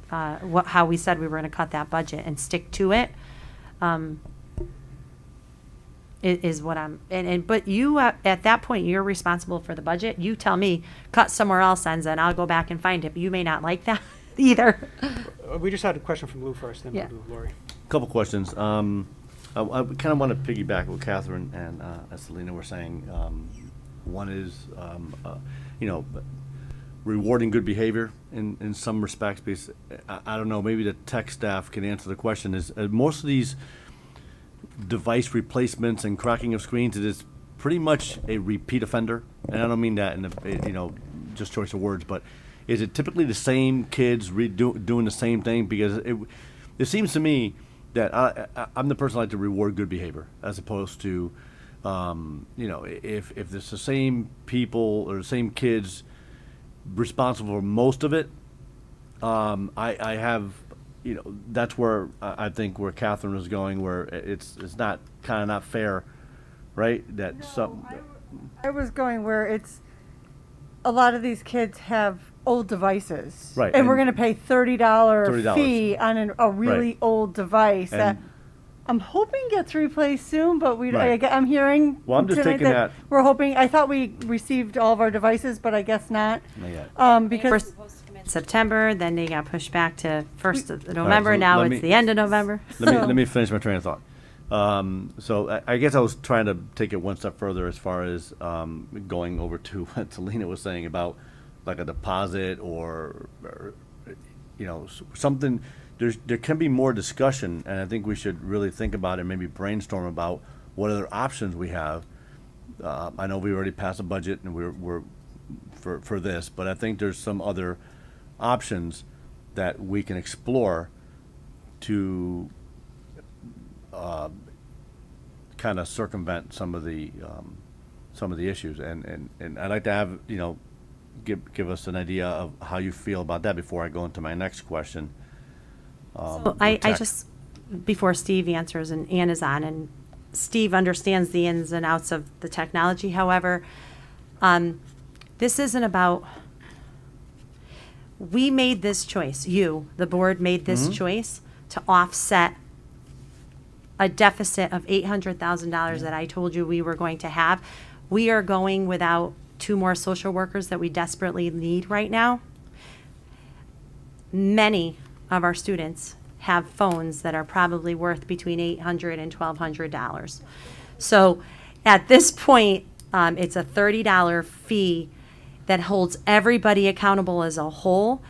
[SPEAKER 8] how we said we were going to cut that budget and stick to it. Is what but you, at that point, you're responsible for the budget. You tell me, cut somewhere else, and I'll go back and find it. But you may not like that either.
[SPEAKER 1] We just had a question from Lou first, then we'll do Lori.
[SPEAKER 18] Couple questions. I kind of want to piggyback what Catherine and Selena were saying. One is, rewarding good behavior in some respects, because I don't know, maybe the tech staff can answer the question. Is most of these device replacements and cracking of screens, it is pretty much a repeat offender, and I don't mean that in just choice of words, but is it typically the same kids doing the same thing? Because it seems to me that I'm the person who like to reward good behavior, as opposed to if it's the same people or the same kids responsible for most of it. I have, that's where I think where Catherine was going, where it's not not fair, right? That
[SPEAKER 20] I was going where it's a lot of these kids have old devices,
[SPEAKER 18] right?
[SPEAKER 20] And we're going to pay $30 fee on a really
[SPEAKER 18] right.
[SPEAKER 20] old device that I'm hoping gets replaced soon. But I'm hearing.
[SPEAKER 18] Well, I'm just taking that.
[SPEAKER 20] We're hoping. I thought we received all of our devices, but I guess not.
[SPEAKER 18] Not yet.
[SPEAKER 20] Because
[SPEAKER 8] September, then they got pushed back to 1st of
[SPEAKER 18] All right,
[SPEAKER 8] November,
[SPEAKER 18] so
[SPEAKER 8] now
[SPEAKER 18] let
[SPEAKER 8] it's
[SPEAKER 18] me-
[SPEAKER 8] the end of November.
[SPEAKER 18] Let me finish my train of thought. So I guess I was trying to take it one step further as far as going over to what Selena was saying about like a deposit or something. There can be more discussion, and I think we should really think about it, maybe brainstorm about what other options we have. I know we already passed a budget and we're for this, but I think there's some other options that we can explore to kind of circumvent some of the issues, and I'd like to have give us an idea of how you feel about that before I go into my next question.
[SPEAKER 8] So I just, before Steve answers and Ann is on, and Steve understands the ins and outs of the technology. However, this isn't about, we made this choice, the board made this choice to offset a deficit of $800,000 that I told you we were going to have. We are going without 2 more social workers that we desperately need right now. Many of our students have phones that are probably worth between $800 and $1,200. So at this point, it's a $30 fee that holds everybody accountable as a whole.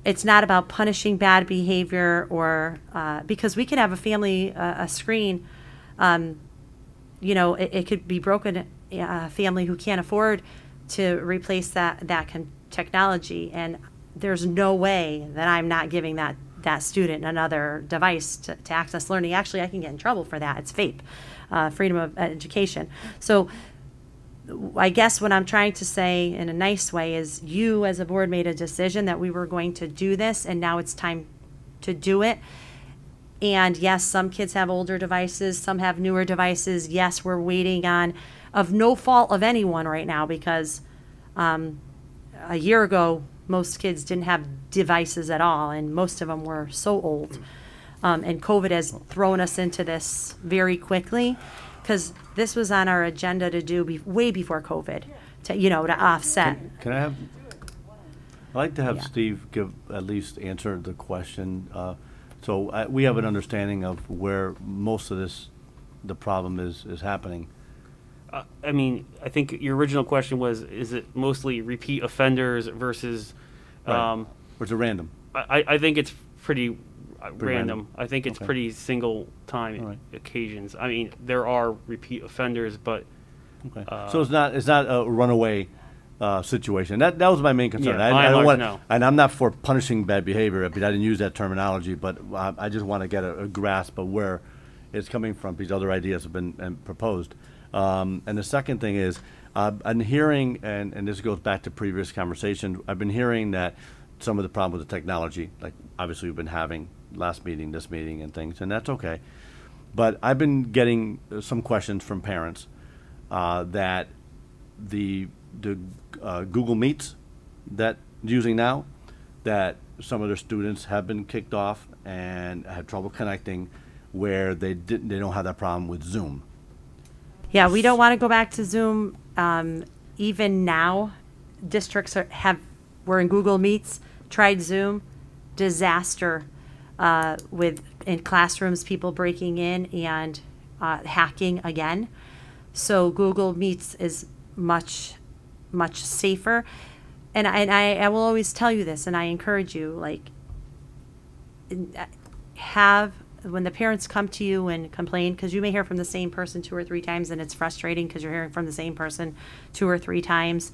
[SPEAKER 8] It's not about punishing bad behavior or because we could have a family, a screen, it could be broken, a family who can't afford to replace that technology. And there's no way that I'm not giving that student another device to access learning. Actually, I can get in trouble for that. It's FAPE, Freedom of Education. So I guess what I'm trying to say in a nice way is you as a board made a decision that we were going to do this, and now it's time to do it. And yes, some kids have older devices, some have newer devices. Yes, we're waiting on, of no fault of anyone right now, because a year ago, most kids didn't have devices at all, and most of them were so old. And COVID has thrown us into this very quickly, because this was on our agenda to do way before COVID, to offset.
[SPEAKER 18] Can I have? I'd like to have Steve at least answer the question. So we have an understanding of where most of the problem is happening.
[SPEAKER 6] I mean, I think your original question was, is it mostly repeat offenders versus...
[SPEAKER 18] Right. Or is it random?
[SPEAKER 6] I think it's pretty random.
[SPEAKER 18] Random.
[SPEAKER 6] I think it's pretty single time occasions. I mean, there are repeat offenders, but...
[SPEAKER 18] Okay. So it's not a runaway situation. That was my main concern.
[SPEAKER 6] Yeah,
[SPEAKER 18] I don't want,
[SPEAKER 6] no.
[SPEAKER 18] and I'm not for punishing bad behavior. I didn't use that terminology, but I just want to get a grasp of where it's coming from. These other ideas have been proposed. And the second thing is, I'm hearing, and this goes back to previous conversation, I've been hearing that some of the problem with the technology, like obviously we've been having last meeting, this meeting, and things, and that's okay. But I've been getting some questions from parents that the Google Meets that using now, that some of their students have been kicked off and had trouble connecting, were they don't have that problem with Zoom.
[SPEAKER 8] Yeah, we don't want to go back to Zoom. Even now, districts were in Google Meets, tried Zoom, disaster in classrooms, people breaking in and hacking again. So Google Meets is much safer. And I will always tell you this, and I encourage you, when the parents come to you and complain, because you may hear from the same person 2 or 3 times, and it's frustrating because you're hearing from the same person 2 or 3 times,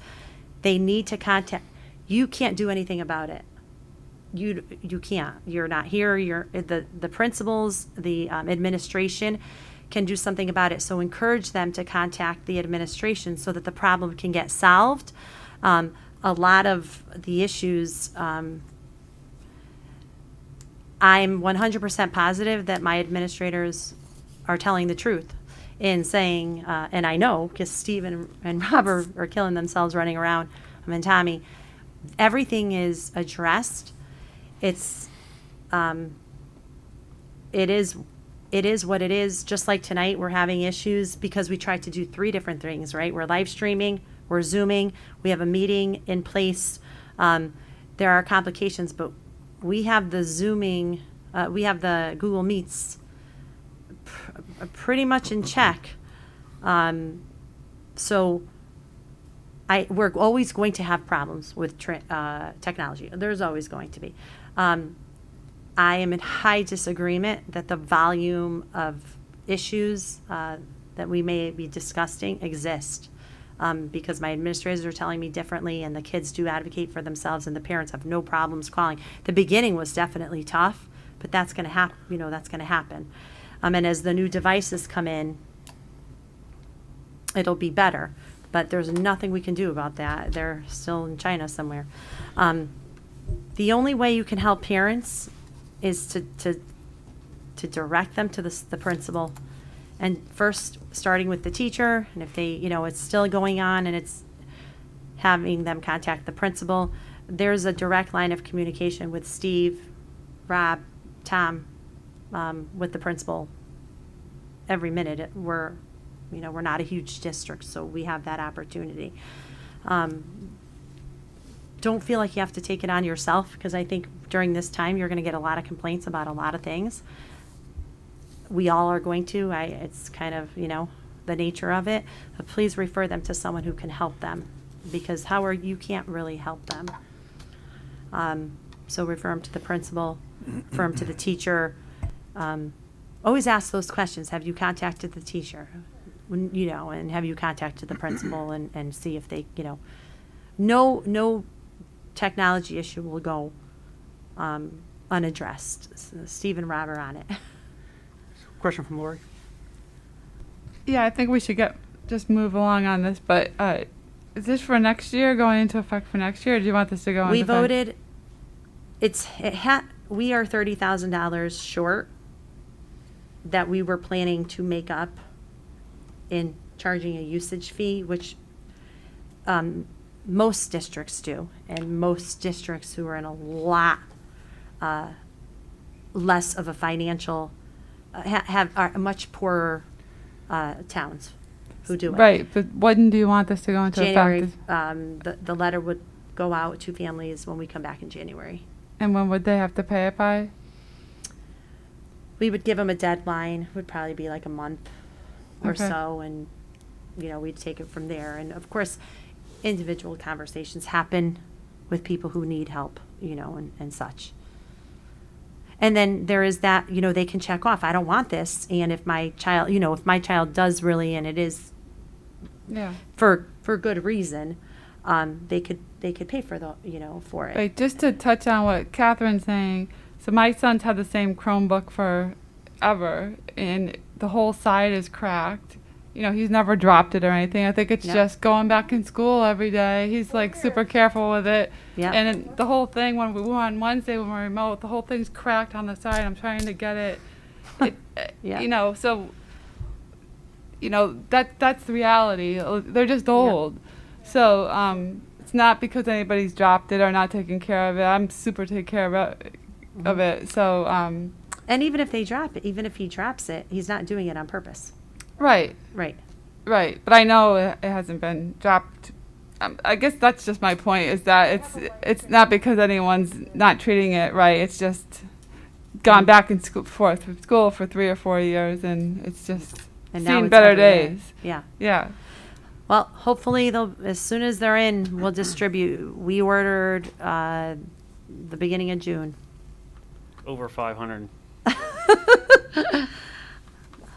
[SPEAKER 8] they need to contact. You can't do anything about it. You can't. You're not here. The principals, the administration can do something about it. So encourage them to contact the administration so that the problem can get solved. A lot of the issues, I'm 100% positive that my administrators are telling the truth in saying, and I know because Steve and Rob are killing themselves running around, and Tommy, everything is addressed. It is what it is. Just like tonight, we're having issues because we tried to do 3 different things, right? We're live streaming, we're Zooming, we have a meeting in place. there are complications, but we have the Zooming, we have the Google Meets pretty much in check. So we're always going to have problems with technology. There's always going to be. I am in high disagreement that the volume of issues that we may be discussing exist, because my administrators are telling me differently, and the kids do advocate for themselves, and the parents have no problems calling. The beginning was definitely tough, but that's going to happen. That's going to happen. And as the new devices come in, it'll be better. But there's nothing we can do about that. They're still in China somewhere. The only way you can help parents is to direct them to the principal, and first starting with the teacher, and if they, it's still going on and it's having them contact the principal. There's a direct line of communication with Steve, Rob, Tom, with the principal every minute. We're not a huge district, so we have that opportunity. Don't feel like you have to take it on yourself, because I think during this time you're going to get a lot of complaints about a lot of things. We all are going to. It's kind of, the nature of it. But please refer them to someone who can help them, because you can't really help them. So refer them to the principal, refer them to the teacher. Always ask those questions. Have you contacted the teacher? And have you contacted the principal, and see if they, no technology issue will go unaddressed. So Steve and Rob are on it.
[SPEAKER 1] Question from Lori.
[SPEAKER 4] Yeah, I think we should just move along on this, but is this for next year, going into effect for next year, or do you want this to go
[SPEAKER 8] We
[SPEAKER 4] into
[SPEAKER 8] voted, we are $30,000 short that we were planning to make up in charging a usage fee, which most districts do, and most districts who are in a lot less of a financial, are much poorer towns who do it.
[SPEAKER 4] Right, but when do you want this to go into
[SPEAKER 8] January,
[SPEAKER 4] effect?
[SPEAKER 8] the letter would go out to families when we come back in January.
[SPEAKER 4] And when would they have to pay it by?
[SPEAKER 8] We would give them a deadline. It would probably be like a month or
[SPEAKER 4] Okay.
[SPEAKER 8] so, and we'd take it from there. And of course, individual conversations happen with people who need help, and such. And then there is that, they can check off, I don't want this, and if my child does really, and it is
[SPEAKER 4] Yeah.
[SPEAKER 8] for good reason, they could pay for for it.
[SPEAKER 4] Right, just to touch on what Catherine's saying, so my son's had the same Chromebook forever, and the whole side is cracked. He's never dropped it or anything. I think it's
[SPEAKER 8] Yep.
[SPEAKER 4] just going back in school every day. He's like super careful with it.
[SPEAKER 8] Yep.
[SPEAKER 4] And the whole thing, when we were on Wednesday when we're remote, the whole thing's cracked on the side. I'm trying to get it.
[SPEAKER 8] Yeah.
[SPEAKER 4] So, that's the reality. They're just old. So, it's not because anybody's dropped it or not taking care of it. I'm super take care of it. So,
[SPEAKER 8] and even if they drop it, even if he drops it, he's not doing it on purpose.
[SPEAKER 4] Right.
[SPEAKER 8] Right.
[SPEAKER 4] Right. But I know it hasn't been dropped. I guess that's just my point, is that it's not because anyone's not treating it right. It's just gone back in school for 3 or 4 years, and it's just
[SPEAKER 8] And now
[SPEAKER 4] seen
[SPEAKER 8] it's
[SPEAKER 4] better
[SPEAKER 8] everywhere.
[SPEAKER 4] days.
[SPEAKER 8] Yeah.
[SPEAKER 4] Yeah.
[SPEAKER 8] Well, hopefully as soon as they're in, we'll distribute. We ordered the beginning of June.
[SPEAKER 6] Over 500.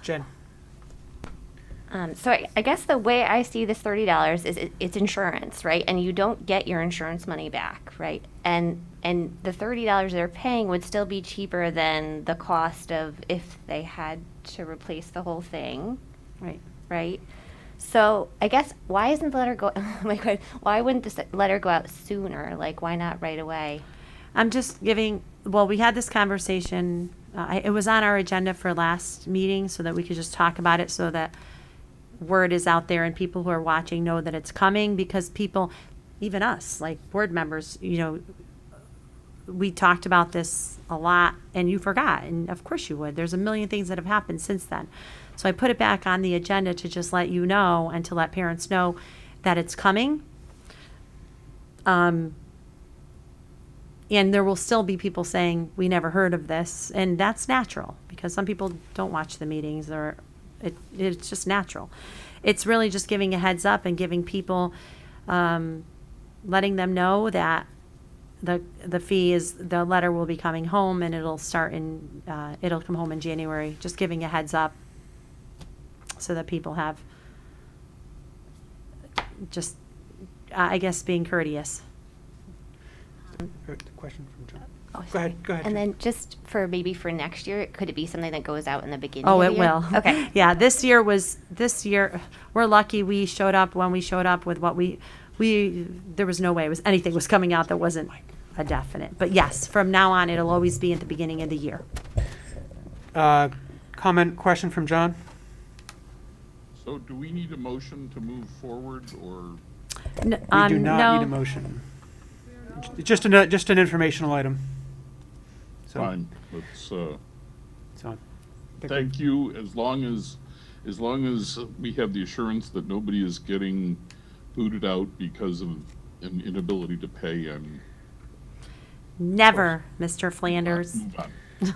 [SPEAKER 1] Jen.
[SPEAKER 9] So I guess the way I see this $30 is it's insurance, right? And you don't get your insurance money back, right? And the $30 they're paying would still be cheaper than the cost of if they had to replace the whole thing,
[SPEAKER 8] Right.
[SPEAKER 9] right? So I guess why isn't the letter go? Why wouldn't this letter go out sooner? Like, why not right away?
[SPEAKER 8] I'm just giving, well, we had this conversation. It was on our agenda for last meeting so that we could just talk about it, so that word is out there and people who are watching know that it's coming, because people, even us, like board members, we talked about this a lot and you forgot. And of course you would. There's a million things that have happened since then. So I put it back on the agenda to just let you know and to let parents know that it's coming. And there will still be people saying, we never heard of this. And that's natural because some people don't watch the meetings or it's just natural. It's really just giving a heads up and giving people, letting them know that the fee is, the letter will be coming home and it'll start in, it'll come home in January. Just giving a heads up so that people have just, I guess, being courteous.
[SPEAKER 1] Question from John.
[SPEAKER 9] Oh,
[SPEAKER 1] Go ahead.
[SPEAKER 9] And
[SPEAKER 1] Jim.
[SPEAKER 9] then just for maybe for next year, could it be something that goes out in the beginning?
[SPEAKER 8] Oh,
[SPEAKER 9] of
[SPEAKER 8] it
[SPEAKER 9] the year?
[SPEAKER 8] will.
[SPEAKER 9] Okay.
[SPEAKER 8] Yeah, this year, we're lucky we showed up when we showed up with what there was no way anything was coming out that wasn't a definite. But yes, from now on, it'll always be at the beginning of the year.
[SPEAKER 1] Comment, question from John?
[SPEAKER 3] So do we need a motion to move forward, or?
[SPEAKER 1] We do not
[SPEAKER 8] no.
[SPEAKER 1] need a motion. It's just an informational item. So,
[SPEAKER 3] Fine, let's,
[SPEAKER 1] so
[SPEAKER 3] thank you, as long as we have the assurance that nobody is getting booted out because of an inability to pay, and
[SPEAKER 8] Never, Mr. Flanders.
[SPEAKER 3] move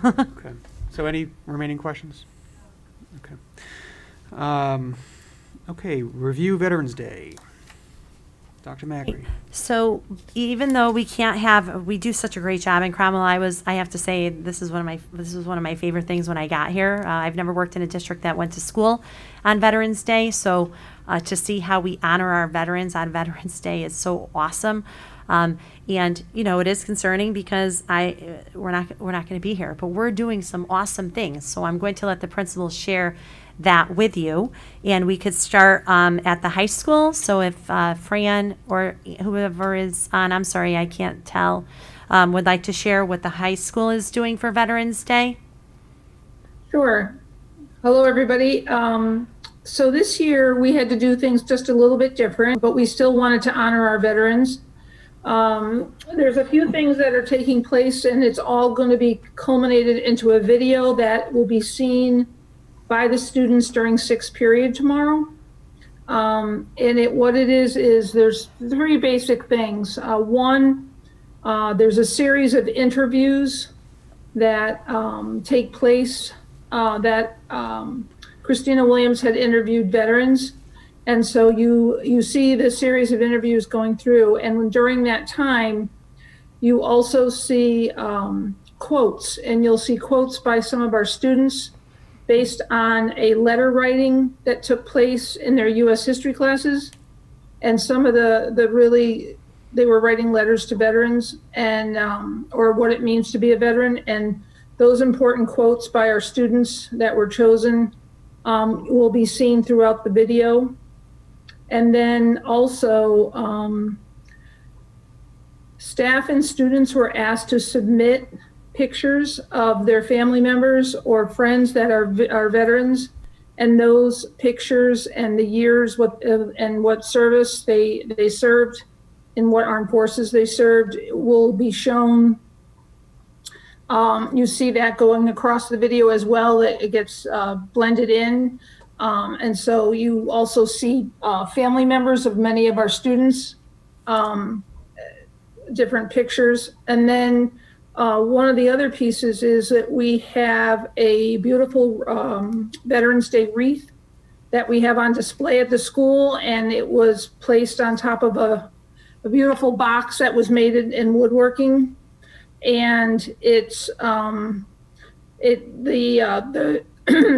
[SPEAKER 3] on.
[SPEAKER 1] Okay. So any remaining questions? Okay. Okay, review Veterans Day. Dr. Macri.
[SPEAKER 8] So even though we do such a great job in Cromwell, I have to say this is one of my favorite things when I got here. I've never worked in a district that went to school on Veterans Day, so to see how we honor our veterans on Veterans Day is so awesome. And it is concerning because we're not going to be here, but we're doing some awesome things. So I'm going to let the principals share that with you, and we could start at the high school. So if Fran or whoever is on, I'm sorry, I can't tell, would like to share what the high school is doing for Veterans Day.
[SPEAKER 11] Sure. Hello, everybody. So this year we had to do things just a little bit different, but we still wanted to honor our veterans. There's a few things that are taking place, and it's all going to be culminated into a video that will be seen by the students during sixth period tomorrow. And what it is there's three basic things. One, there's a series of interviews that take place that Christina Williams had interviewed veterans. And so you see the series of interviews going through, and during that time, you also see quotes, and you'll see quotes by some of our students based on a letter writing that took place in their U.S. history classes. And some of they were writing letters to veterans and or what it means to be a veteran. And those important quotes by our students that were chosen will be seen throughout the video. And then also staff and students were asked to submit pictures of their family members or friends that are veterans, and those pictures and the years and what service they served and what armed forces they served will be shown. You see that going across the video as well. It gets blended in. And so you also see family members of many of our students, different pictures. And then one of the other pieces is that we have a beautiful Veterans Day wreath that we have on display at the school, and it was placed on top of a beautiful box that was made in woodworking. And it's the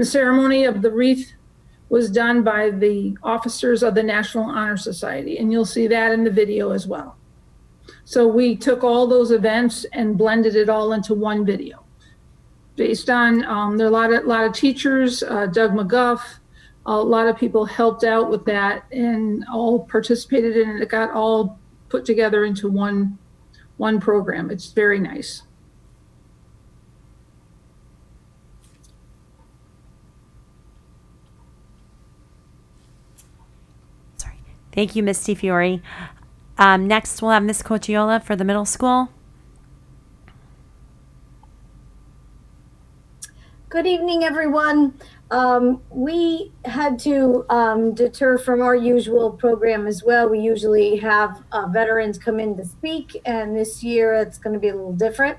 [SPEAKER 11] ceremony of the wreath was done by the officers of the National Honor Society, and you'll see that in the video as well. So we took all those events and blended it all into one video. Based on, there are a lot of teachers, Doug McGuff, a lot of people helped out with that and all participated in it. It got all put together into one program. It's very nice.
[SPEAKER 8] Thank you, Ms. Fiore. Next, we'll have Ms. Cochiola for the middle school.
[SPEAKER 12] Good evening, everyone. We had to deter from our usual program as well. We usually have veterans come in to speak, and this year it's going to be a little different.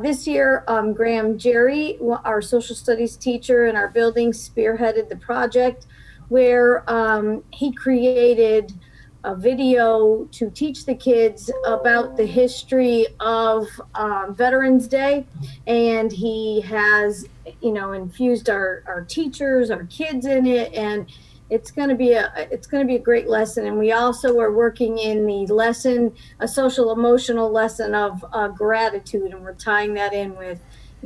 [SPEAKER 12] This year, Graham Jerry, our social studies teacher in our building, spearheaded the project where he created a video to teach the kids about the history of Veterans Day. And he has, infused our teachers, our kids in it. And it's going to be a great lesson. And we also are working in the lesson, a social emotional lesson of gratitude. And we're tying that in with,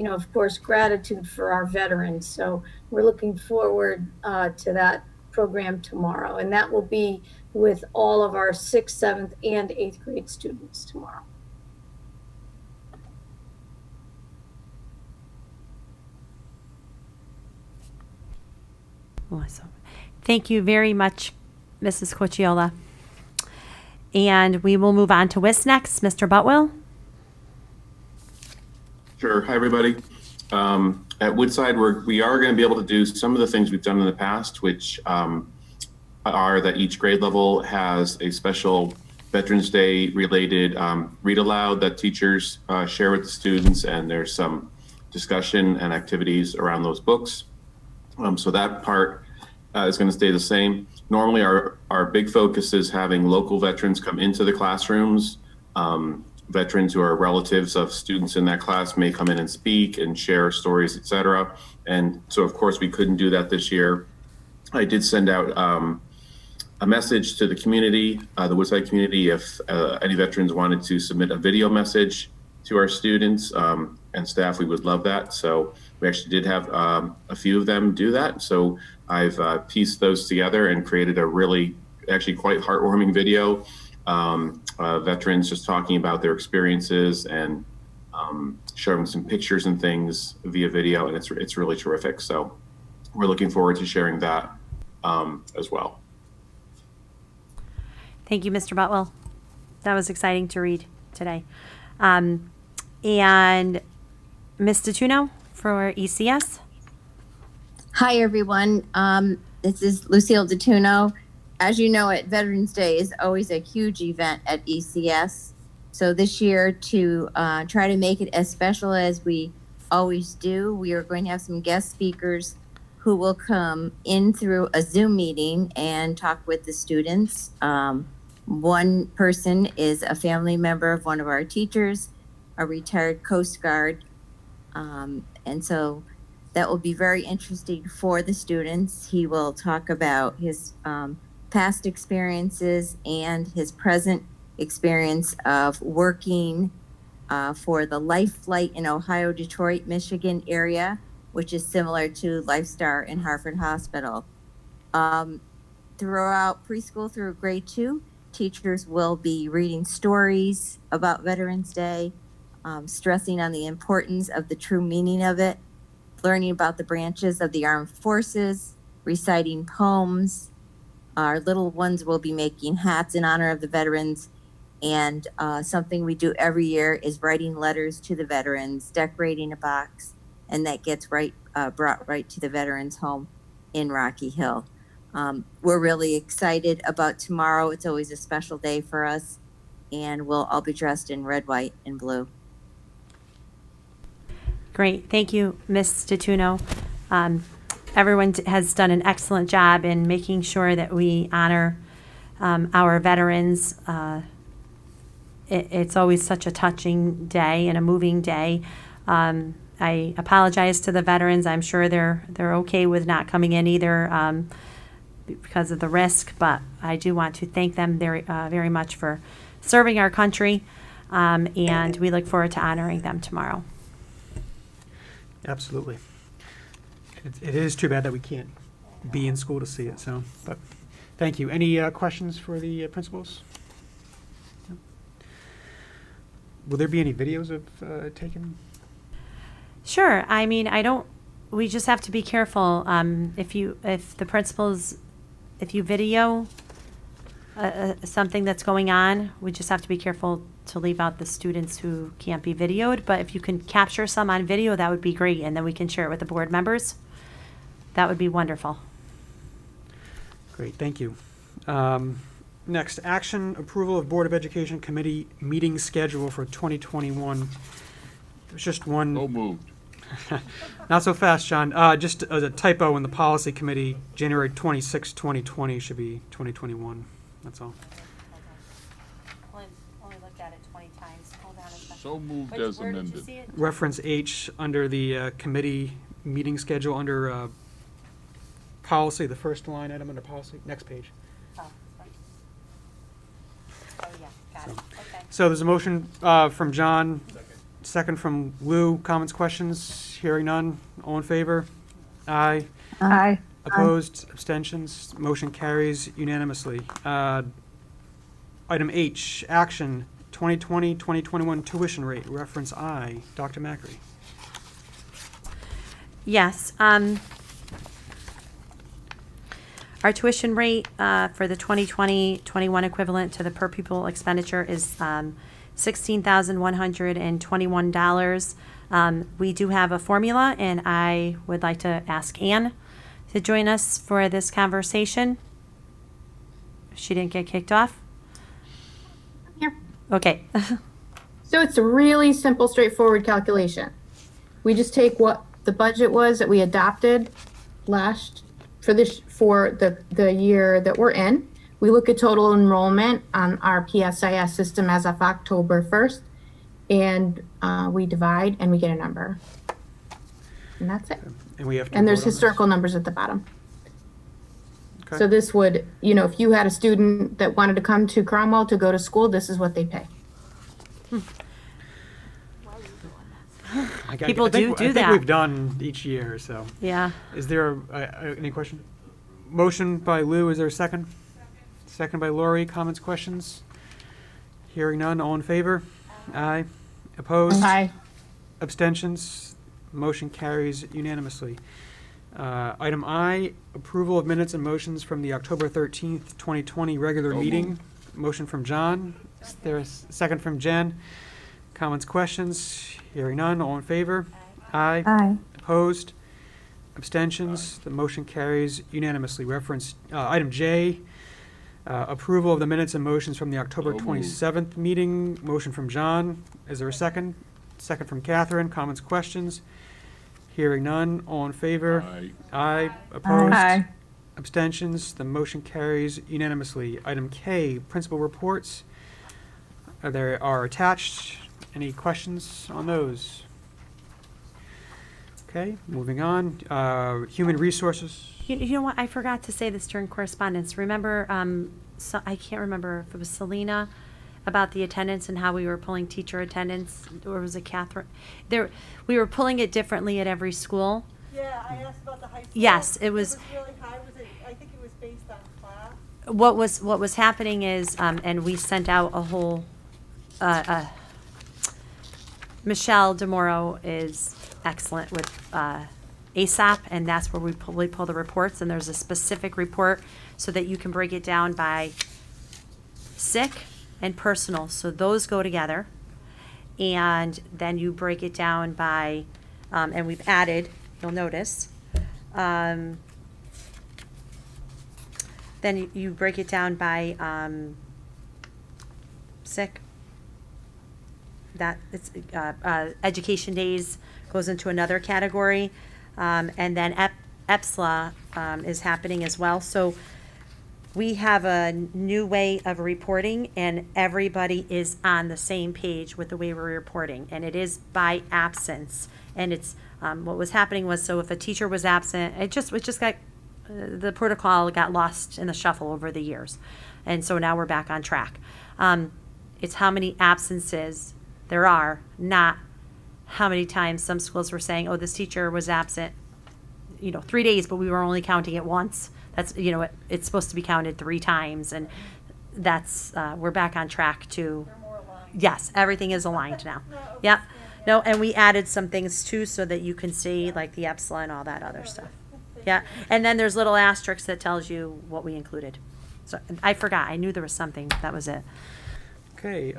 [SPEAKER 12] of course, gratitude for our veterans. So we're looking forward to that program tomorrow. And that will be with all of our 6th, 7th, and 8th grade students tomorrow.
[SPEAKER 8] Awesome. Thank you very much, Mrs. Cochiola. And we will move on to WIS next. Mr. Butwell?
[SPEAKER 13] Sure. Hi, everybody. At Woodside, we are going to be able to do some of the things we've done in the past, which are that each grade level has a special Veterans Day related read aloud that teachers share with the students, and there's some discussion and activities around those books. So that part is going to stay the same. Normally our big focus is having local veterans come into the classrooms. Veterans who are relatives of students in that class may come in and speak and share stories, etc. And so of course we couldn't do that this year. I did send out a message to the community, the Woodside community, if any veterans wanted to submit a video message to our students and staff, we would love that. So we actually did have a few of them do that. So I've pieced those together and created a really, actually quite heartwarming video. Veterans just talking about their experiences and showing some pictures and things via video, and it's really terrific. So we're looking forward to sharing that as well.
[SPEAKER 8] Thank you, Mr. Butwell. That was exciting to read today. And Ms. DeTuno for ECS.
[SPEAKER 23] Hi, everyone. This is Lucille DeTuno. As you know, Veterans Day is always a huge event at ECS. So this year, to try to make it as special as we always do, we are going to have some guest speakers who will come in through a Zoom meeting and talk with the students. One person is a family member of one of our teachers, a retired Coast Guard. And so that will be very interesting for the students. He will talk about his past experiences and his present experience of working for the Life Flight in Ohio, Detroit, Michigan area, which is similar to LifeStar in Hartford Hospital. Throughout preschool through grade 2, teachers will be reading stories about Veterans Day, stressing on the importance of the true meaning of it, learning about the branches of the armed forces, reciting poems. Our little ones will be making hats in honor of the veterans. And something we do every year is writing letters to the veterans, decorating a box, and that gets brought right to the veterans' home in Rocky Hill. We're really excited about tomorrow. It's always a special day for us, and we'll all be dressed in red, white, and blue.
[SPEAKER 8] Great. Thank you, Ms. DeTuno. Everyone has done an excellent job in making sure that we honor our veterans. It's always such a touching day and a moving day. I apologize to the veterans. I'm sure they're okay with not coming in either because of the risk, but I do want to thank them very much for serving our country, and we look forward to honoring them tomorrow.
[SPEAKER 1] Absolutely. It is too bad that we can't be in school to see it. So, but thank you. Any questions for the principals? No? Will there be any videos of taken?
[SPEAKER 8] Sure. I mean, we just have to be careful. If the principals, if you video something that's going on, we just have to be careful to leave out the students who can't be videoed. But if you can capture some on video, that would be great. And then we can share it with the board members. that would be wonderful.
[SPEAKER 1] Great, thank you. Next, action approval of Board of Education Committee meeting schedule for 2021. There's just one.
[SPEAKER 3] So moved.
[SPEAKER 1] Not so fast, John. Just as a typo in the policy committee, January 26, 2020 should be 2021. That's all.
[SPEAKER 8] Only looked at it 20 times. Hold on a second.
[SPEAKER 3] So moved as amended.
[SPEAKER 1] Reference H under the committee meeting schedule under policy, the first line item under policy. Next page.
[SPEAKER 8] Oh, yeah, got it. Okay.
[SPEAKER 1] So there's a motion from John, second from Lou. Comments, questions? Hearing none. All in favor? Aye.
[SPEAKER 7] Aye.
[SPEAKER 1] Opposed? Abstentions? Motion carries unanimously. Item H, action 2020-2021 tuition rate, reference I. Dr. Macri.
[SPEAKER 8] Yes. Our tuition rate for the 2020-21 equivalent to the per pupil expenditure is $16,121. We do have a formula, and I would like to ask Anne to join us for this conversation. She didn't get kicked off?
[SPEAKER 19] Here.
[SPEAKER 8] Okay.
[SPEAKER 19] So it's a really simple, straightforward calculation. We just take what the budget was that we adopted for the year that we're in. We look at total enrollment on our PSIS system as of October 1st, and we divide and we get a number. And that's it.
[SPEAKER 1] And we have to
[SPEAKER 19] And there's
[SPEAKER 1] vote on
[SPEAKER 19] historical numbers at the bottom.
[SPEAKER 1] Okay.
[SPEAKER 19] So this would, if you had a student that wanted to come to Cromwell to go to school, this is what they pay.
[SPEAKER 8] People do
[SPEAKER 1] I think
[SPEAKER 8] that.
[SPEAKER 1] we've done each year, so.
[SPEAKER 8] Yeah.
[SPEAKER 1] Is there any question? Motion by Lou, is there a second? Second by Lori, comments, questions? Hearing none, all in favor? Aye. Opposed?
[SPEAKER 19] Aye.
[SPEAKER 1] Abstentions? Motion carries unanimously. Item I, approval of minutes and motions from the October 13th, 2020 regular
[SPEAKER 3] So
[SPEAKER 1] meeting.
[SPEAKER 3] moved.
[SPEAKER 1] Motion from John. Is there a second from Jen? Comments, questions? Hearing none, all in favor? Aye.
[SPEAKER 7] Aye.
[SPEAKER 1] Opposed? Abstentions? The motion carries unanimously. Reference, item J, approval of the minutes and motions from the October
[SPEAKER 3] So moved.
[SPEAKER 1] 27th meeting. Motion from John. Is there a second? Second from Catherine. Comments, questions? Hearing none. All in favor?
[SPEAKER 3] Aye.
[SPEAKER 1] Aye. Opposed?
[SPEAKER 7] Aye.
[SPEAKER 1] Abstentions? The motion carries unanimously. Item K, principal reports. There are attached. Any questions on those? Okay, moving on. Human resources.
[SPEAKER 8] You know what? I forgot to say this during correspondence. Remember, so I can't remember if it was Selena about the attendance and how we were pulling teacher attendance, or was it Catherine? We were pulling it differently at every school.
[SPEAKER 20] Yeah, I asked about the high school.
[SPEAKER 8] Yes, it was.
[SPEAKER 20] It was really high. I think it was based on class.
[SPEAKER 8] What was happening is, and we sent out a whole. Michelle DeMoro is excellent with ASAP, and that's where we pull the reports, and there's a specific report so that you can break it down by sick and personal. So those go together, and then you break it down by, and we've added, you'll notice, then you break it down by sick. That it's education days goes into another category, and then EPSLA is happening as well. So we have a new way of reporting, and everybody is on the same page with the way we're reporting, and it is by absence. And it's what was happening was, so if a teacher was absent, it just got the protocol got lost in the shuffle over the years, and so now we're back on track. It's how many absences there are, not how many times some schools were saying, oh, this teacher was absent, 3 days, but we were only counting it once. That's, it's supposed to be counted 3 times, and that's, we're back on track to, yes, everything is aligned now. Yep. No, and we added some things too so that you can see like the EPSLA and all that other stuff. Yeah, and then there's little asterisks that tells you what we included. So I forgot, I knew there was something, that was it.
[SPEAKER 1] Okay,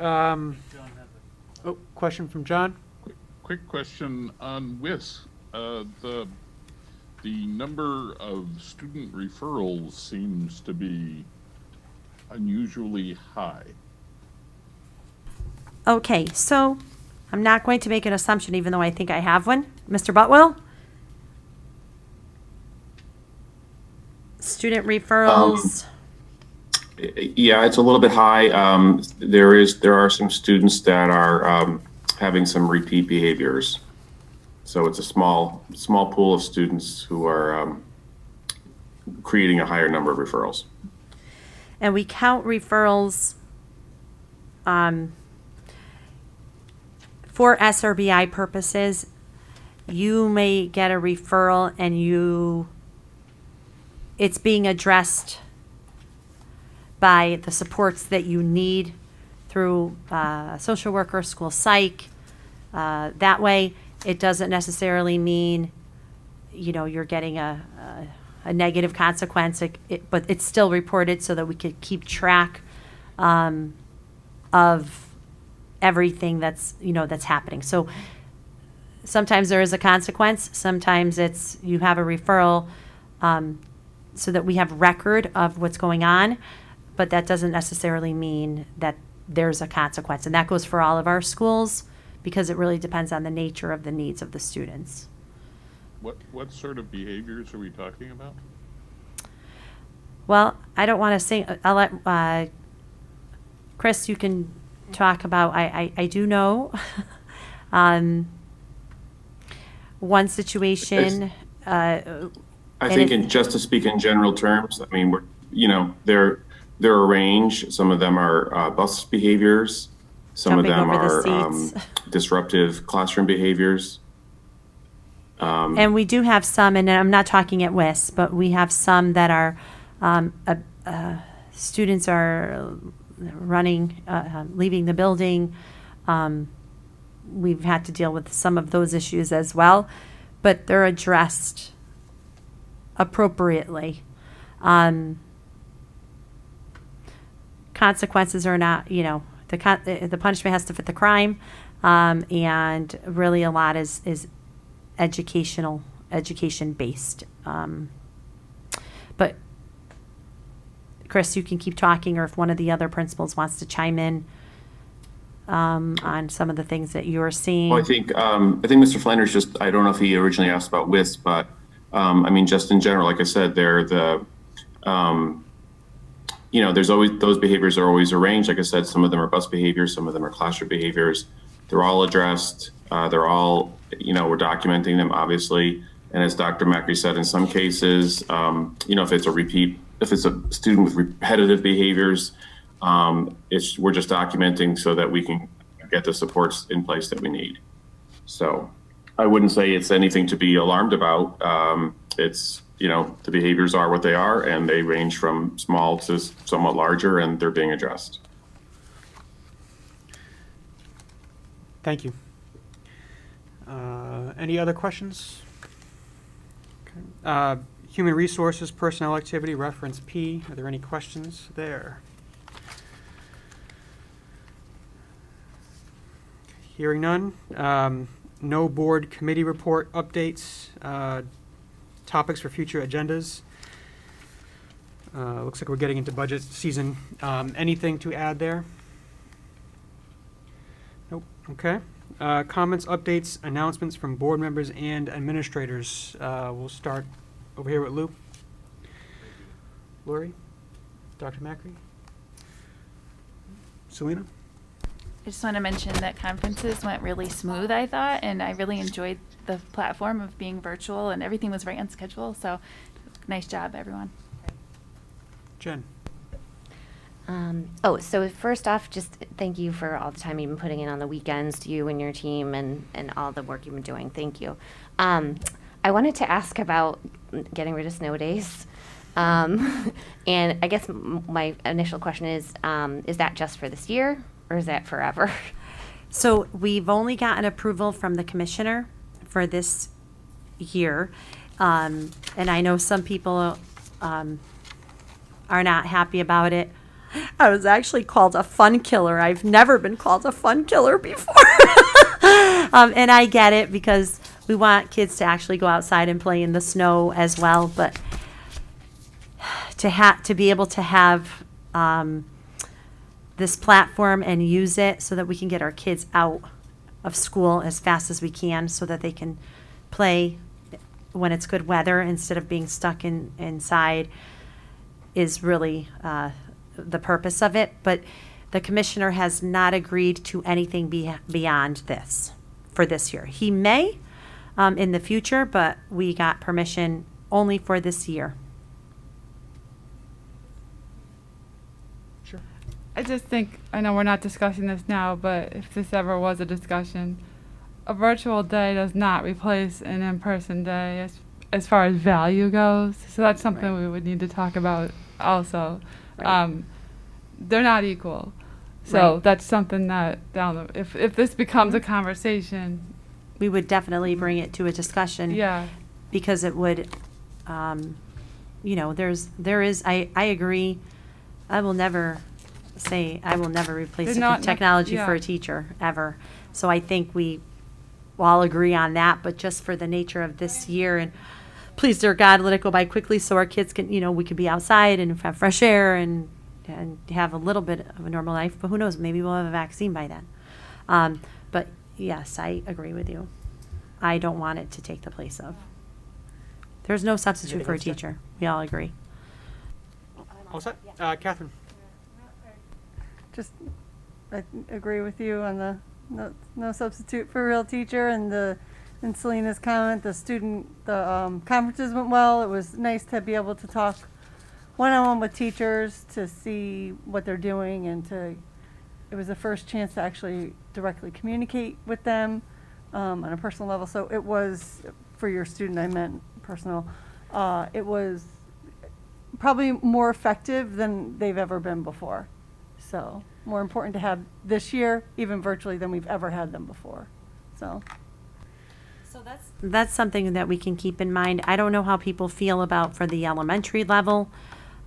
[SPEAKER 1] question from John?
[SPEAKER 3] Quick question on WIS. The the number of student referrals seems to be unusually high.
[SPEAKER 8] Okay, so I'm not going to make an assumption, even though I think I have one. Mr. Butwell? Student referrals.
[SPEAKER 13] Yeah, it's a little bit high. There are some students that are having some repeat behaviors. So it's a small pool of students who are creating a higher number of referrals.
[SPEAKER 8] And we count referrals for SRBI purposes. You may get a referral and it's being addressed by the supports that you need through a social worker, school psych. That way, it doesn't necessarily mean, you're getting a negative consequence, but it's still reported so that we could keep track of everything that's happening. So sometimes there is a consequence. Sometimes it's you have a referral so that we have record of what's going on, but that doesn't necessarily mean that there's a consequence. And that goes for all of our schools because it really depends on the nature of the needs of the students.
[SPEAKER 3] What sort of behaviors are we talking about?
[SPEAKER 8] Well, I don't want to say, I'll let Chris, you can talk about, I do know one situation.
[SPEAKER 13] I think just to speak in general terms, I mean, they're a range. Some of them are bus behaviors. Some of them are disruptive classroom behaviors.
[SPEAKER 8] And we do have some, and I'm not talking at WIS, but we have some that are students are running, leaving the building. We've had to deal with some of those issues as well, but they're addressed appropriately. Consequences are not, the punishment has to fit the crime, and really a lot is education based. But Chris, you can keep talking, or if one of the other principals wants to chime in on some of the things that you are seeing.
[SPEAKER 13] Well, I think Mr. Flanders I don't know if he originally asked about WIS, but I mean, just in general, like I said, there's always, those behaviors are always arranged. Like I said, some of them are bus behaviors, some of them are classroom behaviors. They're all addressed. They're all, we're documenting them, obviously. And as Dr. Macri said, in some cases, if it's a student with repetitive behaviors, we're just documenting so that we can get the supports in place that we need. So I wouldn't say it's anything to be alarmed about. It's, the behaviors are what they are, and they range from small to somewhat larger, and they're being addressed.
[SPEAKER 1] Thank you. Any other questions? Okay. Human resources, personnel activity, reference P. Are there any questions there? Hearing none. No board committee report updates. Topics for future agendas. Looks like we're getting into budget season. Anything to add there? Nope. Okay. Comments, updates, announcements from board members and administrators. We'll start over here with Lou. Lori? Dr. Macri? Selena?
[SPEAKER 22] I just want to mention that conferences went really smooth, I thought, and I really enjoyed the platform of being virtual, and everything was right on schedule. So nice job, everyone.
[SPEAKER 1] Jen?
[SPEAKER 9] So first off, just thank you for all the time you've been putting in on the weekends, to you and your team, and all the work you've been doing. Thank you. I wanted to ask about getting rid of snow days. And I guess my initial question is that just for this year, or is that forever?
[SPEAKER 8] So we've only gotten approval from the commissioner for this year. And I know some people are not happy about it. I was actually called a fun killer. I've never been called a fun killer before. And I get it, because we want kids to actually go outside and play in the snow as well, but to be able to have this platform and use it so that we can get our kids out of school as fast as we can so that they can play when it's good weather instead of being stuck inside is really the purpose of it. But the commissioner has not agreed to anything beyond this for this year. He may in the future, but we got permission only for this year.
[SPEAKER 1] Sure.
[SPEAKER 4] I just think, I know we're not discussing this now, but if this ever was a discussion, a virtual day does not replace an in-person day as far as value goes. So that's something we would need to talk about also.
[SPEAKER 8] Right.
[SPEAKER 4] They're not equal. So
[SPEAKER 8] Right.
[SPEAKER 4] that's something that if this becomes a conversation,
[SPEAKER 8] we would definitely bring it to a discussion.
[SPEAKER 4] Yeah.
[SPEAKER 8] Because it would, there is, I agree. I will never replace technology for a teacher, ever. So I think we all agree on that, but just for the nature of this year, and please, dear God, let it go by quickly so our kids can, we could be outside and have fresh air and have a little bit of a normal life, but who knows, maybe we'll have a vaccine by then. But yes, I agree with you. I don't want it to take the place of. There's no substitute for a teacher. We all agree.
[SPEAKER 1] All set? Catherine?
[SPEAKER 20] Just, I agree with you on the no substitute for a real teacher, and Selena's comment, the conferences went well. It was nice to be able to talk one-on-one with teachers to see what they're doing, and it was the first chance to actually directly communicate with them on a personal level. So it was, for your student, I meant personal, it was probably more effective than they've ever been before. So more important to have this year, even virtually, than we've ever had them before. So
[SPEAKER 8] that's something that we can keep in mind. I don't know how people feel about for the elementary level.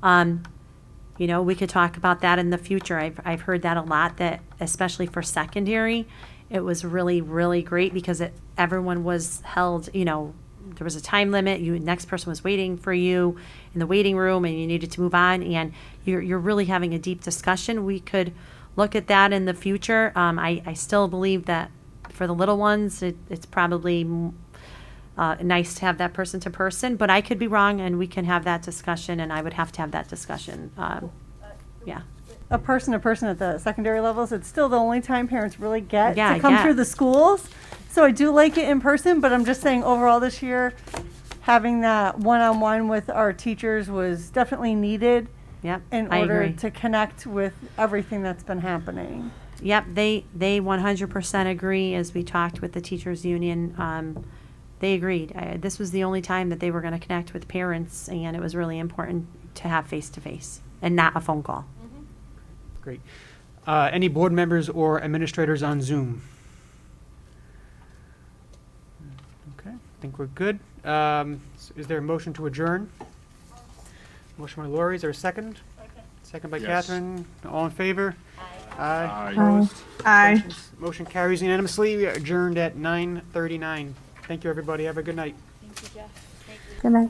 [SPEAKER 8] We could talk about that in the future. I've heard that a lot, that especially for secondary, it was really, really great because everyone was held, there was a time limit. Next person was waiting for you in the waiting room, and you needed to move on, and you're really having a deep discussion. We could look at that in the future. I still believe that for the little ones, it's probably nice to have that person to person, but I could be wrong, and we can have that discussion, and I would have to have that discussion. Yeah.
[SPEAKER 20] A person to person at the secondary levels, it's still the only time parents really get to come through the schools. So I do like it in person, but I'm just saying overall this year, having that one-on-one with our teachers was definitely needed.
[SPEAKER 8] Yep,
[SPEAKER 20] in order to connect with everything that's been happening.
[SPEAKER 8] Yep, they 100% agree. As we talked with the teachers union, they agreed. This was the only time that they were going to connect with parents, and it was really important to have face-to-face and not a phone call.
[SPEAKER 1] Mm-hmm. Great. Any board members or administrators on Zoom? Okay, I think we're good. Is there a motion to adjourn? Motion by Lori, is there a second? Second by
[SPEAKER 3] Yes.
[SPEAKER 1] Catherine. All in favor?
[SPEAKER 3] Aye.
[SPEAKER 1] Opposed?
[SPEAKER 20] Aye.
[SPEAKER 1] Abstentions? Motion carries unanimously. We are adjourned at 9:39. Thank you, everybody. Have a good night.
[SPEAKER 22] Thank you, Jeff.
[SPEAKER 7] Good night.